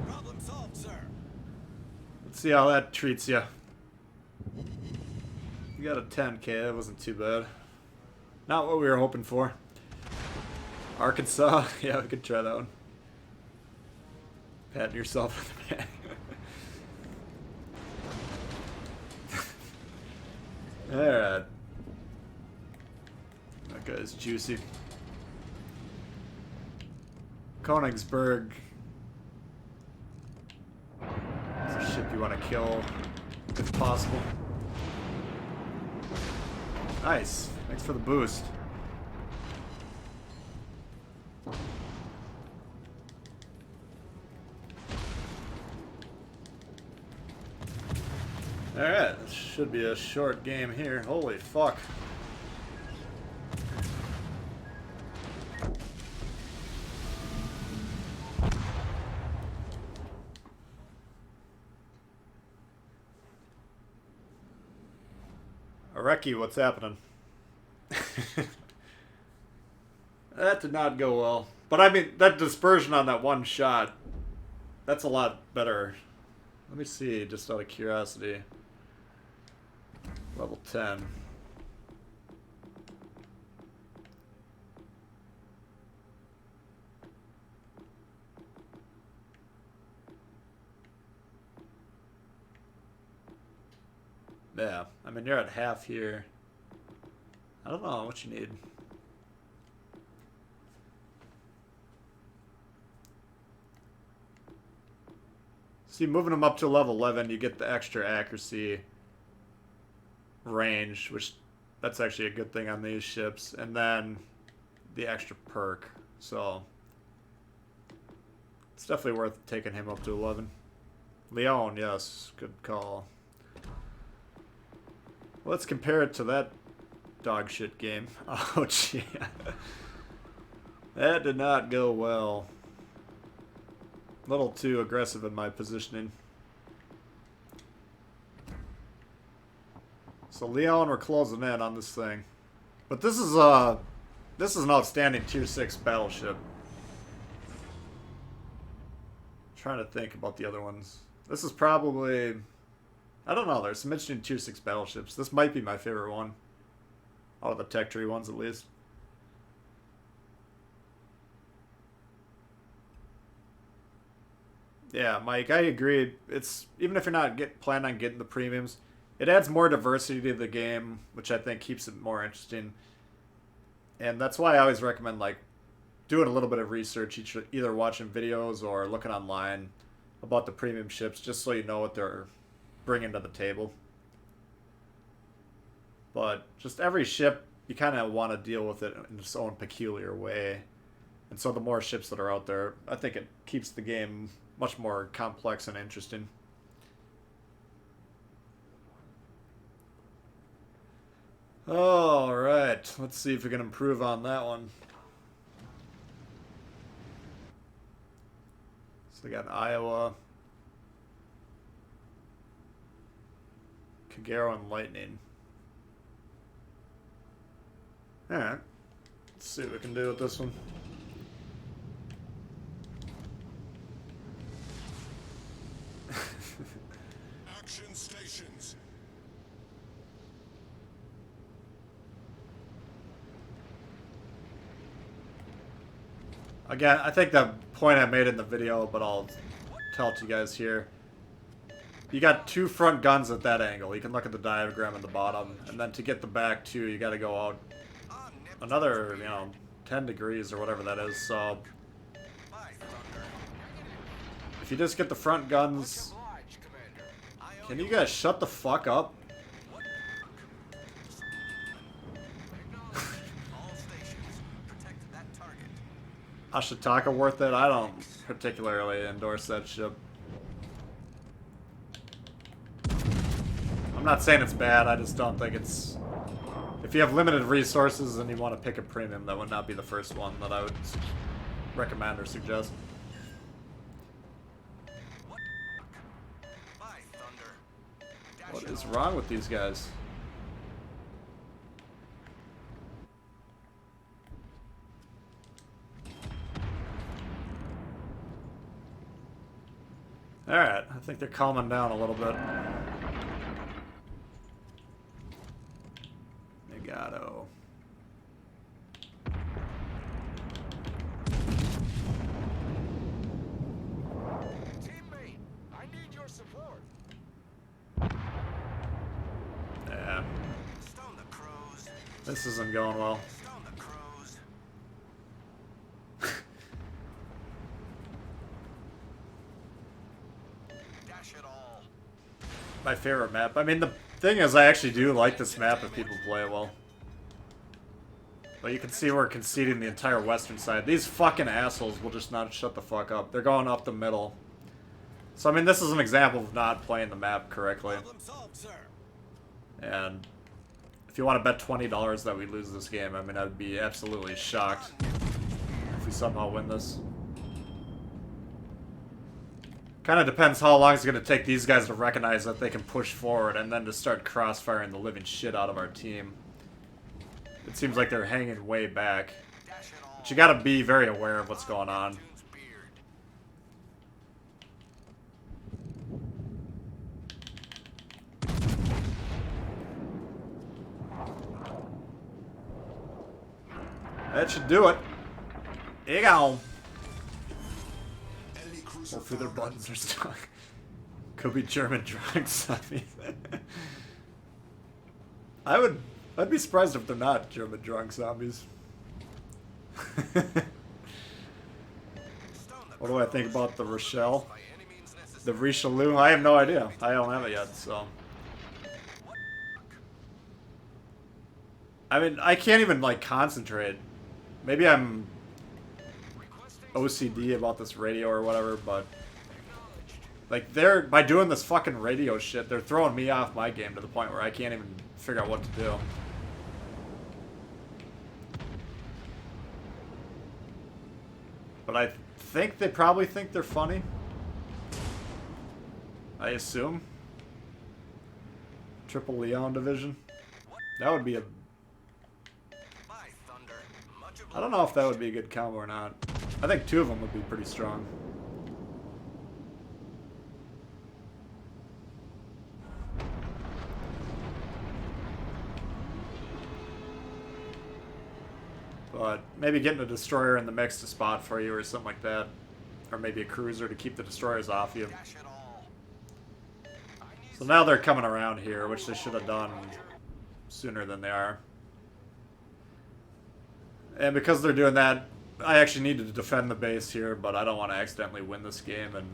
Problem solved, sir. Let's see how that treats you. You got a 10k, that wasn't too bad. Not what we were hoping for. Arkansas, yeah, we could try that one. Patting yourself in the back. Alright. That guy's juicy. Königsberg. It's a ship you want to kill if possible. Nice. Thanks for the boost. Alright, this should be a short game here. Holy fuck. Areki, what's happening? That did not go well. But I mean, that dispersion on that one shot, that's a lot better. Let me see, just out of curiosity. Level 10. Yeah, I mean, you're at half here. I don't know what you need. See, moving them up to level 11, you get the extra accuracy range, which that's actually a good thing on these ships, and then the extra perk. So it's definitely worth taking him up to 11. Leon, yes, good call. Let's compare it to that dog shit game. Ouch, yeah. That did not go well. A little too aggressive in my positioning. So Leon, we're closing in on this thing. But this is an outstanding tier 6 battleship. Trying to think about the other ones. This is probably, I don't know, there's some interesting tier 6 battleships. This might be my favorite one. Out of the tech tree ones at least. Yeah, Mike, I agree. It's even if you're not planning on getting the premiums, it adds more diversity to the game, which I think keeps it more interesting. And that's why I always recommend like doing a little bit of research, either watching videos or looking online about the premium ships, just so you know what they're bringing to the table. But just every ship, you kind of want to deal with it in its own peculiar way. And so the more ships that are out there, I think it keeps the game much more complex and interesting. Alright, let's see if we can improve on that one. So we got Iowa, Kagero, and Lightning. Alright. Let's see what we can do with this one. Action stations. Again, I think the point I made in the video, but I'll tell it to you guys here. You got two front guns at that angle. You can look at the diagram at the bottom. And then to get the back two, you got to go out another, 10 degrees or whatever that is. So if you just get the front guns... Can you guys shut the fuck up? Ashitaka worth it? I don't particularly endorse that ship. I'm not saying it's bad, I just don't think it's... If you have limited resources and you want to pick a premium, that would not be the first one that I would recommend or suggest. What is wrong with these guys? Alright, I think they're calming down a little bit. Negato. Teammate, I need your support. Yeah. Stone the crows. This isn't going well. Stone the crows. Dash it all. My favorite map. I mean, the thing is, I actually do like this map if people play it well. But you can see we're conceding the entire western side. These fucking assholes will just not shut the fuck up. They're going up the middle. So, I mean, this is an example of not playing the map correctly. Problem solved, sir. And if you want to bet $20 that we lose this game, I mean, I'd be absolutely shocked if we somehow win this. Kind of depends how long it's going to take these guys to recognize that they can push forward and then to start crossfiring the living shit out of our team. It seems like they're hanging way back. But you gotta be very aware of what's going on. That should do it. Here you go. Enemy cruiser Hopefully their found. buttons are stuck. Could be German drugs. I mean, I'd be surprised if they're not German drunk zombies. What do I think about the Rochelle? The Richelieu? I have no idea. I don't have it yet, so. I mean, I can't even, like, concentrate. Maybe I'm OCD about this radio or whatever, but... Like, by doing this fucking radio shit, they're throwing me off my game to the point where I can't even figure out what to do. But I think they probably think they're funny. I assume. Triple Leon division. That would be a... I don't know if that would be a good combo or not. I think two of them would be pretty strong. But maybe getting a destroyer in the mix to spot for you or something like that. Or maybe a cruiser to keep the destroyers off you. So now they're coming around here, which they should have done sooner than they are. And because they're doing that, I actually needed to defend the base here, but I don't want to accidentally win this game and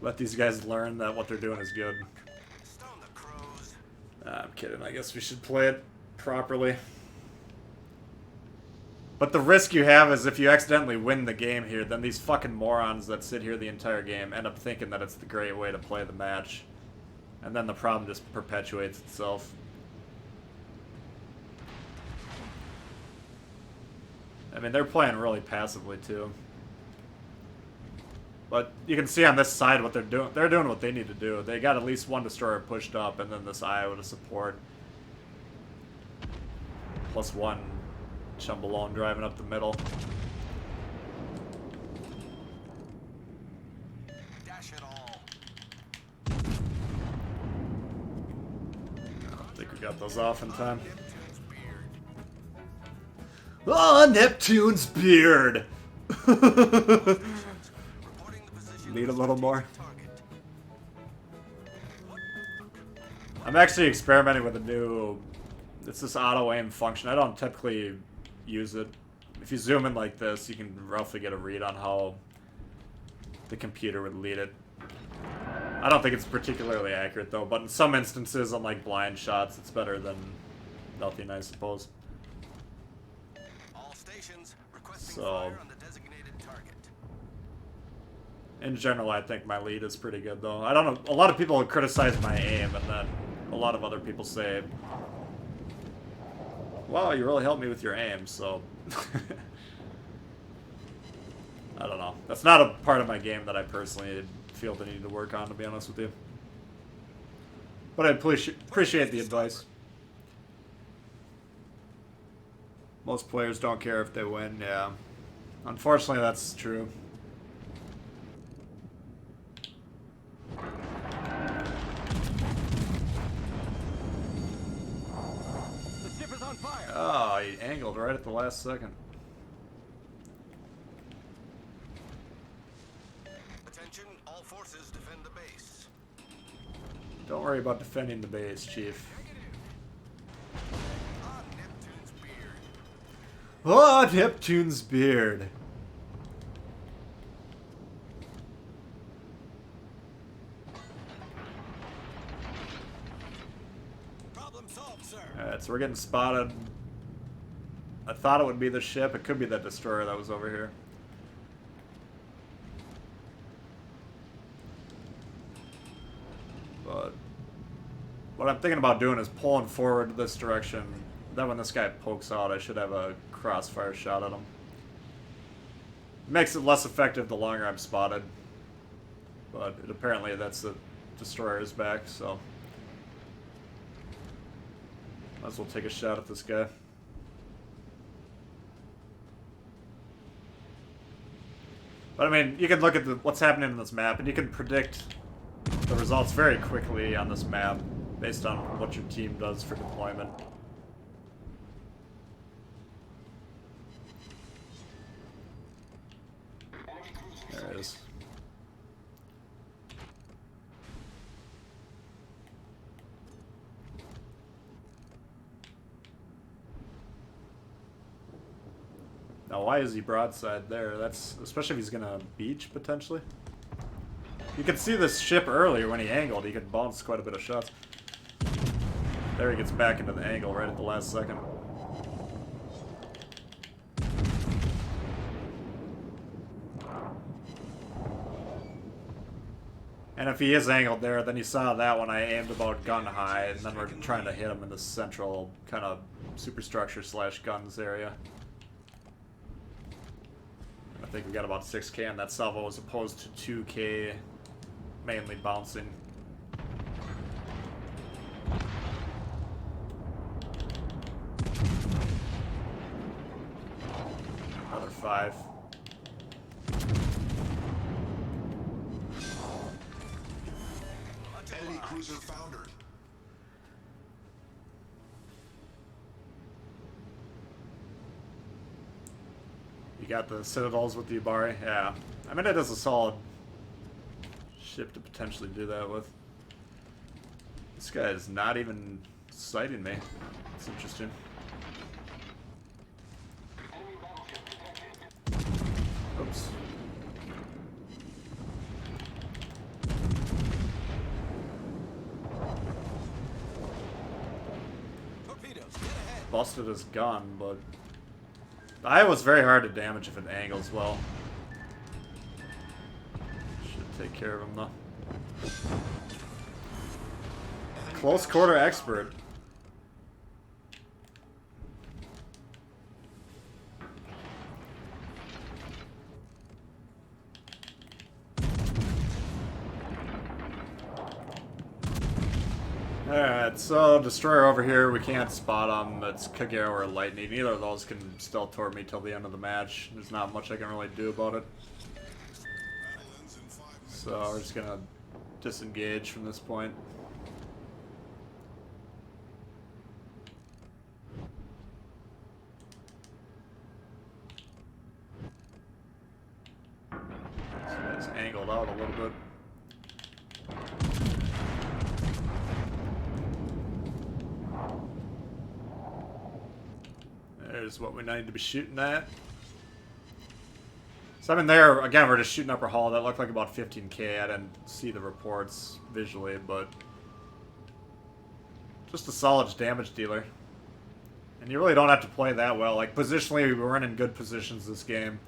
let these guys learn that what they're doing is good. I'm kidding. I guess we should play it properly. But the risk you have is if you accidentally win the game here, then these fucking morons that sit here the entire game end up thinking that it's the great way to play the match. And then the problem just perpetuates itself. I mean, they're playing really passively, too. But you can see on this side what they're doing. They're doing what they need to do. They got at least one destroyer pushed up, and then this Iowa to support. +1 Chumbalone driving up the middle. Dash it all. I think we got those off in time. Neptune's beard. Oh, Neptune's beard! Reporting the position Need a of little more. target. I'm actually experimenting with a new... It's this auto aim function. I don't typically use it. If you zoom in like this, you can roughly get a read on how the computer would lead it. I don't think it's particularly accurate though, but in some instances on like blind shots, it's better than nothing, I suppose. All stations requesting So- fire on the designated target. In general, I think my lead is pretty good though. I don't know, a lot of people criticize my aim, and then a lot of other people say, wow, you really helped me with your aim, so... I don't know. That's not a part of my game that I personally feel the need to work on, to be honest with you. But I appreciate the advice. Most players don't care if they win, yeah. Unfortunately, that's true. The ship is on fire. Oh, he angled right at the last second. Attention, all forces defend the base. Don't worry about defending the base, Chief. On Neptune's beard. Oh, Neptune's beard. Problem solved, sir. Alright, so we're getting spotted. I thought it would be the ship. It could be that destroyer that was over here. But what I'm thinking about doing is pulling forward this direction. Then when this guy pokes out, I should have a crossfire shot at him. It makes it less effective the longer I'm spotted. But apparently that's the destroyer's back, so... Might as well take a shot at this guy. But I mean, you can look at what's happening in this map, and you can predict the results very quickly on this map based on what your team does for deployment. There it is. Now, why is he broadside there? That's especially if he's gonna beach potentially. You could see this ship earlier when he angled. He could bounce quite a bit of shots. There he gets back into the angle right at the last second. And if he is angled there, then you saw that when I aimed about gun high, and then we're trying to hit him in the central kind of superstructure / guns area. I think we got about 6K on that salvo as opposed to 2K mainly bouncing. Another 5. Enemy cruiser foundered. You got the Citadels with the Ibari? Yeah. I mean, it is a solid ship to potentially do that with. This guy is not even sighting me. It's interesting. Oops. Torpedoes, get ahead. Busted his gun, but I was very hard to damage if it angles well. Should take care of him though. Close quarter expert. Alright, so Destroyer over here, we can't spot him. It's Kagero or Lightning. Neither of those can still torp me till the end of the match. There's not much I can really do about it. So we're just gonna disengage from this point. So it's angled out a little bit. There's what we need to be shooting at. So I mean there, again, we're just shooting upper hull. That looked like about 15k. I didn't see the reports visually, but just a solid damage dealer. And you really don't have to play that well. Like, positionally, we're in good positions this game.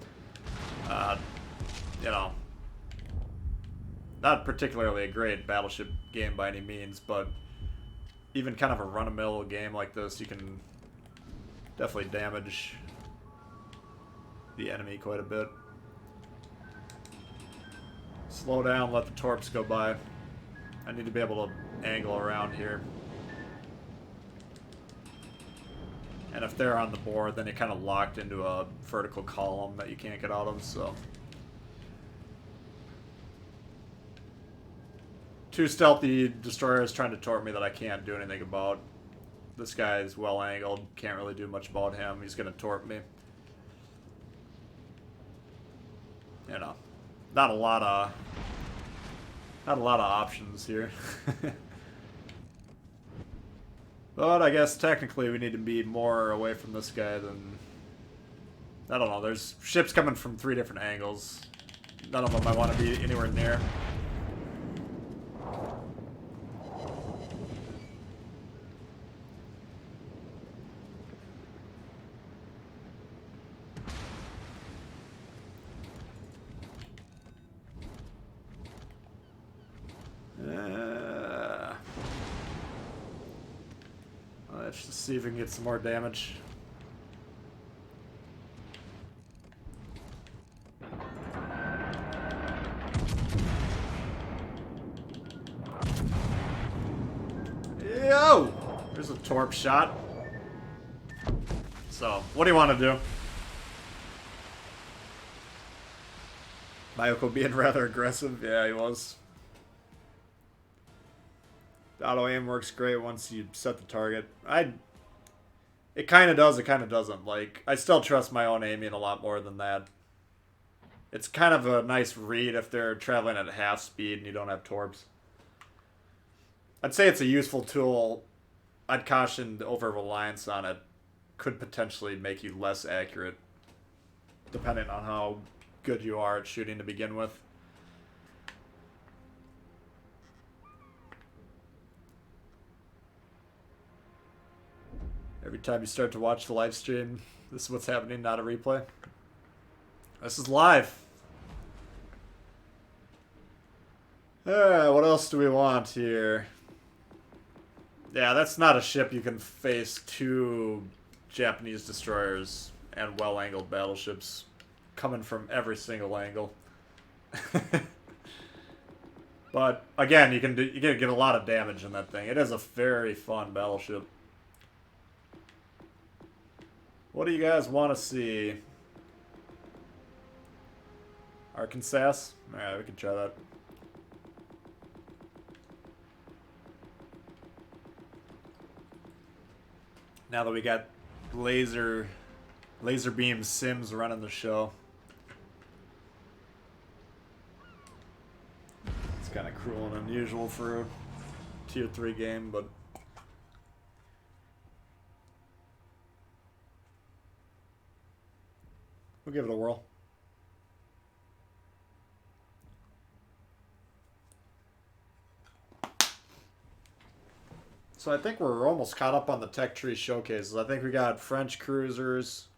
You know, not particularly a great Battleship game by any means, but even kind of a run-of-the-mill game like this, you can definitely damage the enemy quite a bit. Slow down, let the torps go by. I need to be able to angle around here. And if they're on the board, then you're kind of locked into a vertical column that you can't get out of, so. Two stealthy destroyers trying to torp me that I can't do anything about. This guy is well angled, can't really do much about him. He's gonna torp me. You know, not a lot of options here. But I guess technically we need to be more away from this guy than... I don't know, there's ships coming from 3 different angles. None of them I want to be anywhere near. Let's just see if we can get some more damage. Yo! There's a torp shot. So, what do you want to do? Mayoko being rather aggressive? Yeah, he was. The auto aim works great once you set the target. It kind of does, it kind of doesn't. Like, I still trust my own aiming a lot more than that. It's kind of a nice read if they're traveling at half speed and you don't have torps. I'd say it's a useful tool. I'd caution the over-reliance on it could potentially make you less accurate, depending on how good you are at shooting to begin with. Every time you start to watch the live stream, this is what's happening, not a replay. This is live. What else do we want here? Yeah, that's not a ship you can face 2 Japanese destroyers and well-angled battleships coming from every single angle. But again, you can get a lot of damage in that thing. It is a very fun battleship. What do you guys want to see? Arkansas? Alright, we can try that. Now that we got laser beam Sims running the show. It's kind of cruel and unusual for a tier 3 game, but we'll give it a whirl. So I think we're almost caught up on the tech tree showcases. I think we got French cruisers.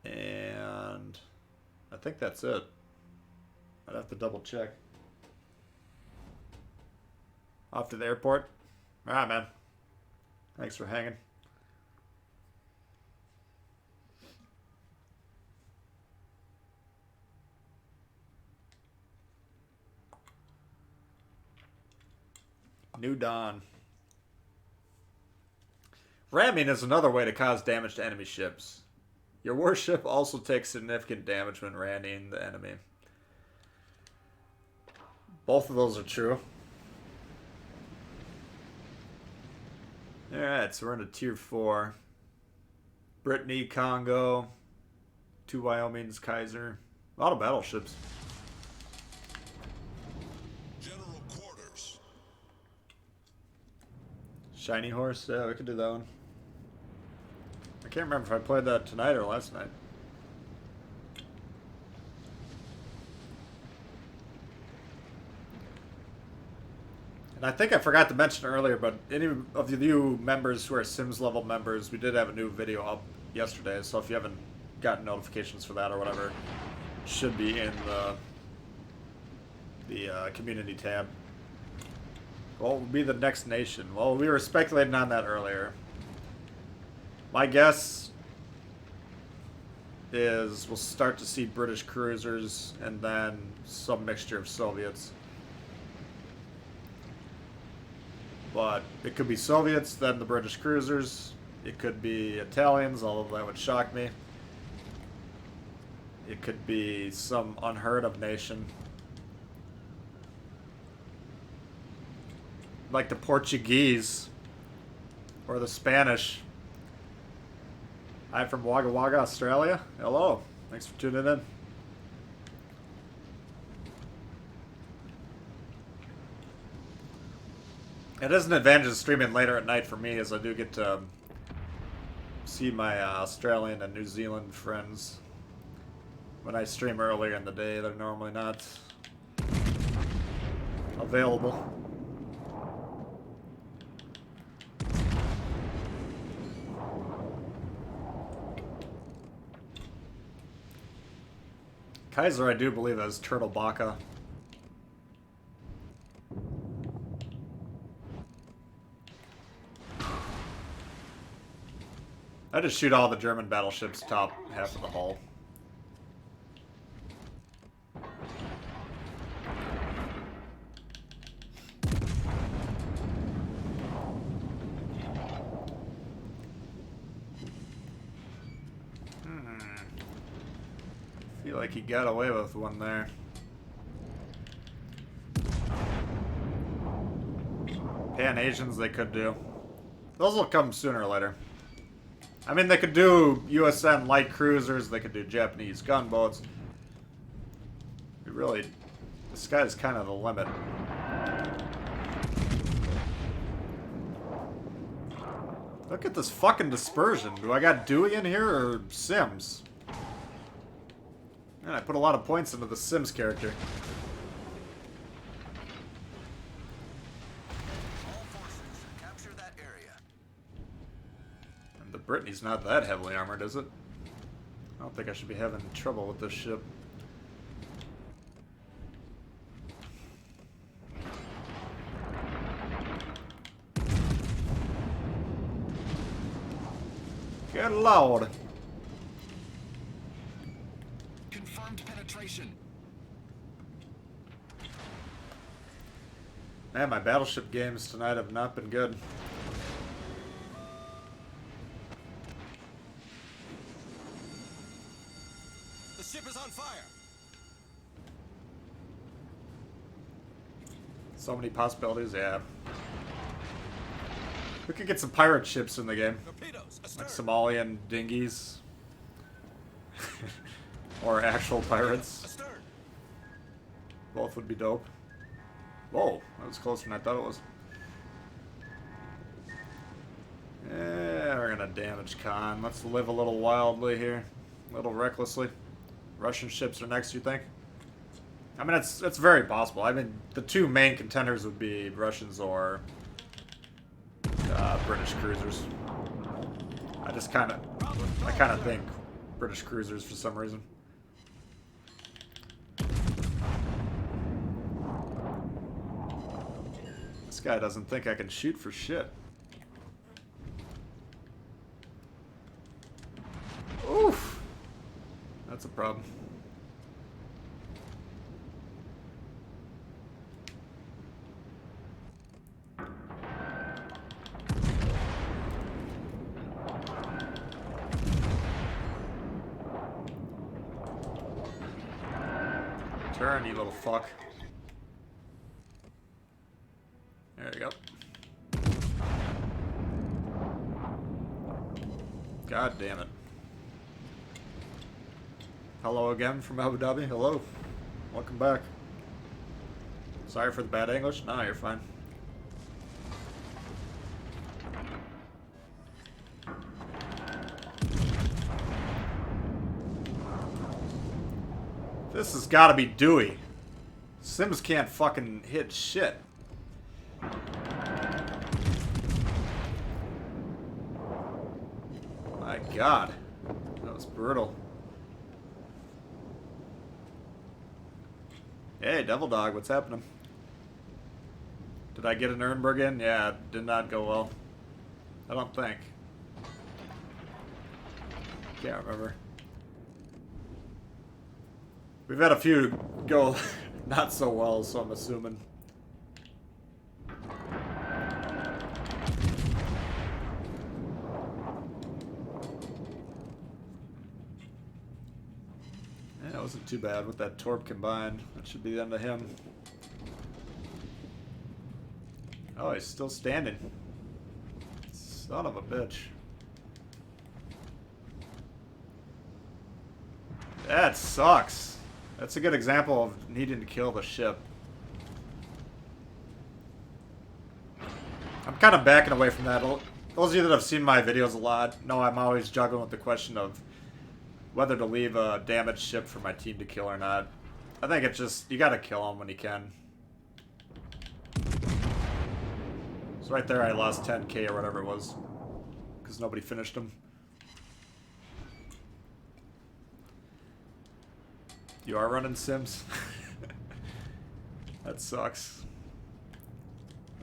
And I think that's it. I'd have to double check. Off to the airport. Alright, man. Thanks for hanging. New Dawn. Ramming is another way to cause damage to enemy ships. Your warship also takes significant damage when ramming the enemy. Both of those are true. Alright, so we're into Tier 4. Brittany, Congo. 2 Wyoming's, Kaiser. A lot of battleships. General quarters. Shiny Horse? Yeah, we could do that one. I can't remember if I played that tonight or last night. And I think I forgot to mention earlier, but any of you members who are Sims level members, we did have a new video up yesterday, so if you haven't gotten notifications for that or whatever, it should be in the community tab. What will be the next nation? Well, we were speculating on that earlier. My guess is we'll start to see British cruisers and then some mixture of Soviets. But it could be Soviets, then the British cruisers. It could be Italians, although that would shock me. It could be some unheard of nation. Like the Portuguese. Or the Spanish. I'm from Wagga Wagga, Australia. Hello. Thanks for tuning in. It is an advantage of streaming later at night for me, as I do get to see my Australian and New Zealand friends. When I stream earlier in the day, they're normally not available. Kaiser, I do believe, has Turtle Baka. I just shoot all the German battleships top half of the hull. Feel like he got away with one there. Pan-Asians they could do. Those will come sooner or later. I mean, they could do USN light cruisers, they could do Japanese gunboats. Really, the sky's kind of the limit. Look at this fucking dispersion. Do I got Dewey in here or Sims? Man, I put a lot of points into the Sims character. All forces, capture that area. And the Brittany's not that heavily armored, is it? I don't think I should be having trouble with this ship. Good lord. Confirmed penetration. Man, my battleship games tonight have not been good. The ship is on fire. So many possibilities, yeah. We could get some pirate ships in the game. Torpedoes, Like astern. Somalian dinghies. Or actual pirates. Astern. Both would be dope. Whoa, that was closer than I thought it was. Yeah, we're gonna damage Khan. Let's live a little wildly here. A little recklessly. Russian ships are next, you think? I mean, it's very possible. I mean, the two main contenders would be Russians or British cruisers. I kind of think British cruisers for some reason. This guy doesn't think I can shoot for shit. Oof. That's a problem. Turn, you little fuck. There you go. God damn it. Hello again from Abu Dhabi. Hello. Welcome back. Sorry for the bad English. No, you're fine. This has got to be Dewey. Sims can't fucking hit shit. My God. That was brutal. Hey, Devil Dog, what's happening? Did I get a Nürnberg in? Yeah, it did not go well. I don't think. Can't remember. We've had a few go not so well, so I'm assuming. Yeah, it wasn't too bad with that Torp combined. That should be the end of him. Oh, he's still standing. Son of a bitch. That sucks. That's a good example of needing to kill the ship. I'm kind of backing away from that. Those of you that have seen my videos a lot know I'm always juggling with the question of whether to leave a damaged ship for my team to kill or not. I think it's just, you gotta kill them when you can. So right there I lost 10k or whatever it was. Because nobody finished them. You are running Sims? That sucks.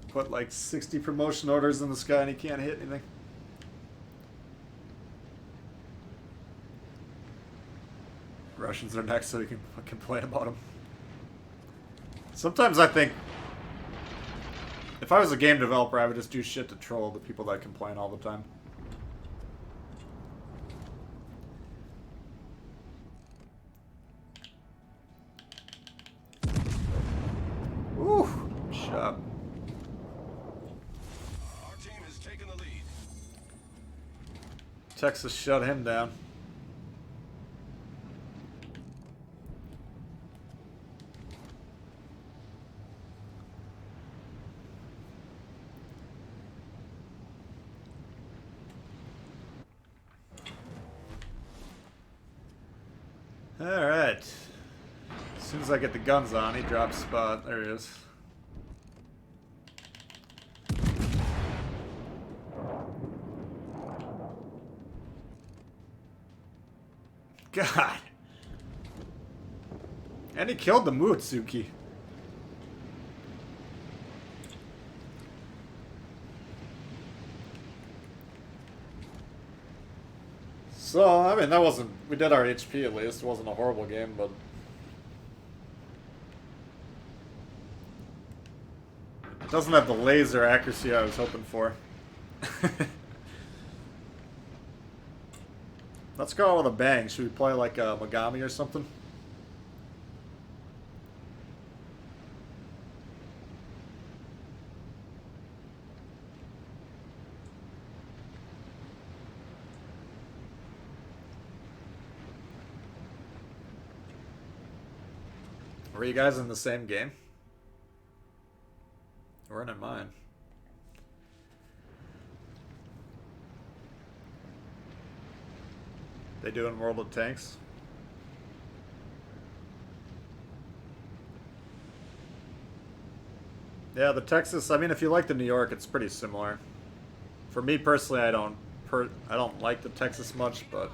Put like 60 promotion orders in the sky and he can't hit anything. Russians are next so we can complain about them. Sometimes I think if I was a game developer I would just do shit to troll the people that complain all the time. Ooh, shot. Our team has taken the lead. Texas shut him down. Alright. As soon as I get the guns on, he drops spot. There he is. God. And he killed the Mutsuki. So, I mean, that wasn't... We did our HP at least. It wasn't a horrible game, but... It doesn't have the laser accuracy I was hoping for. Let's go out with a bang. Should we play like a Megami or something? Were you guys in the same game? We're in mine. They doing World of Tanks? Yeah, the Texas. I mean, if you like the New York, it's pretty similar. For me personally, I don't like the Texas much, but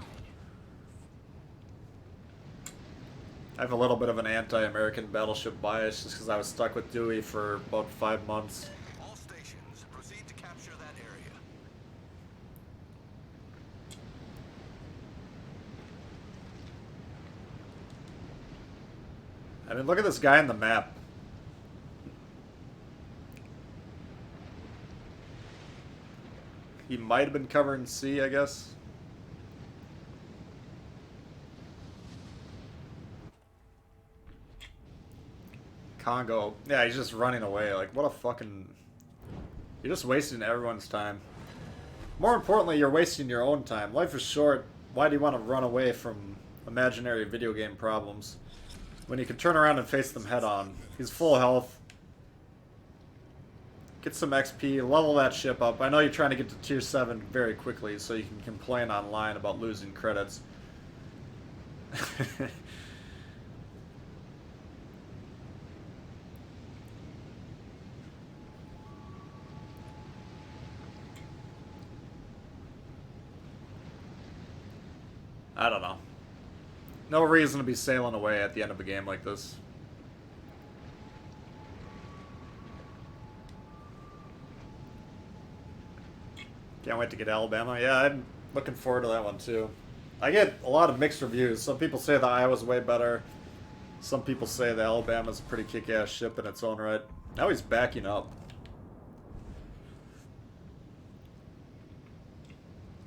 I have a little bit of an anti-American Battleship bias just because I was stuck with Dewey for about 5 months. All stations, proceed to capture that area. I mean, look at this guy on the map. He might have been covering C, I guess. Congo. Yeah, he's just running away. Like, what a fucking... You're just wasting everyone's time. More importantly, you're wasting your own time. Life is short. Why do you want to run away from imaginary video game problems when you can turn around and face them head on? He's full health. Get some XP, level that ship up. I know you're trying to get to tier 7 very quickly so you can complain online about losing credits. I don't know. No reason to be sailing away at the end of a game like this. Can't wait to get Alabama. Yeah, I'm looking forward to that one too. I get a lot of mixed reviews. Some people say the Iowa's way better. Some people say the Alabama's a pretty kick-ass ship in its own right. Now he's backing up.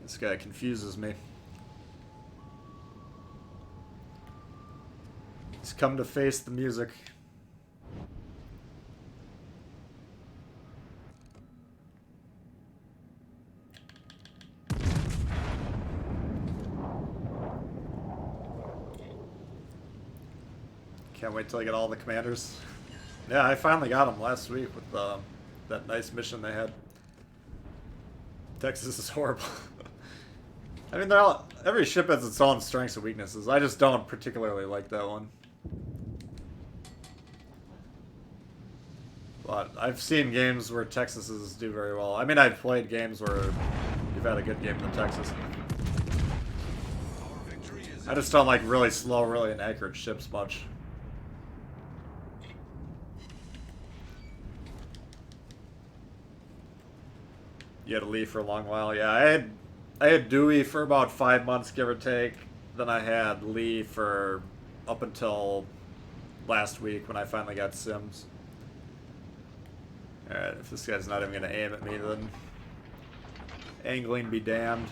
This guy confuses me. He's come to face the music. Can't wait till I get all the commanders. Yeah, I finally got them last week with that nice mission they had. Texas is horrible. I mean, every ship has its own strengths and weaknesses. I just don't particularly like that one. But I've seen games where Texases do very well. I mean, I've played games where you've had a good game in Texas. I just don't like really slow, really inaccurate ships much. You had to leave for a long while. Yeah, I had Dewey for about 5 months, give or take. Then I had Lee for up until last week when I finally got Sims. Alright, if this guy's not even going to aim at me, then angling be damned.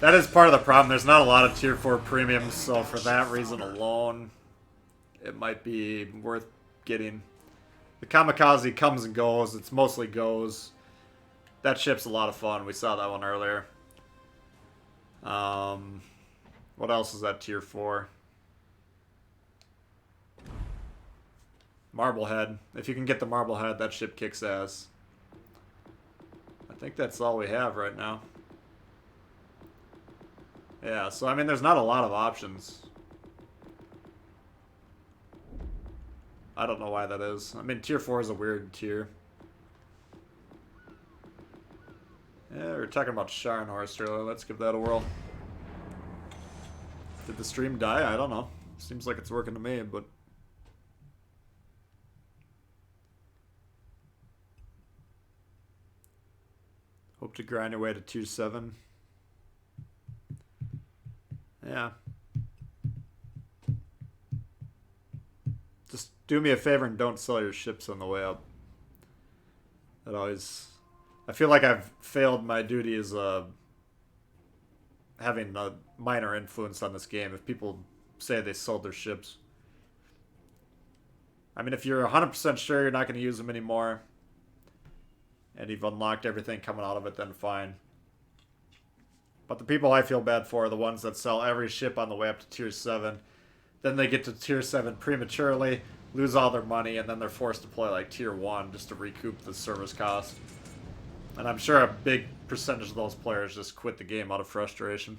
That is part of the problem. There's not a lot of tier 4 premiums, so for that reason alone, it might be worth getting. The Kamikaze comes and goes. It's mostly goes. That ship's a lot of fun. We saw that one earlier. What else is that tier 4? Marblehead. If you can get the Marblehead, that ship kicks ass. I think that's all we have right now. Yeah, so I mean, there's not a lot of options. I don't know why that is. I mean, tier 4 is a weird tier. Yeah, we were talking about Scharnhorst earlier. Let's give that a whirl. Did the stream die? I don't know. Seems like it's working to me, but... Hope to grind your way to tier 7. Yeah. Just do me a favor and don't sell your ships on the way up. That always... I feel like I've failed my duty as having a minor influence on this game if people say they sold their ships. I mean, if you're 100% sure you're not going to use them anymore, and you've unlocked everything coming out of it, then fine. But the people I feel bad for are the ones that sell every ship on the way up to tier 7. Then they get to tier 7 prematurely, lose all their money, and then they're forced to play like tier 1 just to recoup the service cost. And I'm sure a big percentage of those players just quit the game out of frustration.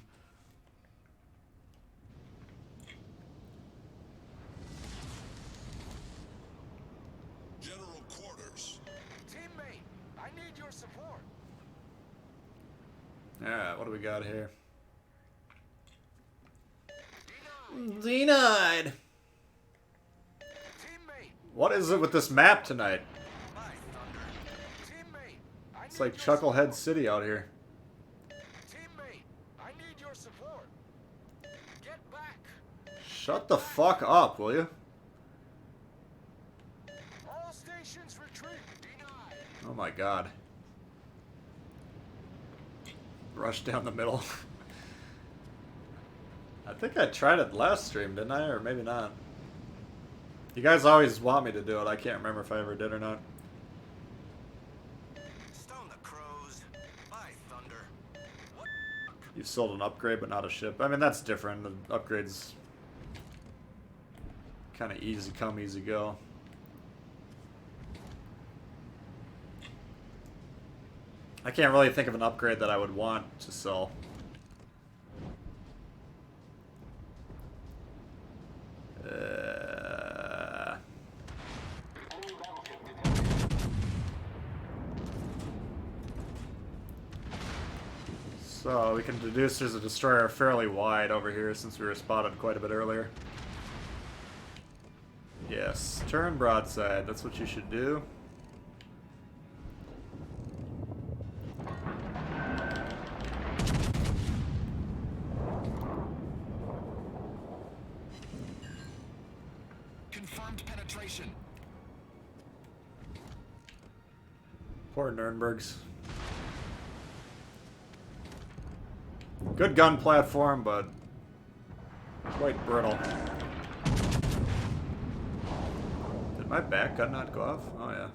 General quarters. Teammate, I need your support. Alright, what do we got here? Denied! Teammate, What is it with this map tonight? my thunder. Teammate, I It's need like your Chucklehead support. City out here. Teammate, I need your support. Get back. Shut the fuck up, will you? All stations retreat. Denied. my god. Rush down the middle. I think I tried it last stream, didn't I? Or maybe not. You guys always want me to do it. I can't remember if I ever did or not. Stone the crows. By thunder. What? You've sold an upgrade, but not a ship. I mean, that's different. The upgrade's kind of easy come, easy go. I can't really think of an upgrade that I would want to sell. So we can deduce there's a destroyer fairly wide over here since we were spotted quite a bit earlier. Yes, turn broadside. That's what you should do. Confirmed penetration. Poor Nürnbergs. Good gun platform, but quite brittle. Did my back gun not go off? Oh yeah.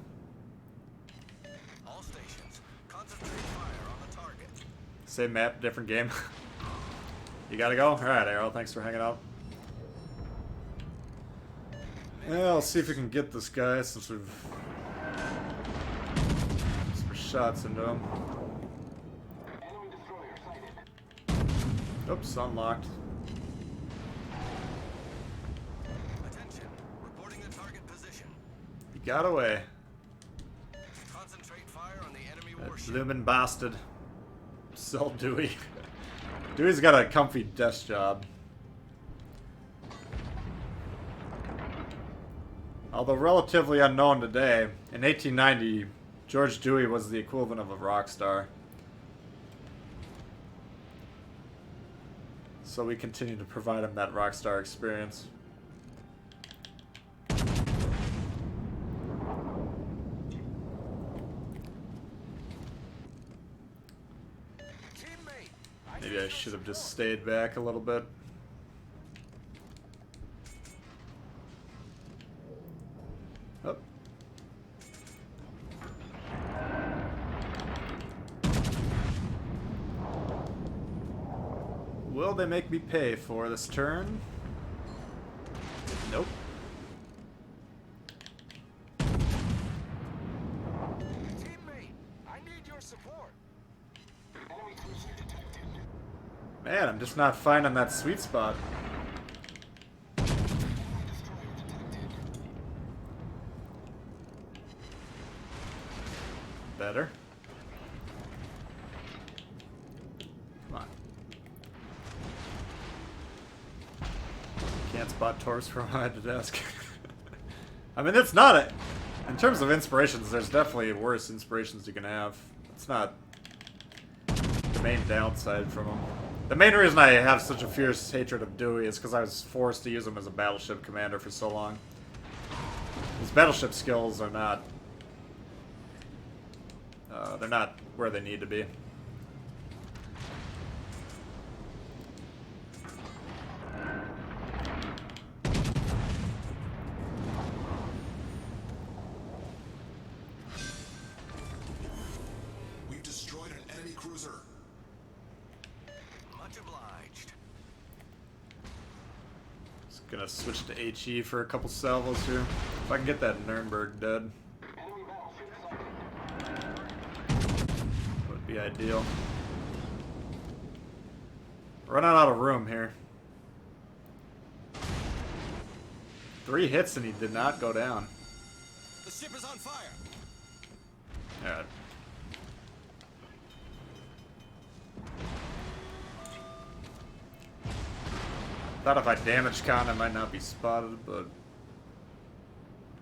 All stations, concentrate fire on the target. Same map, different game. You gotta go? Alright, Arrow, thanks for hanging out. Yeah, I'll see if we can get this guy since we've some shots into him. Oops, unlocked. Attention, reporting the target position. He got away. Concentrate fire on the enemy That warship. bloomin' bastard. Sell Dewey. Dewey's got a comfy desk job. Although relatively unknown today, in 1890, George Dewey was the equivalent of a rock star. So we continue to provide him that rock star experience. Maybe I should have just stayed back a little bit. Oh. Will they make me pay for this turn? Nope. Teammate, I need your support. Enemy cruiser detected. Man, I'm just not finding that sweet spot. Better. Come on. Can't spot Taurus from behind the desk. I mean, it's not a... In terms of inspirations, there's definitely worse inspirations you can have. It's not the main downside from them. The main reason I have such a fierce hatred of Dewey is because I was forced to use him as a battleship commander for so long. His battleship skills are not... they're not where they need to be. We've destroyed an enemy cruiser. Much obliged. Just gonna switch to HE for a couple salvos here. If I can get that Nürnberg dead, would be ideal. Running out of room here. 3 hits and he did not go down. The ship is on fire. Alright. Thought if I damage con I might not be spotted, but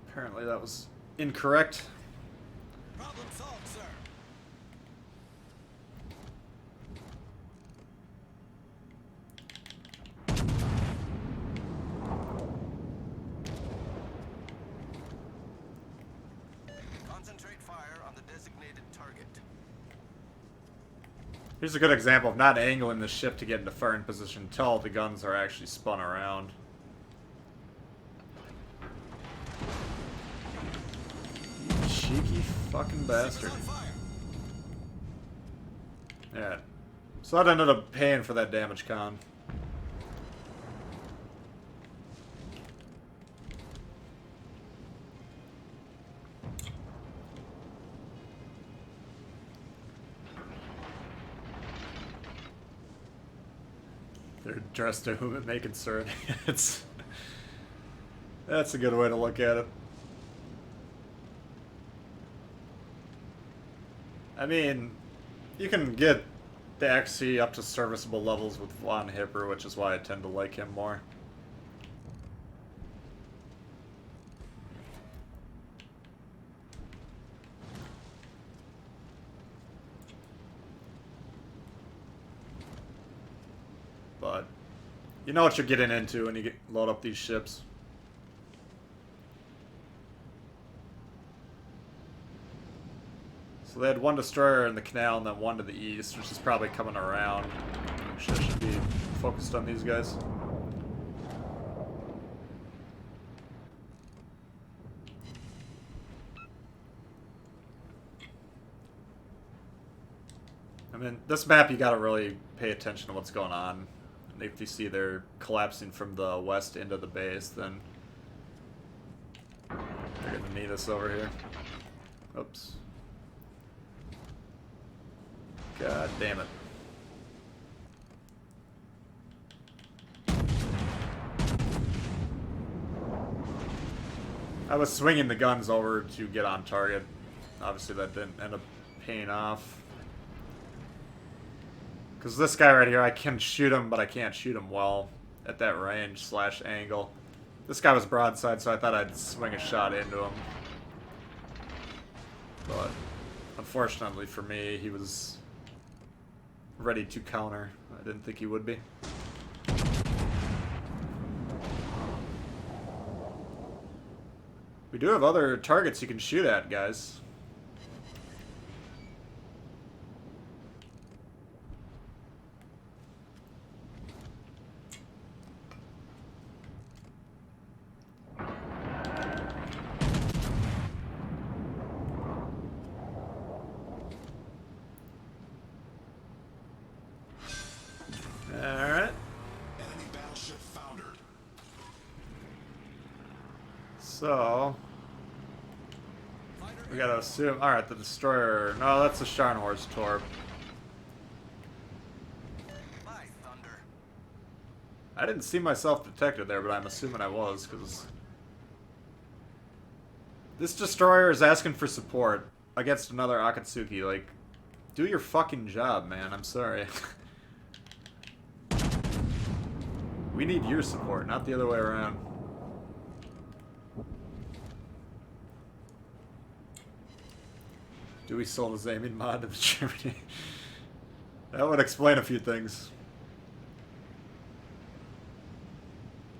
apparently that was incorrect. Problem solved, sir. Concentrate fire on the designated Here's a good example of not angling the ship to get into firing position until the guns are actually spun around. You cheeky fucking bastard. Yeah. So that ended up paying for that damage con. They're dressed to whom it may concern. That's a good way to look at it. I mean, you can get the XC up to serviceable levels with Von Hipper, which is why I tend to like him more. But you know what you're getting into when you load up these ships. So they had one destroyer in the canal and then one to the east, which is probably coming around. Actually, I should be focused on these guys. I mean, this map you gotta really pay attention to what's going on. And if you see they're collapsing from the west into the base, then they're gonna need us over here. Oops. God damn it. I was swinging the guns over to get on target. Obviously that didn't end up paying off. Because this guy right here, I can shoot him, but I can't shoot him well at that range / angle. This guy was broadside, so I thought I'd swing a shot into him. But unfortunately for me, he was ready to counter. I didn't think he would be. We do have other targets you can shoot at, guys. Alright. Enemy battleship foundered. So we gotta assume. Alright, the destroyer. No, that's the Scharnhorst Torp. By thunder. I didn't see myself detected there, but I'm assuming I was, because this destroyer is asking for support against another Akatsuki. Like, do your fucking job, man. I'm sorry. We need your support, not the other way around. Dewey sold his aiming mod to the Germany. That would explain a few things.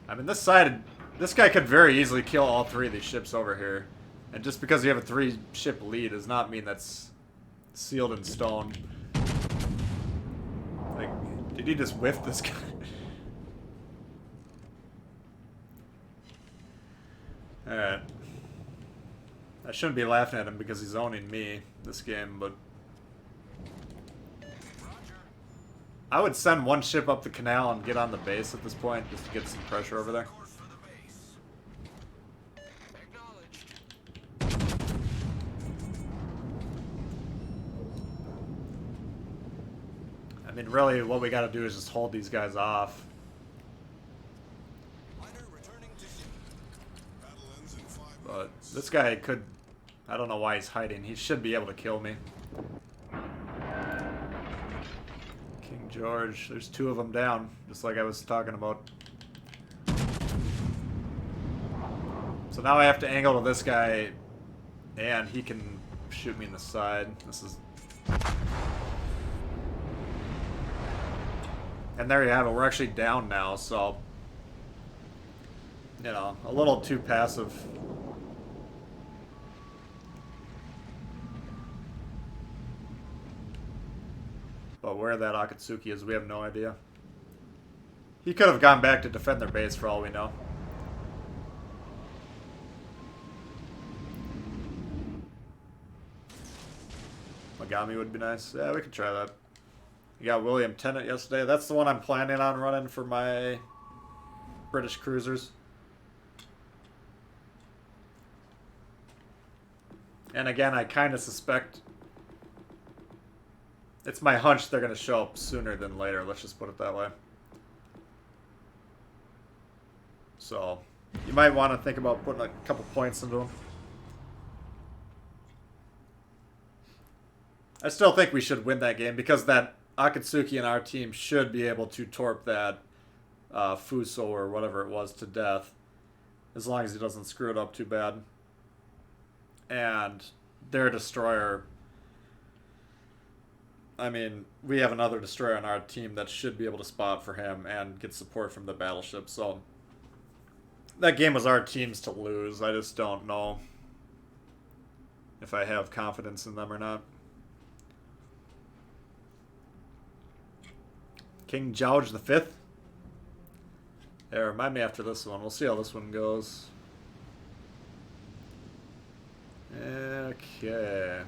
I mean, this side, this guy could very easily kill all three of these ships over here. And just because you have a 3-ship lead does not mean that's sealed in stone. Like, did he just whiff this guy? Alright. I shouldn't be laughing at him because he's owning me this game, but I would send one ship up the canal and get on the base at this point just to get some pressure over there. Course for the base. Acknowledged. I mean, really, what we gotta do is just hold these guys off. Liner returning to sea. Battle ends in 5 But minutes. this guy could... I don't know why he's hiding. He should be able to kill me. King George. There's 2 of them down, just like I was talking about. So now I have to angle to this guy, and he can shoot me in the side. This is... And there you have it. We're actually down now, so... You know, a little too passive. But where that Akatsuki is, we have no idea. He could have gone back to defend their base for all we know. Megami would be nice. Yeah, we could try that. You got William Tennant yesterday. That's the one I'm planning on running for my British cruisers. And again, I kind of suspect... It's my hunch they're going to show up sooner than later. Let's just put it that way. So, you might want to think about putting a couple points into them. I still think we should win that game because that Akatsuki and our team should be able to torp that Fuso or whatever it was to death. As long as he doesn't screw it up too bad. And their destroyer... I mean, we have another destroyer on our team that should be able to spot for him and get support from the battleship. So, that game was our team's to lose. I just don't know if I have confidence in them or not. King George V? Yeah, remind me after this one. We'll see how this one goes. Okay.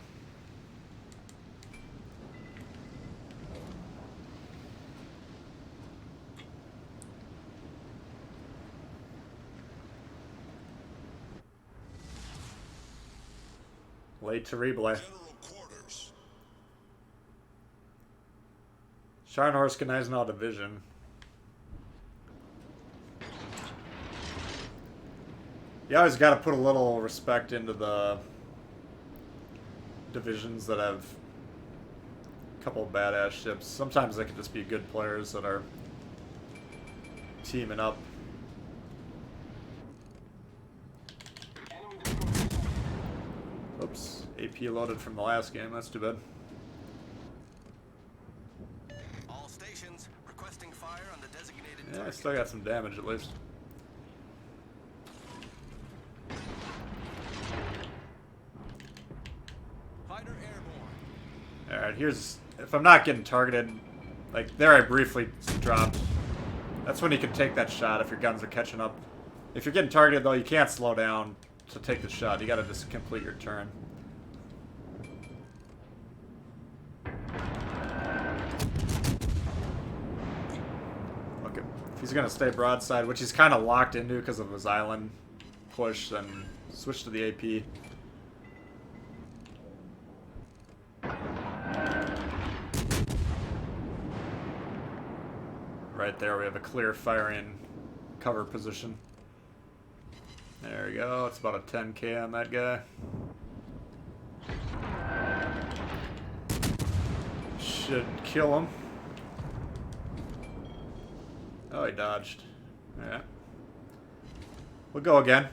Late Terrible. General quarters. Scharnhorst Gneisenau Division. You always got to put a little respect into the divisions that have a couple of badass ships. Sometimes they can just be good players that are teaming up. Oops, AP loaded from the last game. That's too bad. All stations requesting fire on the designated Yeah, I target. still got some damage at least. Fighter airborne. Alright, here's... If I'm not getting targeted... Like, there I briefly dropped. That's when you can take that shot if your guns are catching up. If you're getting targeted, though, you can't slow down to take the shot. You gotta just complete your turn. Look, if he's gonna stay broadside, which he's kind of locked into because of his island push, then switch to the AP. Right there, we have a clear firing cover position. There we go. It's about a 10k on that guy. Should kill him. Oh, he dodged. Yeah. We'll go again.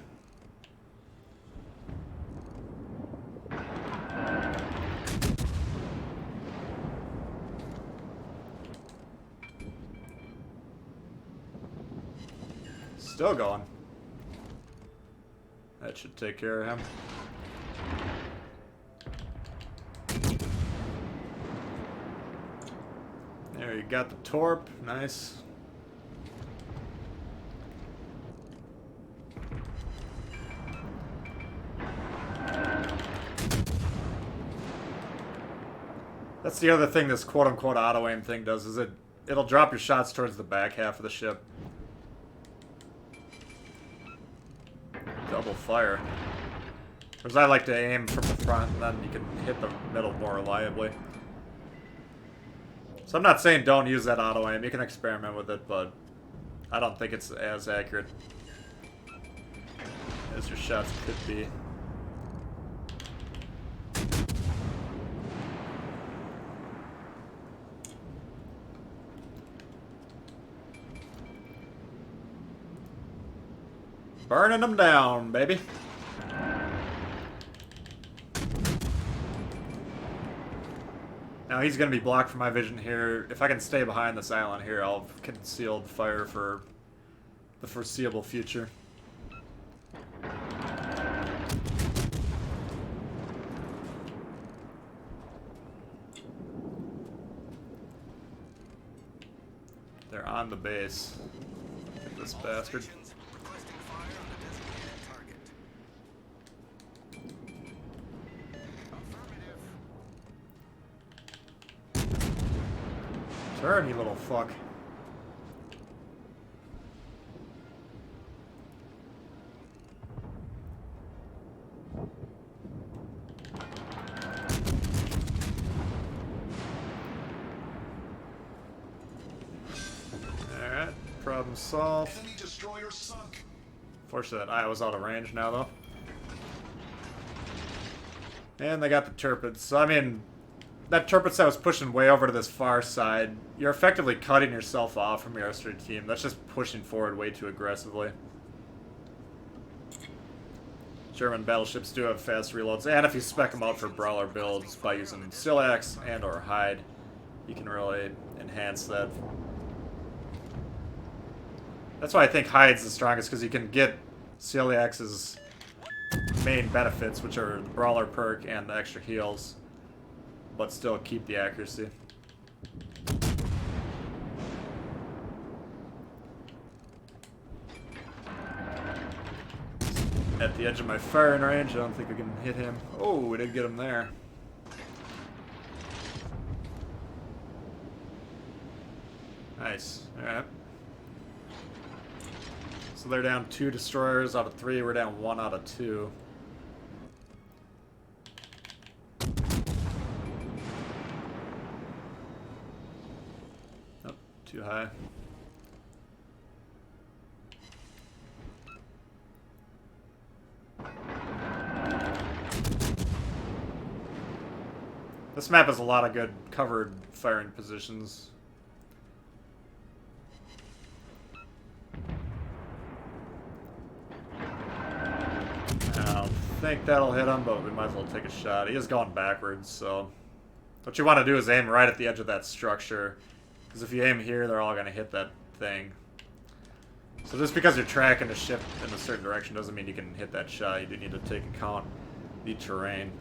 Still going. That should take care of him. There, you got the torp. Nice. That's the other thing this quote-unquote auto-aim thing does, is it'll drop your shots towards the back half of the ship. Double fire. Because I like to aim from the front, and then you can hit the middle more reliably. So I'm not saying don't use that auto-aim. You can experiment with it, but I don't think it's as accurate as your shots could be. Burning them down, baby. Now he's going to be blocked from my vision here. If I can stay behind this island here, I'll conceal the fire for the foreseeable future. base. Get this All bastard. stations requesting fire on the designated target. Affirmative. Turn, you little fuck. Alright, problem solved. Enemy destroyer sunk. Fortunate I was out of range now, though. And they got the Turpids. So, I mean, that Turpid set was pushing way over to this far side. You're effectively cutting yourself off from your extra team. That's just pushing forward way too aggressively. German battleships do have fast reloads, and if you spec them out for brawler builds by using Silax and or Hide, you can really enhance that. That's why I think Hide's the strongest, because you can get Silax's main benefits, which are the brawler perk and the extra heals, but still keep the accuracy. At the edge of my firing range, I don't think we can hit him. Oh, we did get him there. Nice. Alright. So they're down 2 destroyers out of 3. We're down 1 out of 2. Oh, too high. This map has a lot of good covered firing positions. I don't think that'll hit him, but we might as well take a shot. He is going backwards, so... What you want to do is aim right at the edge of that structure. Because if you aim here, they're all going to hit that thing. So just because you're tracking a ship in a certain direction doesn't mean you can hit that shot. You do need to take account the terrain.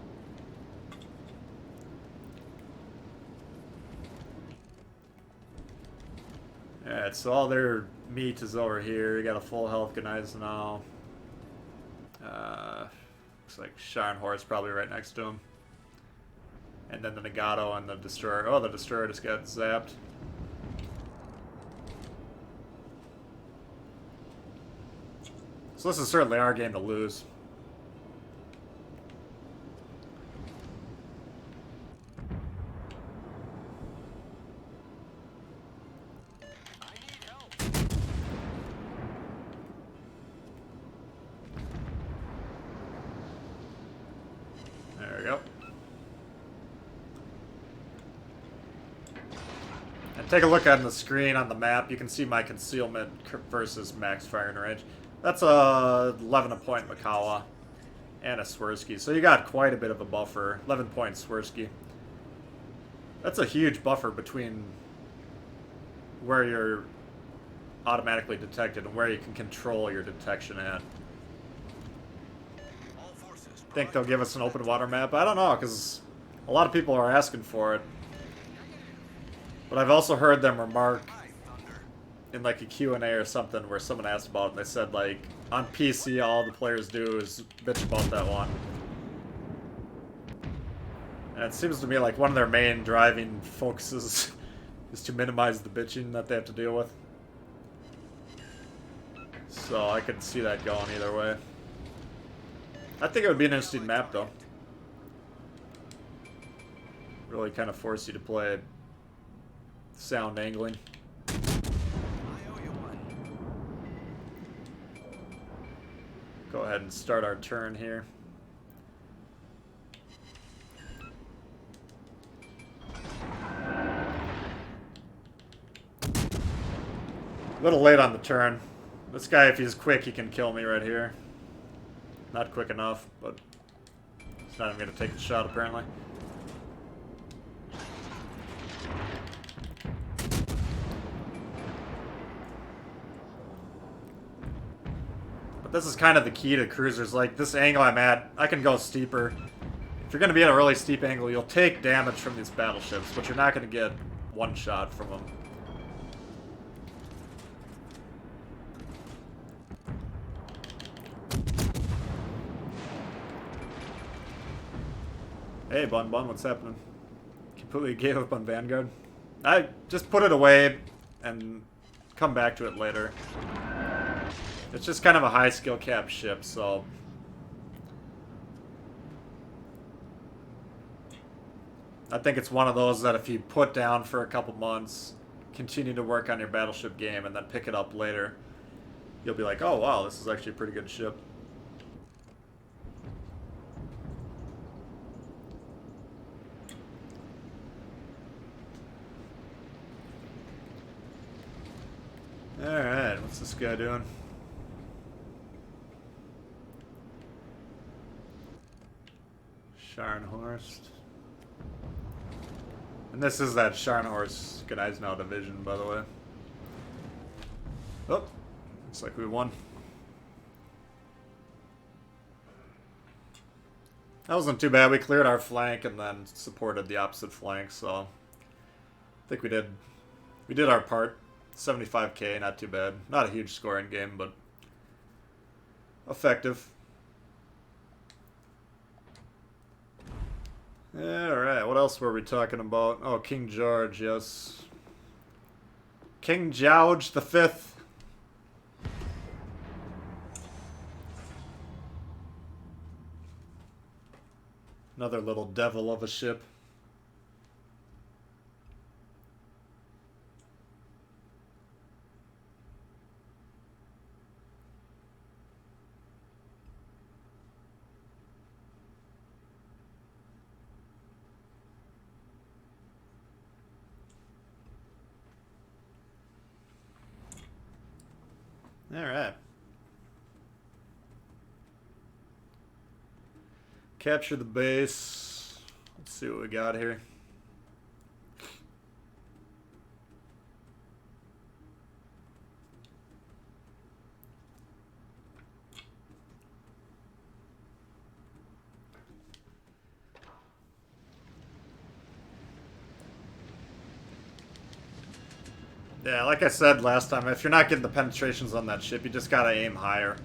Alright, so all their meat is over here. You got a full health Gneiss now. Looks like Scharnhorst probably right next to him. And then the Nagato and the Destroyer. Oh, the Destroyer just got zapped. So this is certainly our game to lose. There we go. And take a look on the screen on the map. You can see my concealment versus max firing range. That's a 11-point Makawa and a Swirsky. So you got quite a bit of a buffer. 11-point Swirsky. That's a huge buffer between where you're automatically detected and where you can control your detection at. Think they'll give us an open water map? I don't know, because a lot of people are asking for it. But I've also heard them remark in like a Q&A or something where someone asked about it, and they said like, on PC all the players do is bitch about that one. And it seems to me like one of their main driving focuses is to minimize the bitching that they have to deal with. So I could see that going either way. I think it would be an interesting map, though. Really kind of force you to play sound angling. Go ahead and start our turn here. A little late on the turn. This guy, if he's quick, he can kill me right here. Not quick enough, but he's not even going to take the shot, apparently. But this is kind of the key to cruisers. Like, this angle I'm at, I can go steeper. If you're going to be at a really steep angle, you'll take damage from these battleships, but you're not going to get one shot from them. Hey, Bun Bun, what's happening? Completely gave up on Vanguard. I just put it away and come back to it later. It's just kind of a high skill cap ship, so... I think it's one of those that if you put down for a couple months, continue to work on your battleship game, and then pick it up later, you'll be like, oh wow, this is actually a pretty good ship. Alright, what's this guy doing? Scharnhorst. And this is that Scharnhorst Gneisenau division, by the way. Oh, looks like we won. That wasn't too bad. We cleared our flank and then supported the opposite flank, so I think we did our part. 75k, not too bad. Not a huge scoring game, but effective. Alright, what else were we talking about? Oh, King George, yes. King George the Fifth. Another little devil of a ship. Alright. Capture the base. Let's see what we got here. Yeah, like I said last time, if you're not getting the penetrations on that ship, you just gotta aim higher.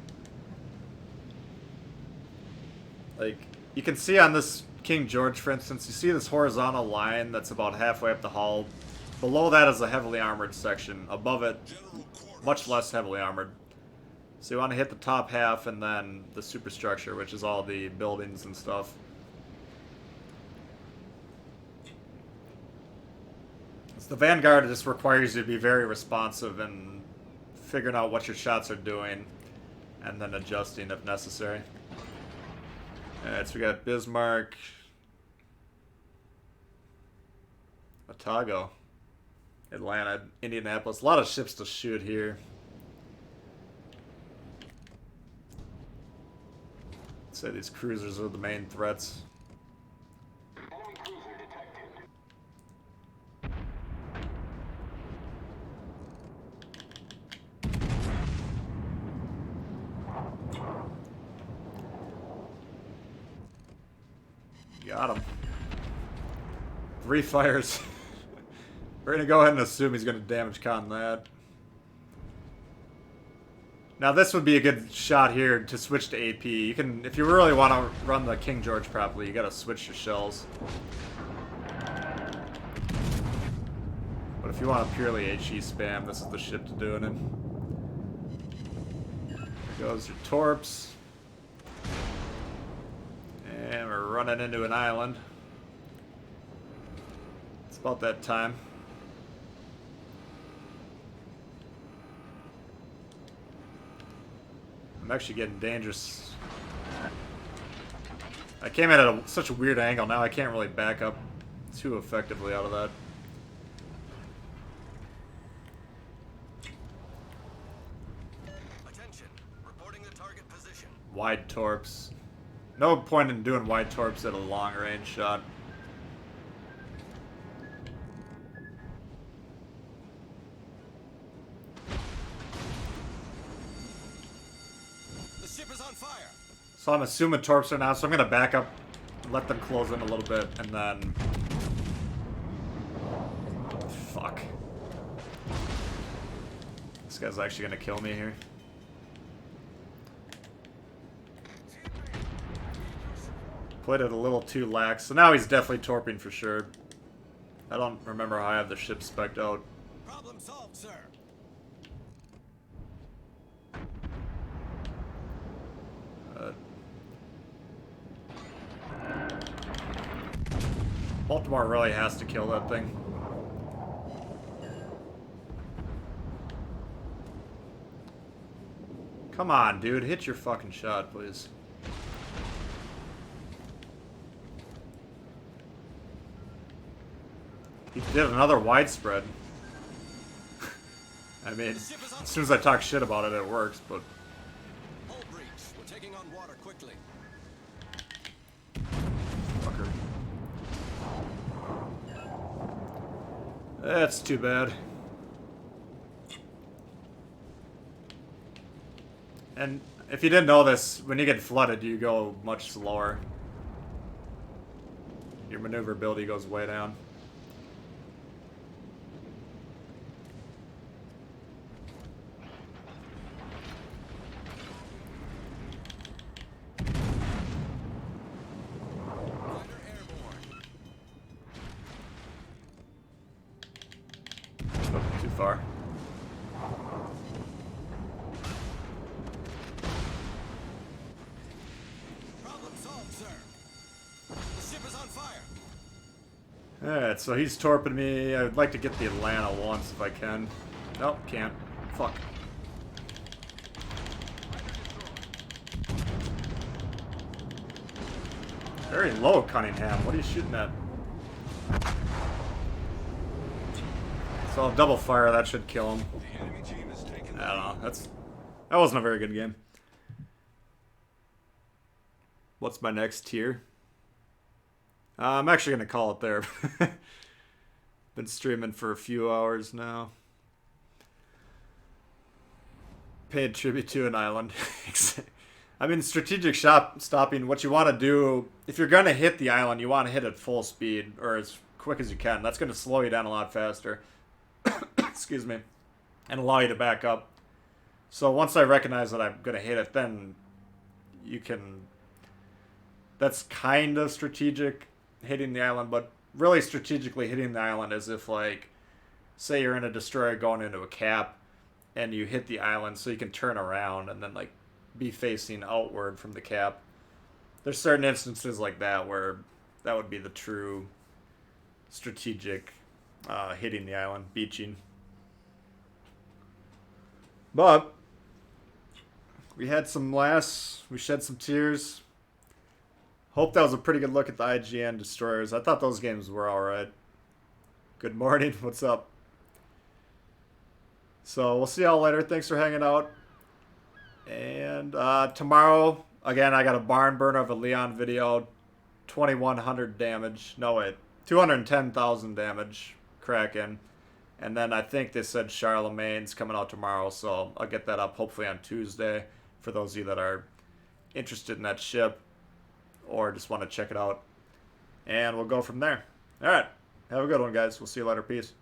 Like, you can see on this King George, for instance, you see this horizontal line that's about halfway up the hull. Below that is a heavily armored section. Above it, much less heavily armored. So you want to hit the top half and then the superstructure, which is all the buildings and stuff. The Vanguard just requires you to be very responsive and figuring out what your shots are doing and then adjusting if necessary. Alright, so we got Bismarck, Otago, Atlanta, Indianapolis. A lot of ships to shoot here. I'd say these cruisers are the main threats. Got him. 3 fires. We're gonna go ahead and assume he's gonna damage con that. Now this would be a good shot here to switch to AP. You can, if you really want to run the King George properly, you gotta switch your shells. But if you want to purely HE spam, this is the ship to do it in. There goes your torps. And we're running into an island. It's about that time. I'm actually getting dangerous. I came in at such a weird angle, now I can't really back up too effectively out of that. Attention, reporting the target position. Wide torps. No point in doing wide torps at a long range shot. The ship is on fire. So I'm assuming torps are now, so I'm gonna back up, let them close in a little bit, and then... Fuck. This guy's actually gonna kill me here. Played it a little too lax. So now he's definitely torping for sure. I don't remember how I have the ship spec'd out. Problem solved, sir. Baltimore really has to kill that thing. Come on, dude. Hit your fucking shot, please. He did another widespread. I mean, as soon as I talk shit about it, it works, but... Hull breach. We're taking on water quickly. Fucker. That's too bad. And if you didn't know this, when you get flooded, you go much slower. Your maneuverability goes way down. Fighter airborne. Oh, too far. Problem solved, sir. The ship is on fire. Alright, so he's torping me. I would like to get the Atlanta once if I can. Nope, can't. Fuck. Very low, Cunningham. What are you shooting at? So I'll double fire. That should kill him. The enemy team has taken the I don't lead. know. That wasn't a very good game. What's my next tier? I'm actually gonna call it there. Been streaming for a few hours now. Paid tribute to an island. I mean, strategic stopping, what you want to do, if you're going to hit the island, you want to hit it full speed, or as quick as you can. That's going to slow you down a lot faster. Excuse me. And allow you to back up. So once I recognize that I'm going to hit it, then you can... That's kind of strategic, hitting the island, but really strategically hitting the island is if, like, say you're in a destroyer going into a cap, and you hit the island so you can turn around and then, like, be facing outward from the cap. There's certain instances like that where that would be the true strategic hitting the island, beaching. But we had some laughs, we shed some tears. Hope that was a pretty good look at the IGN destroyers. I thought those games were alright. Good morning, what's up? So we'll see y'all later. Thanks for hanging out. And tomorrow, again, I got a barn burner of a Leon video. 2,100 damage. No, wait. 210,000 damage. Kraken. And then I think they said Charlemagne's coming out tomorrow, so I'll get that up hopefully on Tuesday for those of you that are interested in that ship or just want to check it out. And we'll go from there. Alright. Have a good one, guys. We'll see you later. Peace.